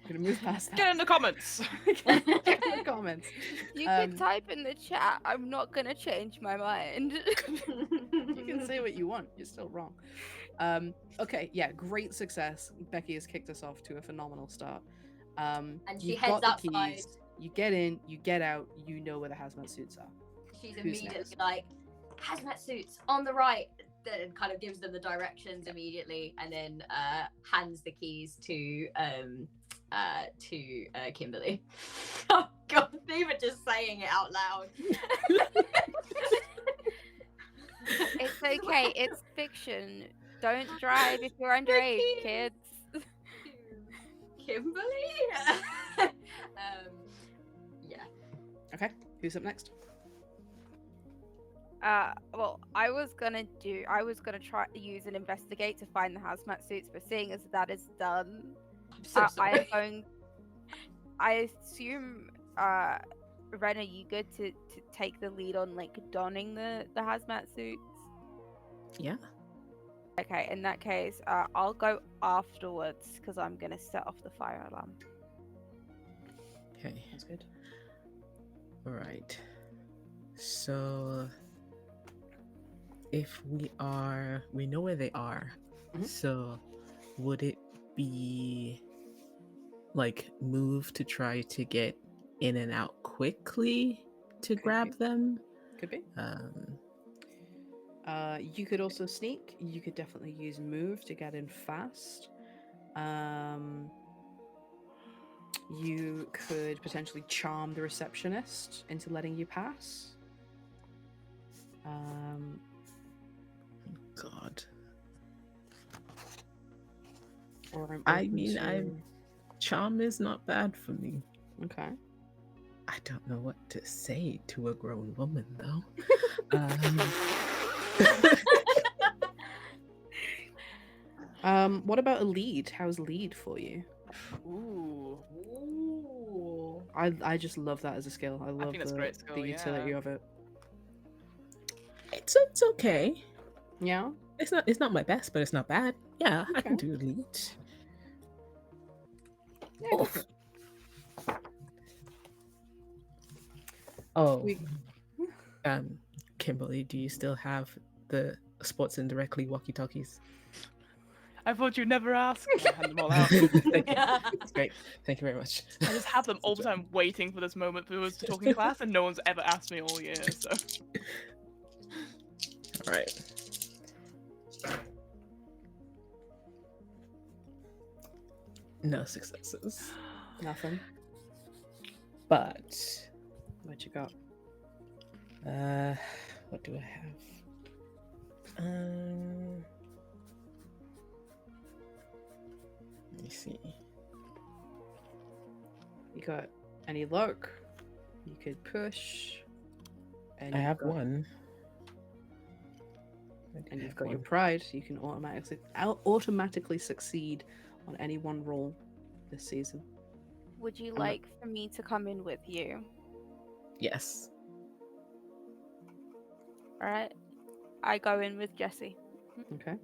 [SPEAKER 5] Gonna move past that.
[SPEAKER 4] Get in the comments.
[SPEAKER 5] Get in the comments.
[SPEAKER 1] You can type in the chat. I'm not gonna change my mind.
[SPEAKER 5] You can say what you want. You're still wrong. Okay, yeah, great success. Becky has kicked us off to a phenomenal start.
[SPEAKER 3] And she
[SPEAKER 5] you've
[SPEAKER 3] heads
[SPEAKER 5] got the
[SPEAKER 3] outside.
[SPEAKER 5] keys. You get in, you get out, you know where the hazmat suits are.
[SPEAKER 3] She's
[SPEAKER 5] Who's
[SPEAKER 3] immediately
[SPEAKER 5] next?
[SPEAKER 3] like, hazmat suits on the right, then kind of gives them the directions immediately, and then hands the keys to Kimberly. Oh god, even just saying it out loud.
[SPEAKER 1] It's okay. It's fiction. Don't drive if you're underage, kids.
[SPEAKER 3] Kimberly? Yeah.
[SPEAKER 5] Okay, who's up next?
[SPEAKER 1] Well, I was gonna try to use an investigate to find the hazmat suits, but seeing as that is done,
[SPEAKER 3] I'm so sorry.
[SPEAKER 1] I assume, Ren, are you good to take the lead on like donning the hazmat suits?
[SPEAKER 2] Yeah.
[SPEAKER 1] Okay, in that case, I'll go afterwards because I'm gonna set off the fire alarm.
[SPEAKER 2] Okay.
[SPEAKER 5] That's good.
[SPEAKER 2] All right. So if we know where they are, so would it be like move to try to get in and out quickly to grab them.
[SPEAKER 5] Could be.
[SPEAKER 2] Um,
[SPEAKER 5] You could also sneak. You could definitely use move to get in fast. You could potentially charm the receptionist into letting you pass.
[SPEAKER 2] God.
[SPEAKER 5] Or I'm
[SPEAKER 2] I
[SPEAKER 5] open
[SPEAKER 2] mean,
[SPEAKER 5] to-
[SPEAKER 2] charm is not bad for me.
[SPEAKER 5] Okay.
[SPEAKER 2] I don't know what to say to a grown woman though.
[SPEAKER 5] What about a lead? How's lead for you?
[SPEAKER 4] Ooh.
[SPEAKER 3] Ooh.
[SPEAKER 5] I just love that as a skill. I love
[SPEAKER 4] think that's a
[SPEAKER 5] the,
[SPEAKER 4] great skill,
[SPEAKER 5] the utility
[SPEAKER 4] yeah.
[SPEAKER 5] of it.
[SPEAKER 2] It's okay.
[SPEAKER 5] Yeah.
[SPEAKER 2] It's not my best, but it's not bad. Yeah, I can
[SPEAKER 5] Okay.
[SPEAKER 2] do a lead.
[SPEAKER 5] Yeah, go for
[SPEAKER 2] Oof.
[SPEAKER 5] it.
[SPEAKER 2] Oh,
[SPEAKER 5] We-
[SPEAKER 2] Kimberly, do you still have the Sports Indirectly walkie-talkies?
[SPEAKER 4] I thought you'd never ask. I'll hand them all out.
[SPEAKER 2] Thank you. That's great. Thank you very much.
[SPEAKER 4] I just have them all the time waiting for this moment for us to talk in class, and no one's ever asked me all year, so.
[SPEAKER 2] All right. No successes.
[SPEAKER 5] Nothing.
[SPEAKER 2] But
[SPEAKER 5] What you got?
[SPEAKER 2] what do I have? Let me see.
[SPEAKER 5] You got any luck? You could push. And
[SPEAKER 2] I
[SPEAKER 5] you've
[SPEAKER 2] have
[SPEAKER 5] got-
[SPEAKER 2] one.
[SPEAKER 5] And you've got your pride. You can automatically succeed on any one roll this season.
[SPEAKER 1] Would you
[SPEAKER 5] not-
[SPEAKER 1] like for me to come in with you?
[SPEAKER 2] Yes.
[SPEAKER 1] All right. I go in with Jesse.
[SPEAKER 5] Okay.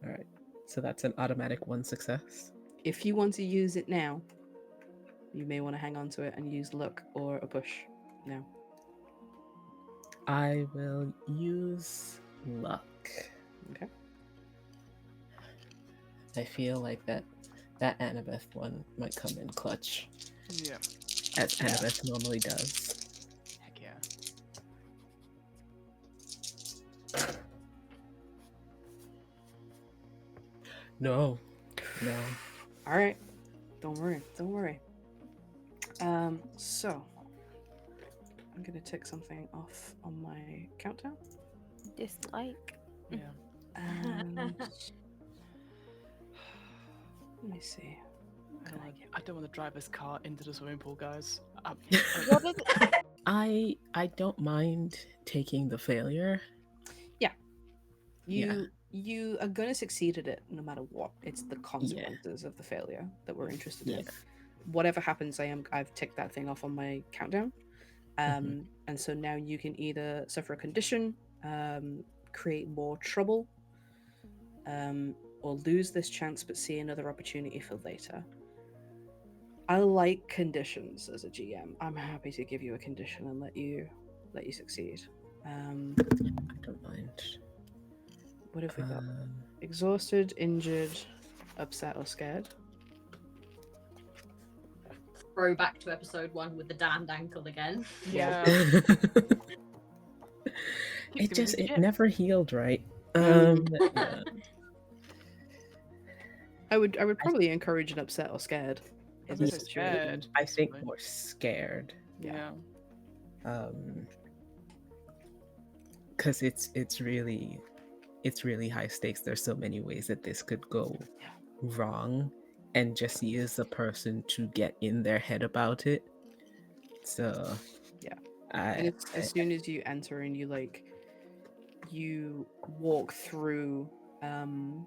[SPEAKER 2] All right. So that's an automatic one success.
[SPEAKER 5] If you want to use it now, you may want to hang on to it and use luck or a push now.
[SPEAKER 2] I will use luck.
[SPEAKER 5] Okay.
[SPEAKER 2] I feel like that Annabeth one might come in clutch,
[SPEAKER 4] Yeah.
[SPEAKER 2] as Annabeth normally does.
[SPEAKER 4] Heck yeah.
[SPEAKER 2] No.
[SPEAKER 5] All right. Don't worry. Don't worry. So I'm gonna tick something off on my countdown.
[SPEAKER 1] Dislike.
[SPEAKER 4] Yeah.
[SPEAKER 5] And let me see.
[SPEAKER 4] I don't want to drive this car into the swimming pool, guys.
[SPEAKER 1] What is it?
[SPEAKER 2] I don't mind taking the failure.
[SPEAKER 5] You are going to succeed at it no matter what. It's the consequences of the failure that we're interested in.
[SPEAKER 2] Yeah.
[SPEAKER 5] Whatever happens, I've ticked that thing off on my countdown.
[SPEAKER 2] Mhm.
[SPEAKER 5] And so now you can either suffer a condition, create more trouble, or lose this chance but see another opportunity for later. I like conditions as a GM. I'm happy to give you a condition and let you succeed.
[SPEAKER 2] I don't mind.
[SPEAKER 5] What have we got? Exhausted, injured, upset, or scared?
[SPEAKER 3] Throw back to episode 1 with the damned ankle again.
[SPEAKER 4] Yeah.
[SPEAKER 2] it never healed right. Yeah.
[SPEAKER 5] I would probably encourage an upset or scared.
[SPEAKER 4] I
[SPEAKER 5] in
[SPEAKER 4] was
[SPEAKER 5] this
[SPEAKER 4] gonna say
[SPEAKER 5] situation.
[SPEAKER 4] scared,
[SPEAKER 2] I think
[SPEAKER 4] possibly.
[SPEAKER 2] more scared.
[SPEAKER 4] Yeah.
[SPEAKER 2] Because it's really high stakes. There's so many ways that this could go wrong, and Jesse is the person to get in their head about it. So
[SPEAKER 5] Yeah. And it's, as soon as you enter and you walk through the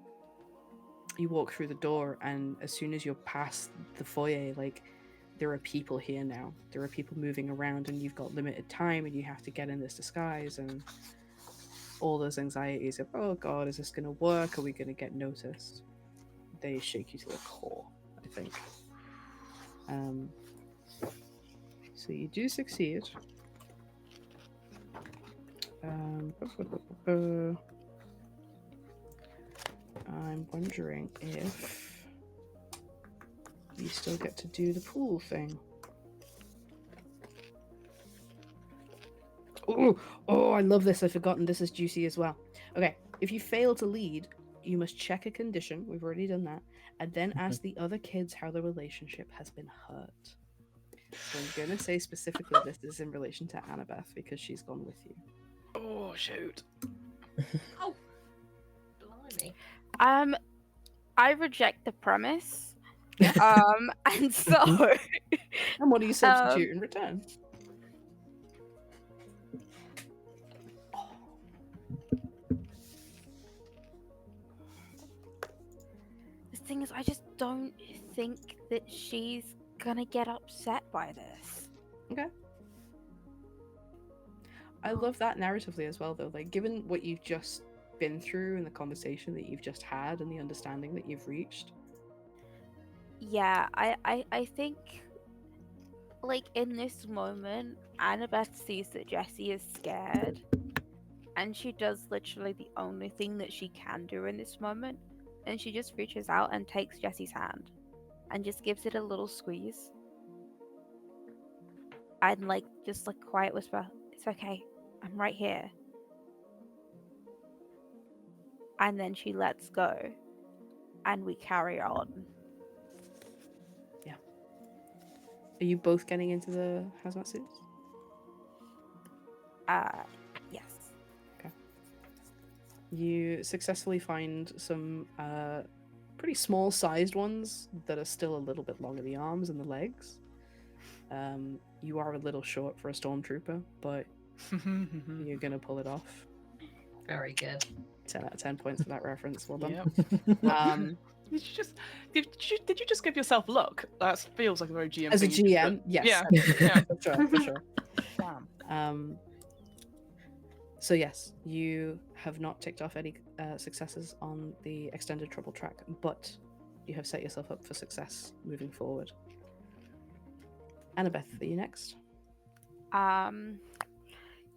[SPEAKER 5] door, and as soon as you're past the foyer, like, there are people here now. There are people moving around, and you've got limited time, and you have to get in this disguise, and all those anxieties of, oh god, is this going to work? Are we going to get noticed? They shake you to the core, I think. So you do succeed. I'm wondering if you still get to do the pool thing. Oh, I love this. I've forgotten this is juicy as well. Okay, if you fail to lead, you must check a condition. We've already done that. And then ask the other kids how the relationship has been hurt. So I'm going to say specifically this is in relation to Annabeth because she's gone with you.
[SPEAKER 4] Oh, shoot.
[SPEAKER 3] Oh, blimey.
[SPEAKER 1] I reject the premise.
[SPEAKER 5] Yeah.
[SPEAKER 1] And so
[SPEAKER 5] And what do you substitute in return?
[SPEAKER 1] the thing is, I just don't think that she's gonna get upset by this.
[SPEAKER 5] Okay. I love that narratively as well, though. Like, given what you've just been through and the conversation that you've just had and the understanding that you've reached.
[SPEAKER 1] Yeah, I think, like, in this moment, Annabeth sees that Jessie is scared, and she does literally the only thing that she can do in this moment, and she just reaches out and takes Jessie's hand, and just gives it a little squeeze, and just quiet whisper, "It's okay, I'm right here." And then she lets go, and we carry on.
[SPEAKER 5] Are you both getting into the hazmat suits?
[SPEAKER 1] Yes.
[SPEAKER 5] You successfully find some pretty small-sized ones that are still a little bit long in the arms and the legs. You are a little short for a stormtrooper, but you're gonna pull it off.
[SPEAKER 3] Very good.
[SPEAKER 5] 10 out of 10 points for that reference. Well done.
[SPEAKER 4] Yep. Did you just give yourself luck? That feels like a very GM
[SPEAKER 5] As a
[SPEAKER 4] thing.
[SPEAKER 5] GM, yes.
[SPEAKER 4] Yeah.
[SPEAKER 5] For sure.
[SPEAKER 4] Damn.
[SPEAKER 5] So yes, you have not ticked off any successes on the extended trouble track, but you have set yourself up for success moving forward. Annabeth, are you next?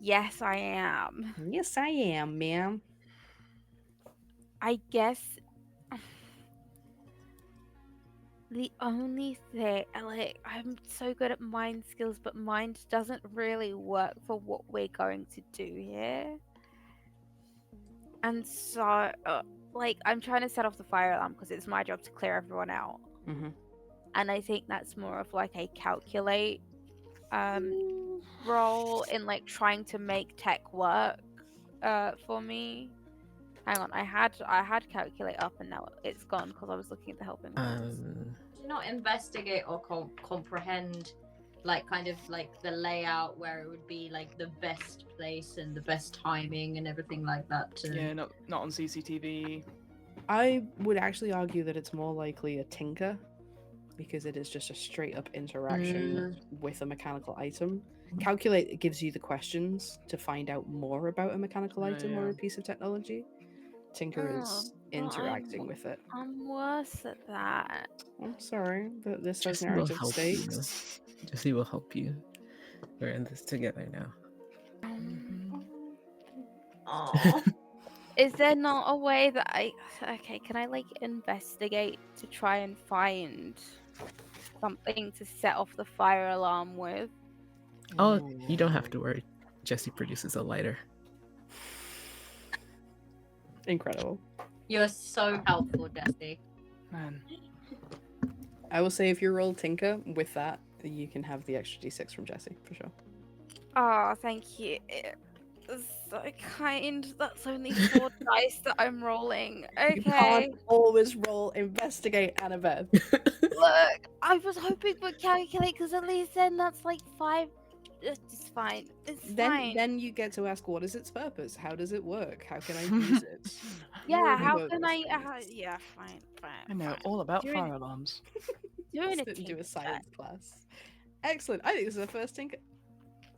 [SPEAKER 1] Yes, I am.
[SPEAKER 5] Yes, I am, ma'am.
[SPEAKER 1] I guess the only thing, I'm so good at mind skills, but mind doesn't really work for what we're going to do here. And so, I'm trying to set off the fire alarm because it's my job to clear everyone out.
[SPEAKER 5] Mm-hmm.
[SPEAKER 1] And I think that's more of a calculate role in trying to make tech work for me. Hang on, I had calculate up and now it's gone because I was looking at the helping words.
[SPEAKER 3] Do you not investigate or comprehend the layout where it would be the best place and the best timing and everything like that
[SPEAKER 4] Yeah, not on CCTV.
[SPEAKER 5] I would actually argue that it's more likely a tinker because it is just a straight up interaction with a mechanical item. Calculate gives you the questions to find out more about a mechanical item or a piece of technology. Tinker is interacting with it.
[SPEAKER 1] I'm worse at that.
[SPEAKER 5] I'm sorry, but this has
[SPEAKER 2] Jesse will
[SPEAKER 5] narrative
[SPEAKER 2] help
[SPEAKER 5] stakes.
[SPEAKER 2] you. Jesse will help you. We're in this together now.
[SPEAKER 3] Oh.
[SPEAKER 1] Is there not a way that can I investigate to try and find something to set off the fire alarm with?
[SPEAKER 2] Oh, you don't have to worry. Jesse produces a lighter.
[SPEAKER 5] Incredible.
[SPEAKER 3] You're so helpful, Jesse.
[SPEAKER 4] Man.
[SPEAKER 5] I will say if you roll Tinker with that, you can have the extra d6 from Jesse, for sure.
[SPEAKER 1] Oh, thank you. It's so kind. That's only 4 dice that I'm rolling. Okay.
[SPEAKER 5] You can't always roll Investigate, Annabeth.
[SPEAKER 1] Look, I was hoping for calculate because at least then that's 5. It's fine. It's fine.
[SPEAKER 5] Then you get to ask, what is its purpose? How does it work? How can I use it?
[SPEAKER 1] Yeah, how can I? Yeah, fine.
[SPEAKER 4] I know all about fire alarms.
[SPEAKER 1] Doing
[SPEAKER 5] Sit
[SPEAKER 1] it.
[SPEAKER 5] and do a science class. Excellent. I think this is the first Tinker.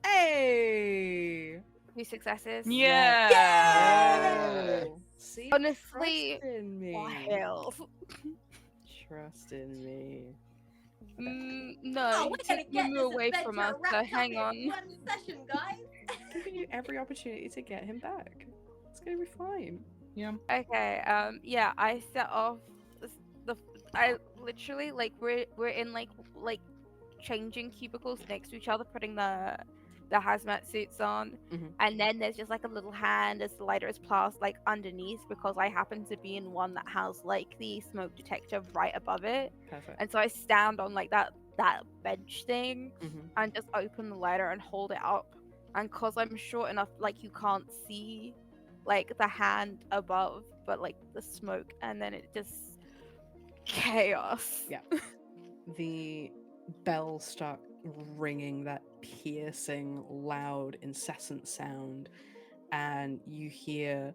[SPEAKER 5] Hey!
[SPEAKER 1] 2 successes.
[SPEAKER 4] Yeah.
[SPEAKER 5] Oh. See,
[SPEAKER 1] Honestly,
[SPEAKER 5] trust in me.
[SPEAKER 1] wild.
[SPEAKER 5] Trust in me.
[SPEAKER 1] No,
[SPEAKER 3] we're gonna
[SPEAKER 1] take
[SPEAKER 3] get
[SPEAKER 1] him
[SPEAKER 3] this
[SPEAKER 1] away from us.
[SPEAKER 3] adventure
[SPEAKER 1] So
[SPEAKER 3] wrapped up
[SPEAKER 1] hang
[SPEAKER 3] in
[SPEAKER 1] on.
[SPEAKER 3] one session, guys.
[SPEAKER 5] Giving you every opportunity to get him back. It's gonna be fine.
[SPEAKER 4] Yeah.
[SPEAKER 1] Okay. Yeah, I set off the. I literally like we're in like changing cubicles next to each other, putting the hazmat suits on,
[SPEAKER 5] Hmm.
[SPEAKER 1] and then there's just like a little hand as lighter as blast like underneath because I happen to be in one that has like the smoke detector right above it,
[SPEAKER 5] Perfect.
[SPEAKER 1] and so I stand on like that bench thing
[SPEAKER 5] Hmm.
[SPEAKER 1] and just open the lighter and hold it up, and cause I'm short enough, like you can't see like the hand above, but like the smoke, and then it just chaos.
[SPEAKER 5] Yeah. The bells start ringing, that piercing, loud, incessant sound, and you hear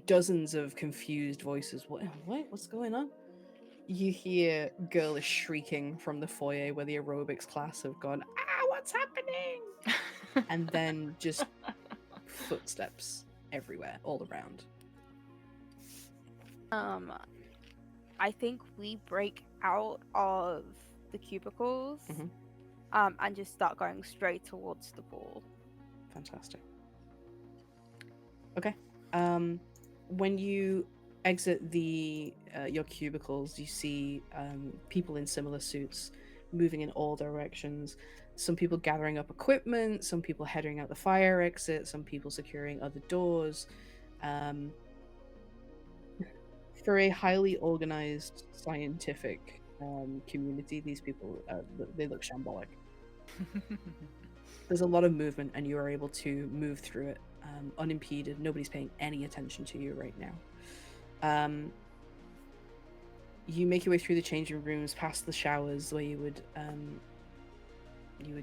[SPEAKER 5] dozens of confused voices. What? What's going on? You hear girls shrieking from the foyer where the aerobics class have gone, ah, what's happening? And then just footsteps everywhere, all around.
[SPEAKER 1] Um, I think we break out of the cubicles,
[SPEAKER 5] Mhm.
[SPEAKER 1] and just start going straight towards the pool.
[SPEAKER 5] Fantastic. Okay. When you exit the your cubicles, you see people in similar suits moving in all directions. Some people gathering up equipment, some people heading out the fire exit, some people securing other doors. Um, for a highly organized scientific community, these people they look shambolic. There's a lot of movement, and you are able to move through it unimpeded. Nobody's paying any attention to you right now. You make your way through the changing rooms, past the showers where you would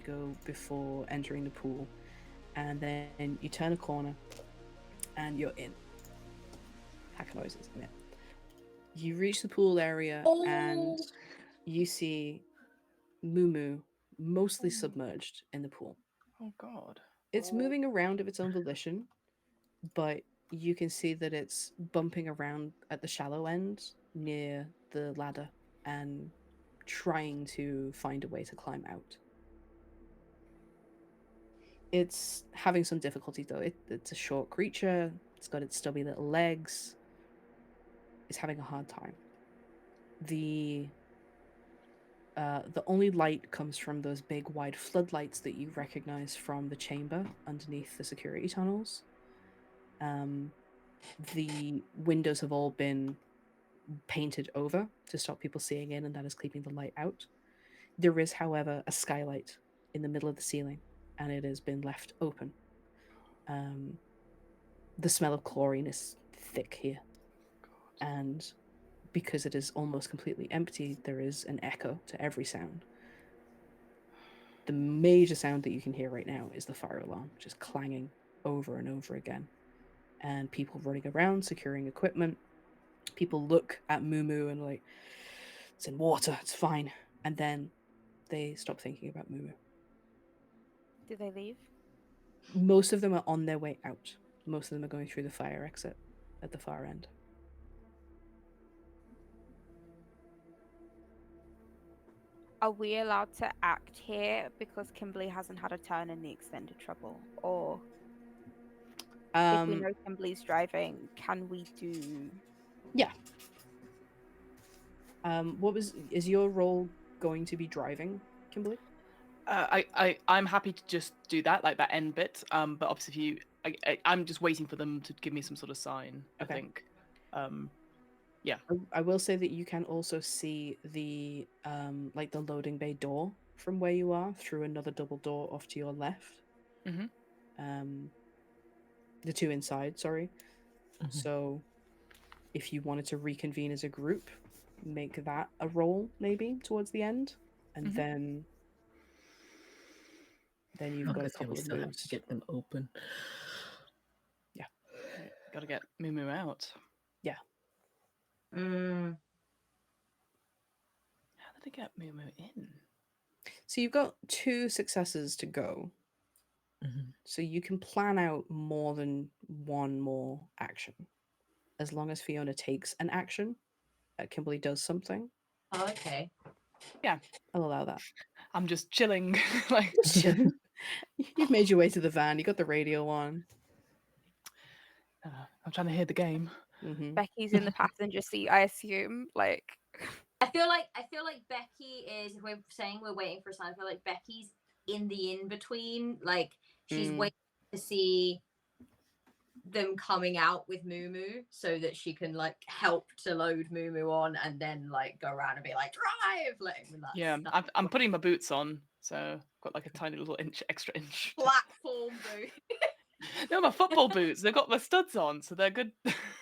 [SPEAKER 5] go before entering the pool, and then you turn a corner, and you're in. Hacker noises. I'm in. You reach the pool area, and
[SPEAKER 3] Oh,
[SPEAKER 5] you see Moo mostly submerged in the pool.
[SPEAKER 4] Oh God.
[SPEAKER 5] It's moving around of its own volition, but you can see that it's bumping around at the shallow end near the ladder and trying to find a way to climb out. It's having some difficulty though. It's a short creature, it's got its stubby little legs. It's having a hard time. The the only light comes from those big wide floodlights that you recognize from the chamber underneath the security tunnels. Um, the windows have all been painted over to stop people seeing in, and that is keeping the light out. There is, however, a skylight in the middle of the ceiling, and it has been left open. Um, the smell of chlorine is thick here,
[SPEAKER 4] God.
[SPEAKER 5] and because it is almost completely empty, there is an echo to every sound. The major sound that you can hear right now is the fire alarm, just clanging over and over again, and people running around securing equipment. People look at Moo and like, it's in water, it's fine, and then they stop thinking about Moo.
[SPEAKER 1] Do they leave?
[SPEAKER 5] Most of them are on their way out. Most of them are going through the fire exit at the far end.
[SPEAKER 1] Are we allowed to act here because Kimberly hasn't had a turn in the extended trouble? Or if we
[SPEAKER 5] Um,
[SPEAKER 1] know Kimberly's driving, can we do.
[SPEAKER 5] yeah. What is your role going to be driving, Kimberly?
[SPEAKER 4] I'm happy to just do that, like that end bit. But obviously, if you, I'm just waiting for them to give me some sort of sign. I
[SPEAKER 5] Okay.
[SPEAKER 4] think. Yeah.
[SPEAKER 5] I will say that you can also see the like the loading bay door from where you are through another double door off to your left.
[SPEAKER 4] Mm-hmm.
[SPEAKER 5] Um, the two inside, sorry. So if you wanted to reconvene as a group, make that a roll maybe towards the end, and
[SPEAKER 4] Mhm.
[SPEAKER 5] then you've got a
[SPEAKER 2] Okay, we
[SPEAKER 5] couple of
[SPEAKER 2] still have to
[SPEAKER 5] moves.
[SPEAKER 2] get them open.
[SPEAKER 5] Yeah,
[SPEAKER 4] Got to get Moo out.
[SPEAKER 5] yeah.
[SPEAKER 3] mm,
[SPEAKER 4] How did I get Moo in?
[SPEAKER 5] So you've got two successes to go.
[SPEAKER 2] Mhm.
[SPEAKER 5] So you can plan out more than one more action, as long as Fiona takes an action. Kimberly does something.
[SPEAKER 3] oh, okay.
[SPEAKER 4] Yeah,
[SPEAKER 5] I'll allow that.
[SPEAKER 4] I'm just chilling. Like,
[SPEAKER 5] Just chilling. You've made your way to the van. You got the radio on.
[SPEAKER 4] I'm trying to hear the game.
[SPEAKER 5] Mm-hmm.
[SPEAKER 1] Becky's in the passenger seat, I assume. Like,
[SPEAKER 3] I feel like Becky is, if we're saying we're waiting for a sign, I feel like Becky's in the in between. Like she's waiting to see them coming out with Moo so that she can like help to load Moo on and then like go around and be like drive, like
[SPEAKER 4] Yeah, I'm putting my boots on, so I've got like a tiny little extra inch.
[SPEAKER 3] platform boot.
[SPEAKER 4] No, my football boots. They've got my studs on, so they're good.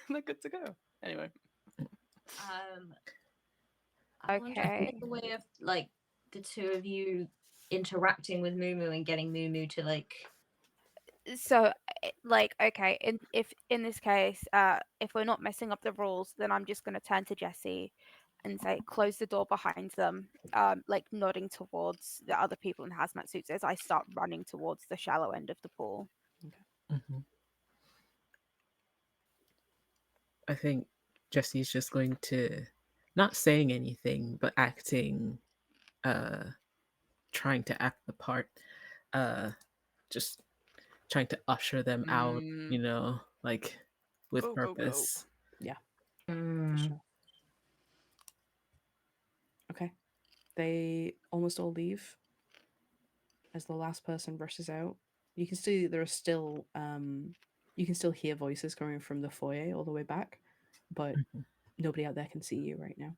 [SPEAKER 4] They're good to go. Anyway.
[SPEAKER 3] I wonder if
[SPEAKER 1] Okay.
[SPEAKER 3] there's a way of like the two of you interacting with Moo and getting Moo to like.
[SPEAKER 1] So, like, okay, if in this case, if we're not messing up the rules, then I'm just gonna turn to Jesse and say, close the door behind them, like nodding towards the other people in hazmat suits as I start running towards the shallow end of the pool.
[SPEAKER 2] Mhm. I think Jesse's just going to, not saying anything, but acting, trying to act the part, just trying to usher them out, like with
[SPEAKER 4] Go, go, go.
[SPEAKER 2] purpose.
[SPEAKER 5] Yeah, for sure. Okay. They almost all leave as the last person rushes out. You can see there are still you can still hear voices coming from the foyer all the way back, but
[SPEAKER 2] Mhm.
[SPEAKER 5] nobody out there can see you right now.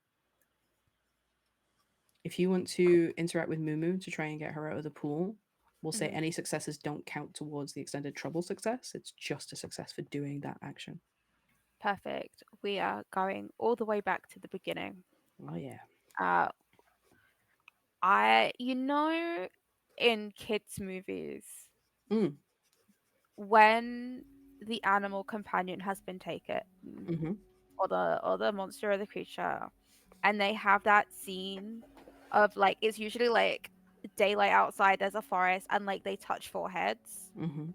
[SPEAKER 5] If you want to interact with Mumu to try and get her out of the pool, we'll say
[SPEAKER 1] Mhm.
[SPEAKER 5] any successes don't count towards the extended trouble success. It's just a success for doing that action.
[SPEAKER 1] Perfect. We are going all the way back to the beginning.
[SPEAKER 5] Oh yeah.
[SPEAKER 1] Uh, in kids' movies,
[SPEAKER 5] Mm.
[SPEAKER 1] when the animal companion has been taken,
[SPEAKER 5] Mm-hmm.
[SPEAKER 1] or the monster or the creature, and they have that scene of like it's usually like daylight outside, there's a forest, and like they touch foreheads.
[SPEAKER 5] Mm-hmm.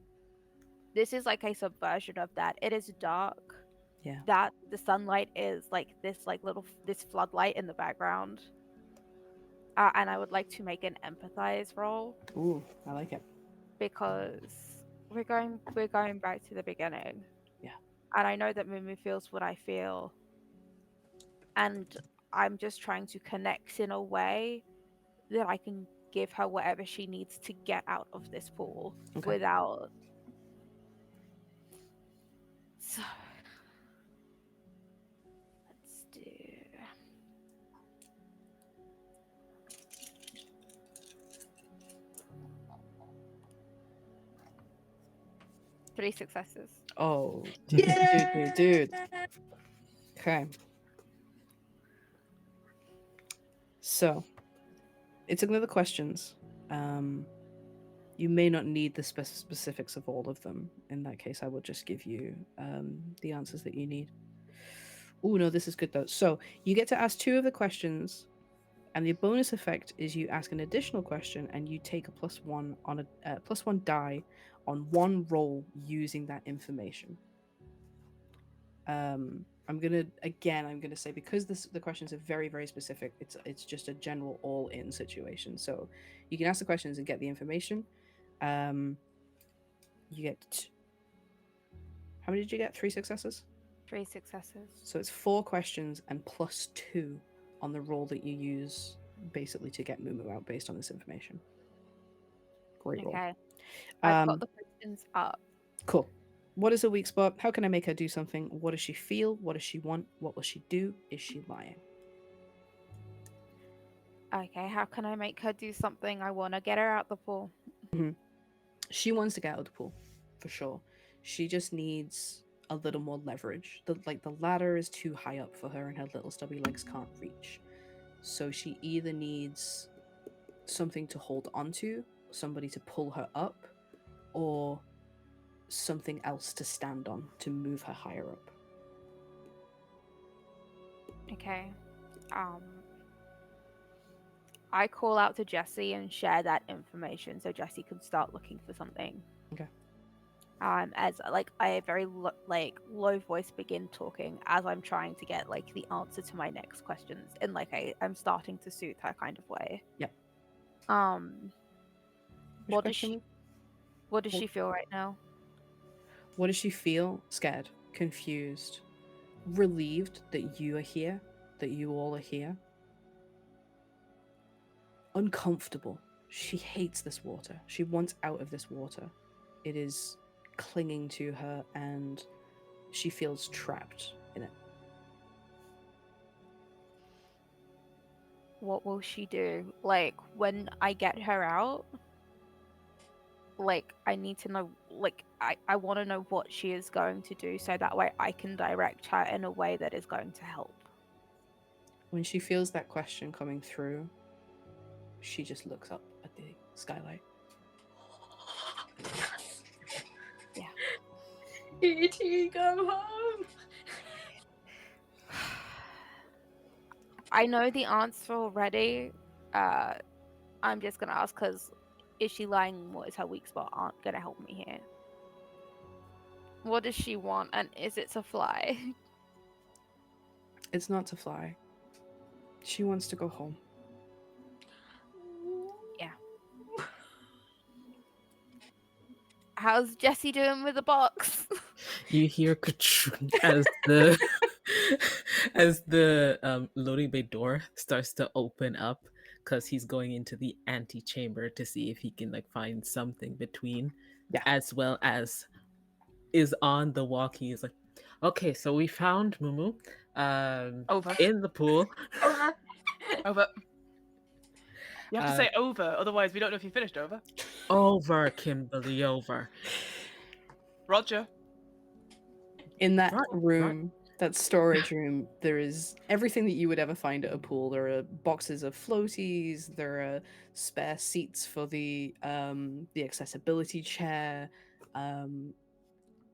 [SPEAKER 1] This is like a subversion of that. It is dark.
[SPEAKER 5] Yeah.
[SPEAKER 1] That the sunlight is like this this floodlight in the background. And I would like to make an empathize roll
[SPEAKER 5] Ooh, I like it.
[SPEAKER 1] because we're going back to the beginning.
[SPEAKER 5] Yeah.
[SPEAKER 1] And I know that Mumu feels what I feel, and I'm just trying to connect in a way that I can give her whatever she needs to get out of this pool
[SPEAKER 5] Okay.
[SPEAKER 1] without. So let's do 3 successes.
[SPEAKER 5] Oh, dude. Okay. So, it's another questions. You may not need the specifics of all of them. In that case, I will just give you the answers that you need. Oh no, this is good though. So you get to ask 2 of the questions, and the bonus effect is you ask an additional question, and you take a +1 on a +1 die on one roll using that information. I'm gonna say, because the questions are very very specific, it's just a general all in situation. So you can ask the questions and get the information. You get, how many did you get? 3 successes.
[SPEAKER 1] 3 successes.
[SPEAKER 5] So it's 4 questions and +2 on the roll that you use basically to get Mumu out based on this information. Great roll.
[SPEAKER 1] Okay. I've got the questions up.
[SPEAKER 5] Cool. What is a weak spot? How can I make her do something? What does she feel? What does she want? What will she do? Is she lying?
[SPEAKER 1] Okay, how can I make her do something? I want to get her out the pool.
[SPEAKER 5] She wants to get out of the pool, for sure. She just needs a little more leverage. The ladder is too high up for her, and her little stubby legs can't reach. So she either needs something to hold onto, somebody to pull her up, or something else to stand on to move her higher up.
[SPEAKER 1] Okay. I call out to Jesse and share that information so Jesse can start looking for something.
[SPEAKER 5] Okay.
[SPEAKER 1] As like I very low voice begin talking as I'm trying to get like the answer to my next questions in like I'm starting to soothe her kind of way.
[SPEAKER 5] Yep.
[SPEAKER 1] What does she feel right now?
[SPEAKER 5] What does she feel? Scared, confused, relieved that you are here, that you all are here. Uncomfortable. She hates this water. She wants out of this water. It is clinging to her, and she feels trapped in it.
[SPEAKER 1] What will she do? Like, when I get her out, like, I need to know, like, I want to know what she is going to do so that way I can direct her in a way that is going to help.
[SPEAKER 5] When she feels that question coming through, she just looks up at the skylight.
[SPEAKER 1] Yeah.
[SPEAKER 3] E.T., go home!
[SPEAKER 1] I know the answer already. I'm just gonna ask because is she lying? What is her weak spot? Aren't gonna help me here. What does she want, and is it to fly?
[SPEAKER 5] It's not to fly. She wants to go home.
[SPEAKER 1] Yeah. How's Jessie doing with the box?
[SPEAKER 2] You hear Katrun as the as the loading bay door starts to open up because he's going into the antechamber to see if he can like find something between,
[SPEAKER 5] Yeah.
[SPEAKER 2] as well as is on the walkie. He's like, okay, so we found Mumu
[SPEAKER 4] Over.
[SPEAKER 2] in the pool.
[SPEAKER 4] Over. You have to
[SPEAKER 2] Uh,
[SPEAKER 4] say over, otherwise we don't know if you finished over.
[SPEAKER 2] Over, Kimberly, over.
[SPEAKER 4] Roger.
[SPEAKER 5] In that
[SPEAKER 2] Right,
[SPEAKER 5] room, that storage room, there is everything that you would ever find at a pool. There are boxes of floaties. There are spare seats for the accessibility chair.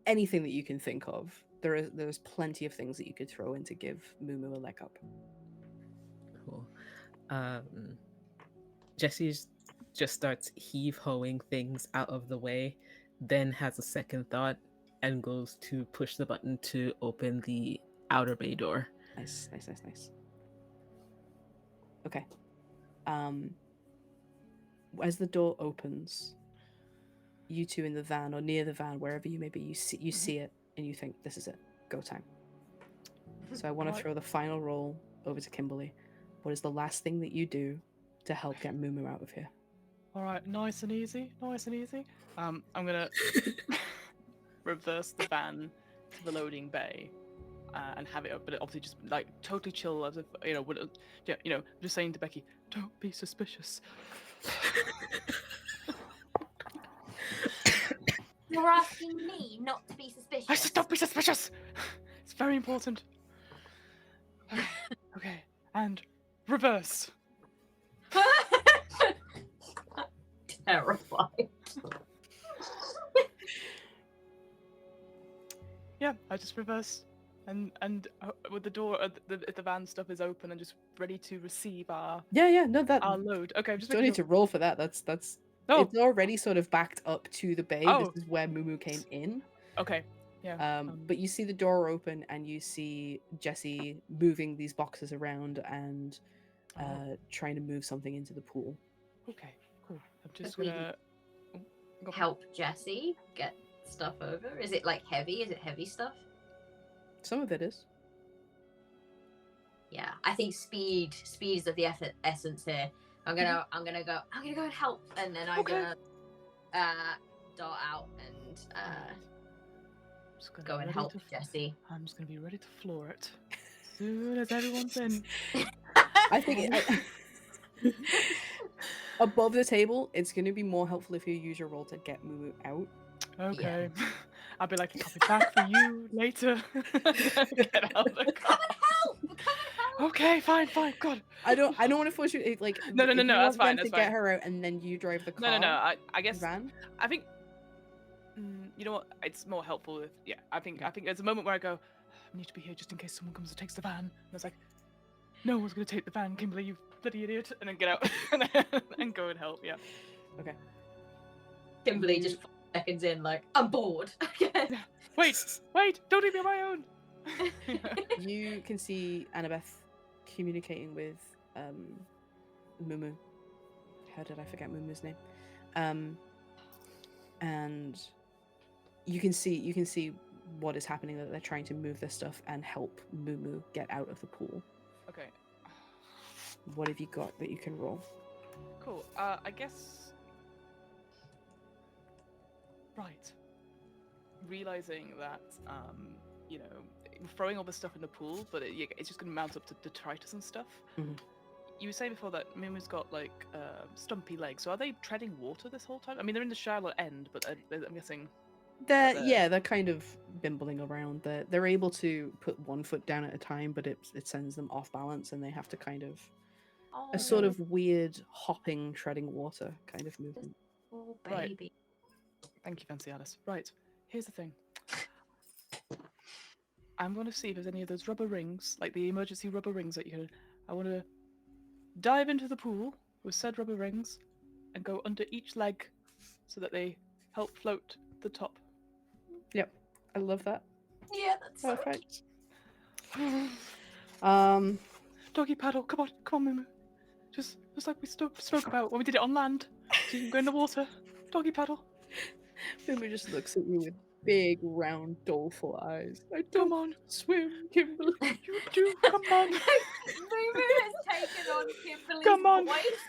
[SPEAKER 5] Anything that you can think of. There's plenty of things that you could throw in to give Mumu a leg up.
[SPEAKER 2] Cool. Jesse just starts heave-hoing things out of the way, then has a second thought and goes to push the button to open the outer bay door.
[SPEAKER 5] Nice. Okay. As the door opens, you two in the van or near the van, wherever you may be, you see it and you think, this is it. Go time. So I want to
[SPEAKER 4] Right.
[SPEAKER 5] throw the final roll over to Kimberly. What is the last thing that you do to help get Mumu out of here?
[SPEAKER 4] All right, nice and easy. I'm gonna reverse the van to the loading bay and have it up, but obviously just like totally chill, as if just saying to Becky, "Don't be suspicious."
[SPEAKER 3] You're asking me not to be suspicious.
[SPEAKER 4] I said, "Don't be suspicious." It's very important. Okay, and reverse.
[SPEAKER 3] Terrified.
[SPEAKER 4] Yeah, I just reverse, and with the door, the van stuff is open and just ready to receive our
[SPEAKER 5] No, that
[SPEAKER 4] load. Okay, I'm just
[SPEAKER 5] don't
[SPEAKER 4] making
[SPEAKER 5] need to roll for that. That's
[SPEAKER 4] Oh.
[SPEAKER 5] It's already sort of backed up to the bay.
[SPEAKER 4] Oh.
[SPEAKER 5] This is where Mumu came in.
[SPEAKER 4] Okay, yeah.
[SPEAKER 5] But you see the door open and you see Jesse moving these boxes around and trying to move something into the pool.
[SPEAKER 4] Okay, cool. I'm just
[SPEAKER 3] We
[SPEAKER 4] gonna
[SPEAKER 3] help Jessie get stuff over. Is it like heavy? Is it heavy stuff?
[SPEAKER 5] Some of it is.
[SPEAKER 3] Yeah, I think speed is of the essence here. I'm gonna go and help, and then I'm gonna dart out and
[SPEAKER 4] just gonna
[SPEAKER 3] go
[SPEAKER 4] be
[SPEAKER 3] and
[SPEAKER 4] ready
[SPEAKER 3] help
[SPEAKER 4] to
[SPEAKER 3] Jessie.
[SPEAKER 4] I'm just gonna be ready to floor it as soon as everyone's in.
[SPEAKER 5] I think above the table, it's going to be more helpful if you use your roll to get Mumu out.
[SPEAKER 4] Okay. I'll be like, I'll be back for you later. Get out of the car.
[SPEAKER 3] Come and help!
[SPEAKER 4] Okay, fine. God.
[SPEAKER 5] I don't want to force you. Like
[SPEAKER 4] No.
[SPEAKER 5] if you
[SPEAKER 4] That's
[SPEAKER 5] want
[SPEAKER 4] fine.
[SPEAKER 5] them to get her out and then you drive the car.
[SPEAKER 4] No. I guess
[SPEAKER 5] Van.
[SPEAKER 4] I think. You know what? It's more helpful if I think there's a moment where I go, I need to be here just in case someone comes and takes the van. And I was like, no one's gonna take the van, Kimberly, you bloody idiot, and then get out and go and help. Yeah.
[SPEAKER 5] Okay.
[SPEAKER 3] Kimberly just 5 seconds in, like, I'm bored.
[SPEAKER 4] Wait! Don't leave me on my own.
[SPEAKER 5] You can see Annabeth communicating with Mumu. How did I forget Mumu's name? And you can see what is happening, that they're trying to move this stuff and help Mumu get out of the pool.
[SPEAKER 4] Okay.
[SPEAKER 5] What have you got that you can roll?
[SPEAKER 4] Cool. I guess. Right. Realizing that, you know, throwing all this stuff in the pool, but it's just going to mount up to detritus and stuff.
[SPEAKER 5] Mhm.
[SPEAKER 4] You were saying before that Mumu's got like stumpy legs. So are they treading water this whole time? I mean, they're in the shallow end, but I'm guessing.
[SPEAKER 5] They're kind of bimbling around. They're able to put one foot down at a time, but it sends them off balance, and they have to kind of a sort of weird hopping, treading water kind of movement.
[SPEAKER 3] Oh,
[SPEAKER 4] Right.
[SPEAKER 3] baby.
[SPEAKER 4] Thank you, Fancy Alice. Right. Here's the thing. I'm going to see if there's any of those rubber rings, like the emergency rubber rings that you can. I want to dive into the pool with said rubber rings and go under each leg so that they help float the top.
[SPEAKER 5] Yep, I love that.
[SPEAKER 3] Yeah, that's so
[SPEAKER 5] Perfect.
[SPEAKER 4] Doggy paddle, come on, Mumu. Just like we spoke about when we did it on land. So you can go in the water. Doggy paddle.
[SPEAKER 5] Mumu just looks at you with big, round, doleful eyes. I don't
[SPEAKER 4] Come on.
[SPEAKER 5] swim, Kimberly.
[SPEAKER 4] You do. Come on.
[SPEAKER 3] Mumu has taken on Kimberly's
[SPEAKER 4] Come on.
[SPEAKER 3] voice.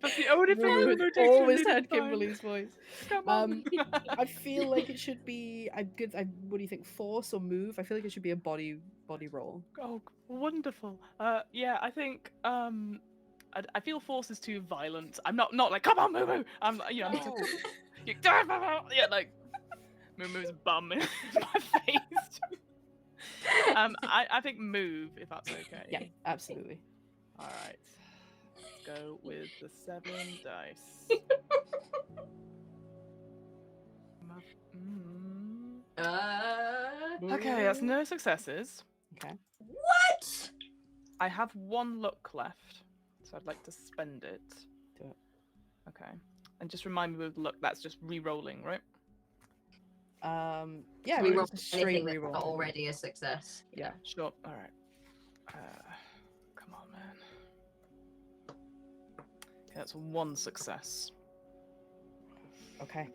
[SPEAKER 4] That's the only thing
[SPEAKER 5] Mumu
[SPEAKER 4] Mumu
[SPEAKER 5] has
[SPEAKER 4] takes
[SPEAKER 5] always
[SPEAKER 4] from me
[SPEAKER 5] had
[SPEAKER 4] to find.
[SPEAKER 5] Kimberly's voice.
[SPEAKER 4] Come on.
[SPEAKER 5] I feel like it should be. What do you think? Force or move? I feel like it should be a body roll.
[SPEAKER 4] Oh, wonderful. Yeah, I think I feel force is too violent. I'm not like come on, Mumu. I'm you know I'm
[SPEAKER 5] No.
[SPEAKER 4] yeah like Mumu's bum in my face. I think move if that's okay.
[SPEAKER 5] Yeah, absolutely.
[SPEAKER 4] All right. Let's go with the 7 dice. Okay, that's no successes.
[SPEAKER 5] Okay.
[SPEAKER 3] What?
[SPEAKER 4] I have 1 luck left, so I'd like to spend it.
[SPEAKER 5] Do it.
[SPEAKER 4] Okay. And just remind me with luck, that's just re-rolling, right?
[SPEAKER 5] Yeah,
[SPEAKER 4] Sorry.
[SPEAKER 5] we
[SPEAKER 3] Reroll
[SPEAKER 5] straight
[SPEAKER 3] anything that's
[SPEAKER 5] reroll.
[SPEAKER 3] not already a success.
[SPEAKER 5] Yeah.
[SPEAKER 4] Sure. All right. Come on, man. Okay, that's 1 success.
[SPEAKER 5] Okay.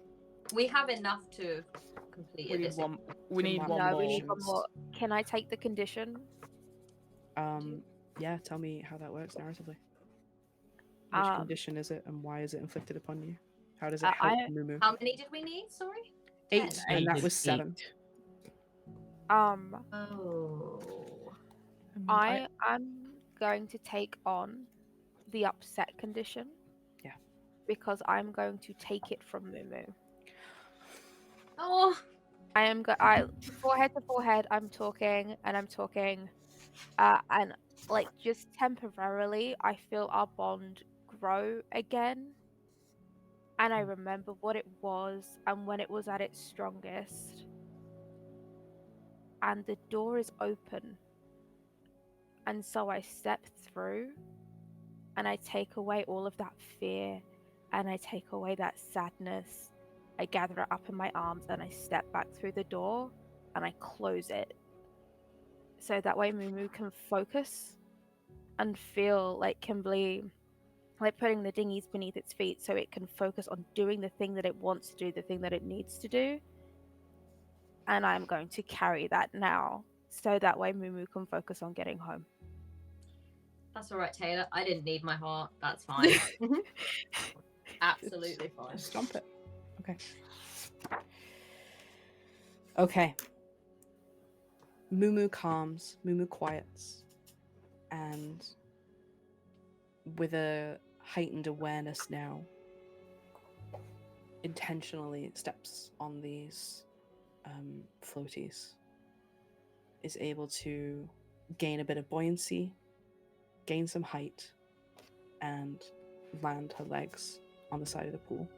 [SPEAKER 3] We have enough to complete
[SPEAKER 4] We
[SPEAKER 3] it.
[SPEAKER 4] need
[SPEAKER 3] This
[SPEAKER 4] one. We need
[SPEAKER 5] mark
[SPEAKER 4] one
[SPEAKER 1] No,
[SPEAKER 4] more.
[SPEAKER 1] we need one
[SPEAKER 5] Visions.
[SPEAKER 1] more. Can I take the condition?
[SPEAKER 5] Yeah, tell me how that works narratively. Which condition is it, and why is it inflicted upon you? How does it help Mumu?
[SPEAKER 3] How many did we need? Sorry.
[SPEAKER 5] 8,
[SPEAKER 3] 10.
[SPEAKER 5] and that
[SPEAKER 2] Eight.
[SPEAKER 5] was 7.
[SPEAKER 3] Oh.
[SPEAKER 1] I'm going to take on the upset condition.
[SPEAKER 5] Yeah.
[SPEAKER 1] Because I'm going to take it from Mumu.
[SPEAKER 3] Oh.
[SPEAKER 1] Forehead to forehead, I'm talking, and like just temporarily, I feel our bond grow again. And I remember what it was and when it was at its strongest. And the door is open. And so I step through and I take away all of that fear and I take away that sadness. I gather it up in my arms and I step back through the door and I close it. So that way Mumu can focus and feel like Kimberly, like putting the dinghies beneath its feet so it can focus on doing the thing that it wants to do, the thing that it needs to do. And I'm going to carry that now so that way Mumu can focus on getting home.
[SPEAKER 3] That's all right, Taylor. I didn't need my heart. That's fine. Absolutely fine.
[SPEAKER 5] Just stomp it. Okay. Okay. Mumu calms, Mumu quiets, and with a heightened awareness now, intentionally steps on these floaties, is able to gain a bit of buoyancy, gain some height, and land her legs on the side of the pool.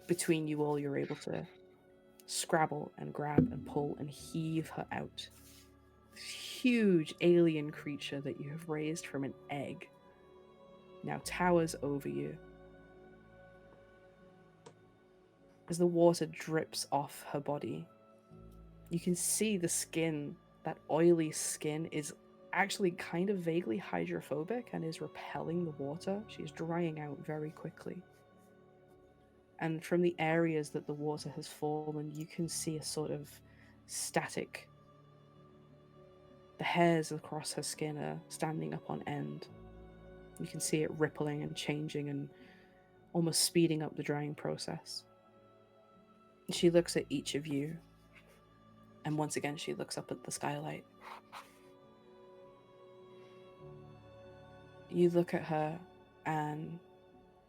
[SPEAKER 5] Between you all, you're able to scrabble and grab and pull and heave her out. This huge alien creature that you have raised from an egg now towers over you. As the water drips off her body, you can see the skin, that oily skin, is actually kind of vaguely hydrophobic and is repelling the water. She's drying out very quickly. and from the areas that the water has fallen, you can see a sort of static. The hairs across her skin are standing up on end. You can see it rippling and changing and almost speeding up the drying process. She looks at each of you, and once again she looks up at the skylight. You look at her and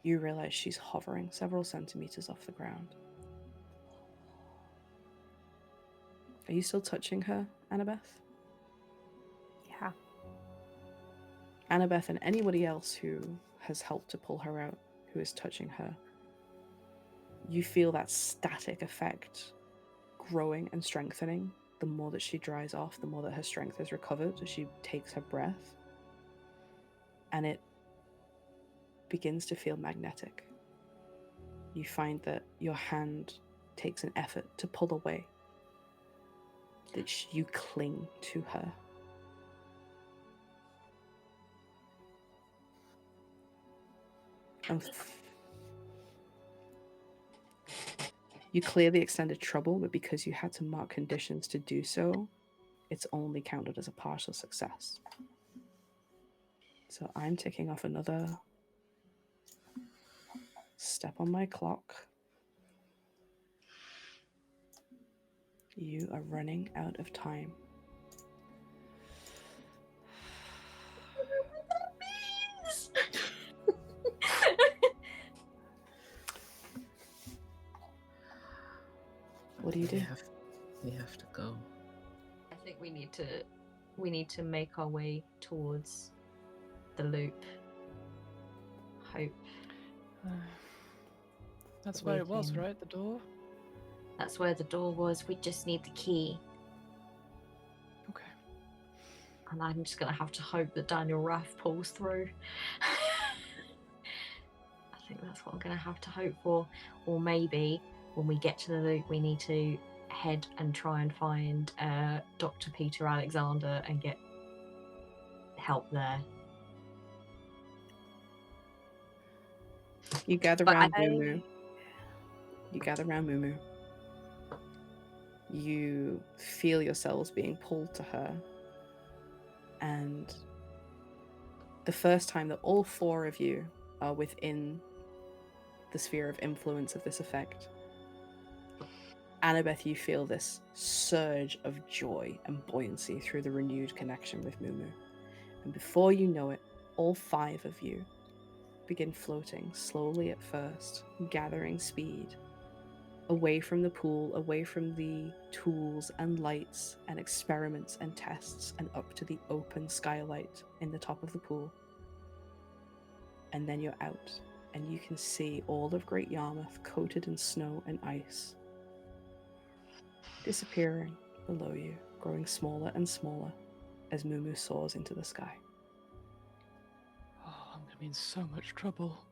[SPEAKER 5] you realize she's hovering several centimeters off the ground. Are you still touching her, Annabeth?
[SPEAKER 1] Yeah.
[SPEAKER 5] Annabeth and anybody else who has helped to pull her out, who is touching her, you feel that static effect growing and strengthening. The more that she dries off, the more that her strength is recovered as she takes her breath. And it begins to feel magnetic. You find that your hand takes an effort to pull away, that you cling to her. And you clear the extended trouble, but because you had to mark conditions to do so, it's only counted as a partial success. So I'm ticking off another step on my clock. You are running out of time. What do you do?
[SPEAKER 2] We have to go.
[SPEAKER 3] I think we need to make our way towards the loop. Hope.
[SPEAKER 4] That's
[SPEAKER 3] We
[SPEAKER 4] where it was,
[SPEAKER 3] can-
[SPEAKER 4] right? The door?
[SPEAKER 3] That's where the door was. We just need the key.
[SPEAKER 4] Okay.
[SPEAKER 3] And I'm just gonna have to hope that Daniel Raff pulls through. I think that's what I'm gonna have to hope for. Or maybe when we get to the loop, we need to head and try and find Dr. Peter Alexander and get help there.
[SPEAKER 5] You gather
[SPEAKER 1] But
[SPEAKER 5] around Mumu. You feel yourselves being pulled to her. And the first time that all four of you are within the sphere of influence of this effect, Annabeth, you feel this surge of joy and buoyancy through the renewed connection with Mumu. And before you know it, all five of you begin floating, slowly at first, gathering speed, away from the pool, away from the tools and lights and experiments and tests, and up to the open skylight in the top of the pool. And then you're out, and you can see all of Great Yarmouth coated in snow and ice, disappearing below you, growing smaller and smaller as Mumu soars into the sky.
[SPEAKER 4] Oh, I'm gonna be in so much trouble.